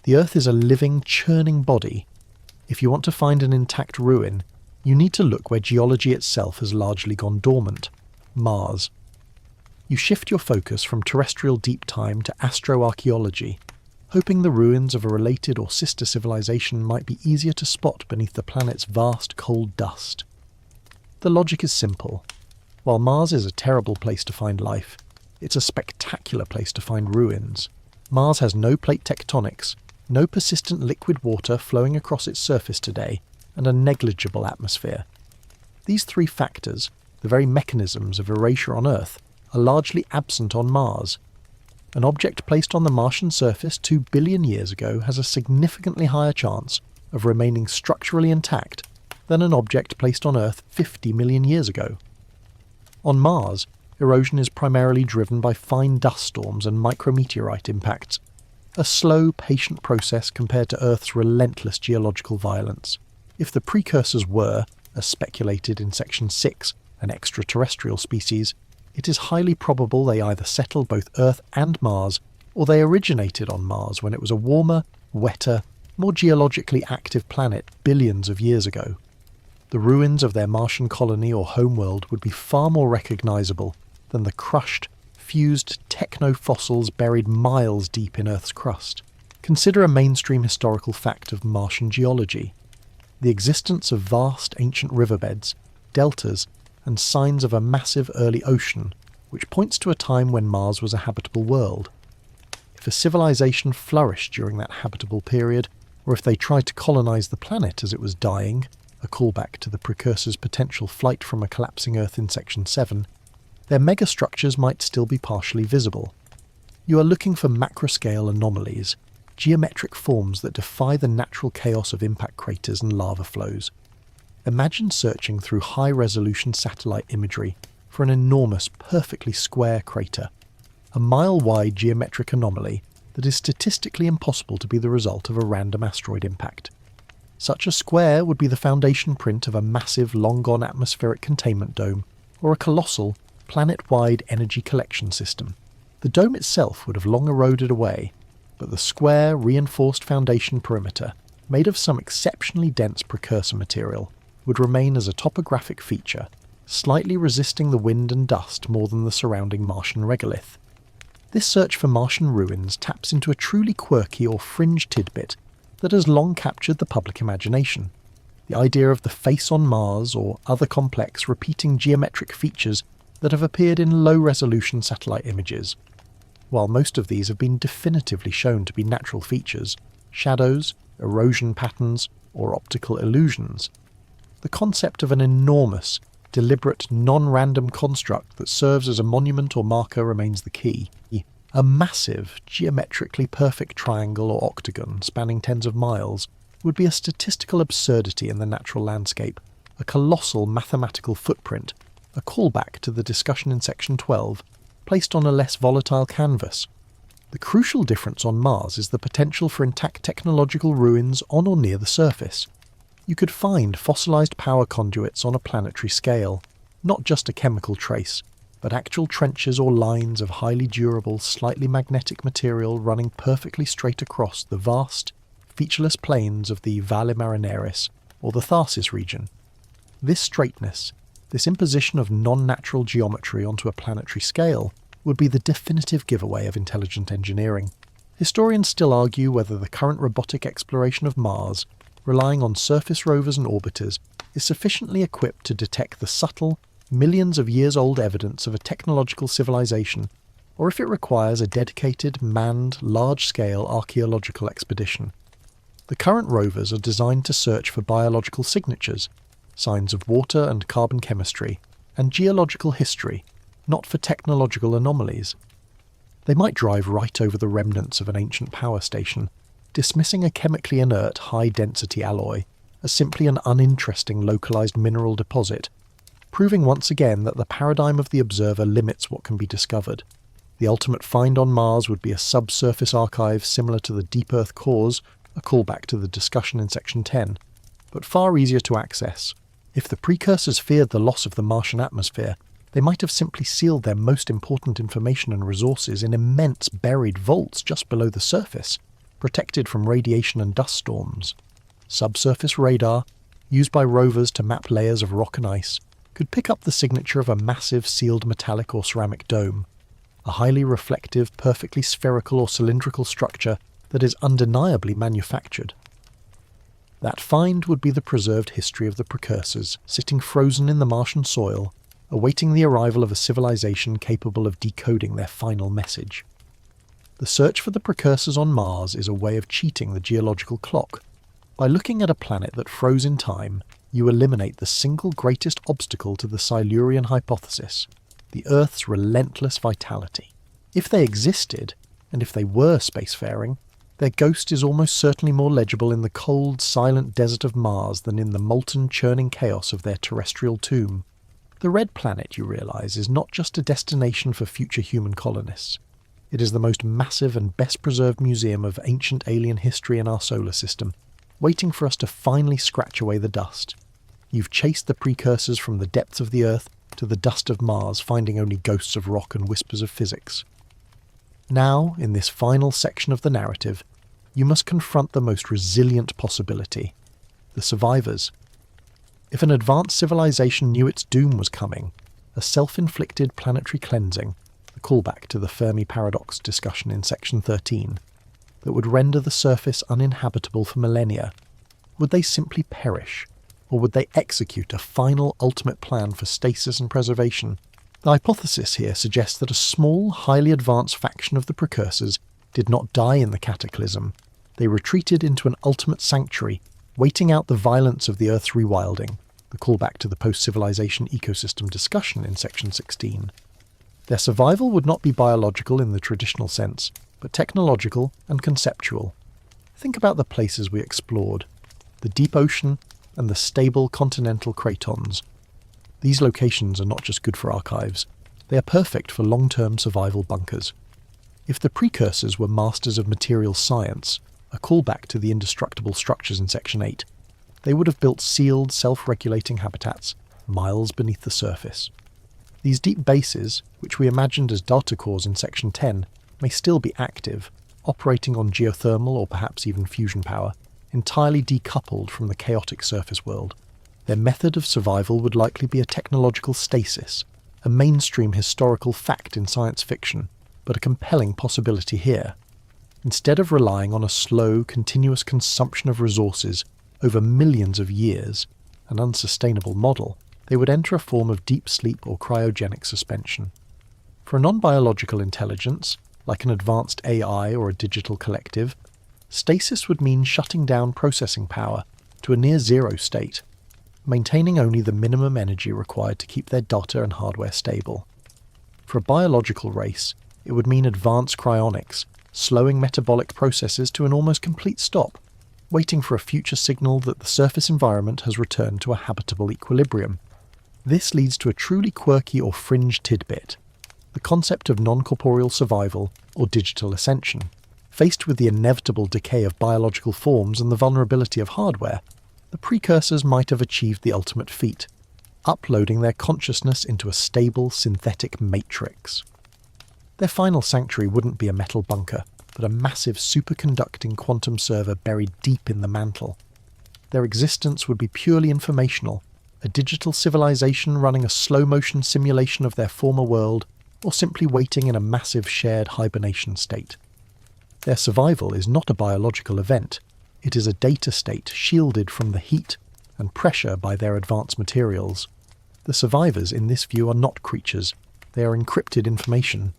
Speaker 1: The Earth is a living, churning body. If you want to find an intact ruin, you need to look where geology itself has largely gone dormant: Mars. You shift your focus from terrestrial deep time to astroarchaeology, hoping the ruins of a related or sister civilization might be easier to spot beneath the planet's vast cold dust. The logic is simple. While Mars is a terrible place to find life, it's a spectacular place to find ruins. Mars has no plate tectonics, no persistent liquid water flowing across its surface today, and a negligible atmosphere. These three factors, the very mechanisms of erasure on Earth, are largely absent on Mars. An object placed on the Martian surface 2 billion years ago has a significantly higher chance of remaining structurally intact than an object placed on Earth 50 million years ago. On Mars, erosion is primarily driven by fine dust storms and micrometeorite impacts, a slow, patient process compared to Earth's relentless geological violence. If the precursors were, as speculated in Section 6, an extraterrestrial species, it is highly probable they either settled both Earth and Mars, or they originated on Mars when it was a warmer, wetter, more geologically active planet billions of years ago. The ruins of their Martian colony or homeworld would be far more recognizable than the crushed, fused techno-fossils buried miles deep in Earth's crust. Consider a mainstream historical fact of Martian geology: the existence of vast ancient riverbeds, deltas, and signs of a massive early ocean, which points to a time when Mars was a habitable world. If a civilization flourished during that habitable period, or if they tried to colonize the planet as it was dying, a callback to the precursor's potential flight from a collapsing Earth in Section 7, their megastructures might still be partially visible. You are looking for macroscale anomalies, geometric forms that defy the natural chaos of impact craters and lava flows. Imagine searching through high-resolution satellite imagery for an enormous, perfectly square crater, a mile-wide geometric anomaly that is statistically impossible to be the result of a random asteroid impact. Such a square would be the foundation print of a massive, long-gone atmospheric containment dome, or a colossal, planet-wide energy collection system. The dome itself would have long eroded away, but the square, reinforced foundation perimeter, made of some exceptionally dense precursor material, would remain as a topographic feature, slightly resisting the wind and dust more than the surrounding Martian regolith. This search for Martian ruins taps into a truly quirky or fringe tidbit that has long captured the public imagination. The idea of the face on Mars or other complex repeating geometric features that have appeared in low-resolution satellite images. While most of these have been definitively shown to be natural features, shadows, erosion patterns, or optical illusions, the concept of an enormous, deliberate, non-random construct that serves as a monument or marker remains the key. A massive, geometrically perfect triangle or octagon spanning tens of miles would be a statistical absurdity in the natural landscape, a colossal mathematical footprint, a callback to the discussion in Section 12, placed on a less volatile canvas. The crucial difference on Mars is the potential for intact technological ruins on or near the surface. You could find fossilised power conduits on a planetary scale, not just a chemical trace, but actual trenches or lines of highly durable, slightly magnetic material running perfectly straight across the vast, featureless plains of the Valle Marineris, or the Tharsis region. This straightness, this imposition of non-natural geometry onto a planetary scale, would be the definitive giveaway of intelligent engineering. Historians still argue whether the current robotic exploration of Mars, relying on surface rovers and orbiters, is sufficiently equipped to detect the subtle, millions of years old evidence of a technological civilization, or if it requires a dedicated, manned, large-scale archaeological expedition. The current rovers are designed to search for biological signatures, signs of water and carbon chemistry, and geological history, not for technological anomalies. They might drive right over the remnants of an ancient power station, dismissing a chemically inert high-density alloy as simply an uninteresting localized mineral deposit, proving once again that the paradigm of the observer limits what can be discovered. The ultimate find on Mars would be a subsurface archive similar to the deep Earth cores, a callback to the discussion in Section 10, but far easier to access. If the precursors feared the loss of the Martian atmosphere, they might have simply sealed their most important information and resources in immense buried vaults just below the surface, protected from radiation and dust storms. Subsurface radar, used by rovers to map layers of rock and ice, could pick up the signature of a massive sealed metallic or ceramic dome, a highly reflective, perfectly spherical or cylindrical structure that is undeniably manufactured. That find would be the preserved history of the precursors, sitting frozen in the Martian soil, awaiting the arrival of a civilization capable of decoding their final message. The search for the precursors on Mars is a way of cheating the geological clock. By looking at a planet that froze in time, you eliminate the single greatest obstacle to the Silurian hypothesis, the Earth's relentless vitality. If they existed, and if they were spacefaring, their ghost is almost certainly more legible in the cold, silent desert of Mars than in the molten, churning chaos of their terrestrial tomb. The Red Planet, you realise, is not just a destination for future human colonists. It is the most massive and best-preserved museum of ancient alien history in our solar system, waiting for us to finally scratch away the dust. You've chased the precursors from the depths of the Earth to the dust of Mars, finding only ghosts of rock and whispers of physics. Now, in this final section of the narrative, you must confront the most resilient possibility, the survivors. If an advanced civilization knew its doom was coming, a self-inflicted planetary cleansing, the callback to the Fermi paradox discussion in Section 13, that would render the surface uninhabitable for millennia, would they simply perish? Or would they execute a final, ultimate plan for stasis and preservation? The hypothesis here suggests that a small, highly advanced faction of the precursors did not die in the cataclysm. They retreated into an ultimate sanctuary, waiting out the violence of the Earth's rewilding, the callback to the post-civilization ecosystem discussion in Section 16. Their survival would not be biological in the traditional sense, but technological and conceptual. Think about the places we explored, the deep ocean and the stable continental cratons. These locations are not just good for archives, they are perfect for long-term survival bunkers. If the precursors were masters of material science, a callback to the indestructible structures in Section 8, they would have built sealed, self-regulating habitats miles beneath the surface. These deep bases, which we imagined as data cores in Section 10, may still be active, operating on geothermal or perhaps even fusion power, entirely decoupled from the chaotic surface world. Their method of survival would likely be a technological stasis, a mainstream historical fact in science fiction, but a compelling possibility here. Instead of relying on a slow, continuous consumption of resources over millions of years, an unsustainable model, they would enter a form of deep sleep or cryogenic suspension. For a non-biological intelligence, like an advanced AI or a digital collective, stasis would mean shutting down processing power to a near-zero state, maintaining only the minimum energy required to keep their data and hardware stable. For a biological race, it would mean advanced cryonics, slowing metabolic processes to an almost complete stop, waiting for a future signal that the surface environment has returned to a habitable equilibrium. This leads to a truly quirky or fringe tidbit, the concept of non-corporeal survival or digital ascension. Faced with the inevitable decay of biological forms and the vulnerability of hardware, the precursors might have achieved the ultimate feat, uploading their consciousness into a stable synthetic matrix. Their final sanctuary wouldn't be a metal bunker, but a massive superconducting quantum server buried deep in the mantle. Their existence would be purely informational, a digital civilization running a slow-motion simulation of their former world, or simply waiting in a massive shared hibernation state. Their survival is not a biological event. It is a data state shielded from the heat and pressure by their advanced materials. The survivors in this view are not creatures. They are encrypted information.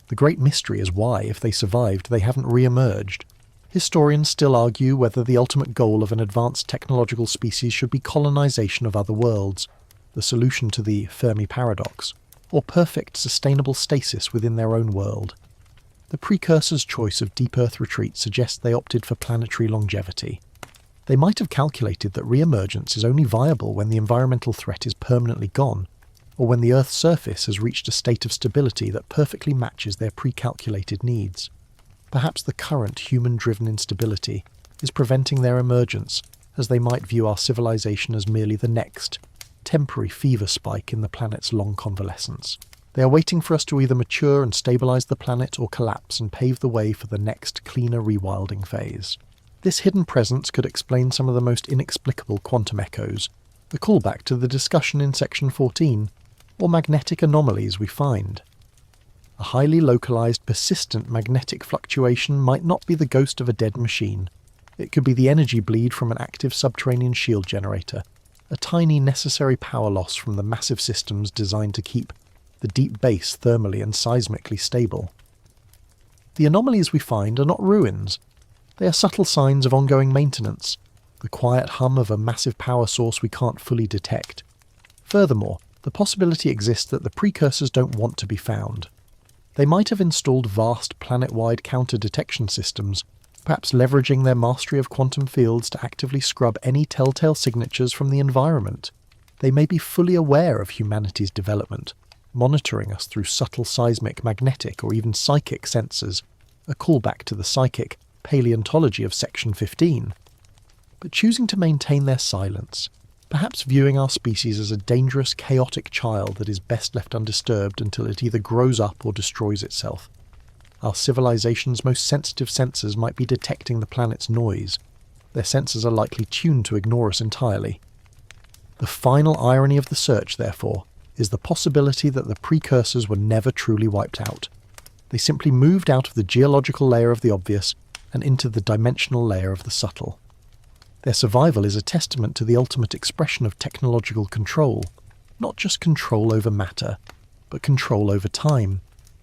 Speaker 1: The great mystery is why, if they survived, they haven't re-emerged. Historians still argue whether the ultimate goal of an advanced technological species should be colonization of other worlds, the solution to the Fermi paradox, or perfect sustainable stasis within their own world. The precursors' choice of deep Earth retreat suggests they opted for planetary longevity. They might have calculated that re-emergence is only viable when the environmental threat is permanently gone, or when the Earth's surface has reached a state of stability that perfectly matches their pre-calculated needs. Perhaps the current human-driven instability is preventing their emergence, as they might view our civilization as merely the next, temporary fever spike in the planet's long convalescence. They are waiting for us to either mature and stabilise the planet or collapse and pave the way for the next, cleaner rewilding phase. This hidden presence could explain some of the most inexplicable quantum echoes, a callback to the discussion in Section 14, or magnetic anomalies we find. A highly localised, persistent magnetic fluctuation might not be the ghost of a dead machine. It could be the energy bleed from an active subterranean shield generator, a tiny necessary power loss from the massive systems designed to keep the deep base thermally and seismically stable. The anomalies we find are not ruins. They are subtle signs of ongoing maintenance, the quiet hum of a massive power source we can't fully detect. Furthermore, the possibility exists that the precursors don't want to be found. They might have installed vast planet-wide counter-detection systems, perhaps leveraging their mastery of quantum fields to actively scrub any telltale signatures from the environment. They may be fully aware of humanity's development, monitoring us through subtle seismic, magnetic, or even psychic sensors, a callback to the psychic paleontology of Section 15. But choosing to maintain their silence, perhaps viewing our species as a dangerous, chaotic child that is best left undisturbed until it either grows up or destroys itself. Our civilization's most sensitive sensors might be detecting the planet's noise. Their sensors are likely tuned to ignore us entirely. The final irony of the search, therefore, is the possibility that the precursors were never truly wiped out. They simply moved out of the geological layer of the obvious and into the dimensional layer of the subtle. Their survival is a testament to the ultimate expression of technological control, not just control over matter, but control over time.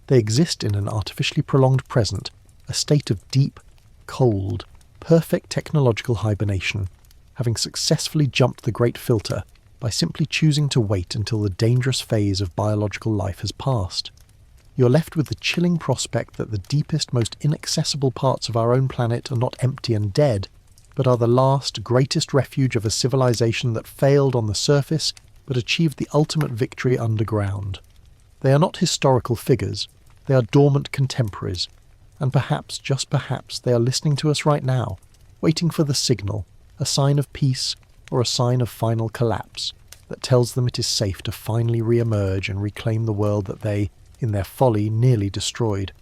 Speaker 1: They exist in an artificially prolonged present, a state of deep, cold, perfect technological hibernation, having successfully jumped the great filter by simply choosing to wait until the dangerous phase of biological life has passed. You're left with the chilling prospect that the deepest, most inaccessible parts of our own planet are not empty and dead, but are the last, greatest refuge of a civilization that failed on the surface but achieved the ultimate victory underground. They are not historical figures, they are dormant contemporaries, and perhaps, just perhaps, they are listening to us right now, waiting for the signal, a sign of peace or a sign of final collapse, that tells them it is safe to finally re-emerge and reclaim the world that they, in their folly, nearly destroyed.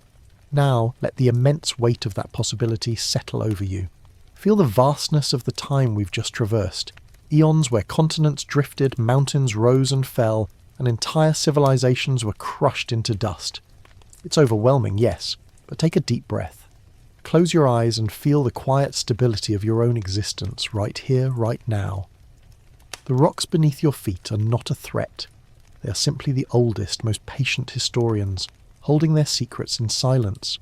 Speaker 1: Now, let the immense weight of that possibility settle over you. Feel the vastness of the time we've just traversed. Eons where continents drifted, mountains rose and fell, and entire civilizations were crushed into dust. It's overwhelming, yes, but take a deep breath. Close your eyes and feel the quiet stability of your own existence right here, right now. The rocks beneath your feet are not a threat. They are simply the oldest, most patient historians, holding their secrets in silence.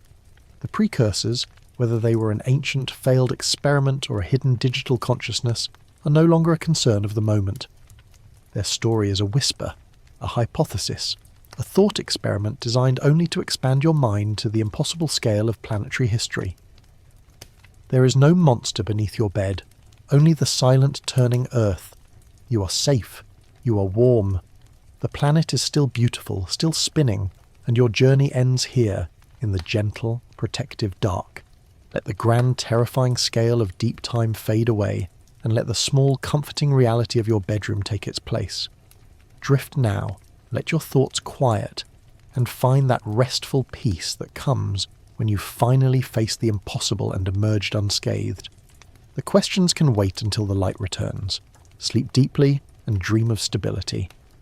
Speaker 1: The precursors, whether they were an ancient, failed experiment or a hidden digital consciousness, are no longer a concern of the moment. Their story is a whisper, a hypothesis, a thought experiment designed only to expand your mind to the impossible scale of planetary history. There is no monster beneath your bed, only the silent turning earth. You are safe. You are warm. The planet is still beautiful, still spinning, and your journey ends here, in the gentle, protective dark. Let the grand, terrifying scale of deep time fade away, and let the small, comforting reality of your bedroom take its place. Drift now, let your thoughts quiet, and find that restful peace that comes when you finally face the impossible and emerged unscathed. The questions can wait until the light returns. Sleep deeply and dream of stability.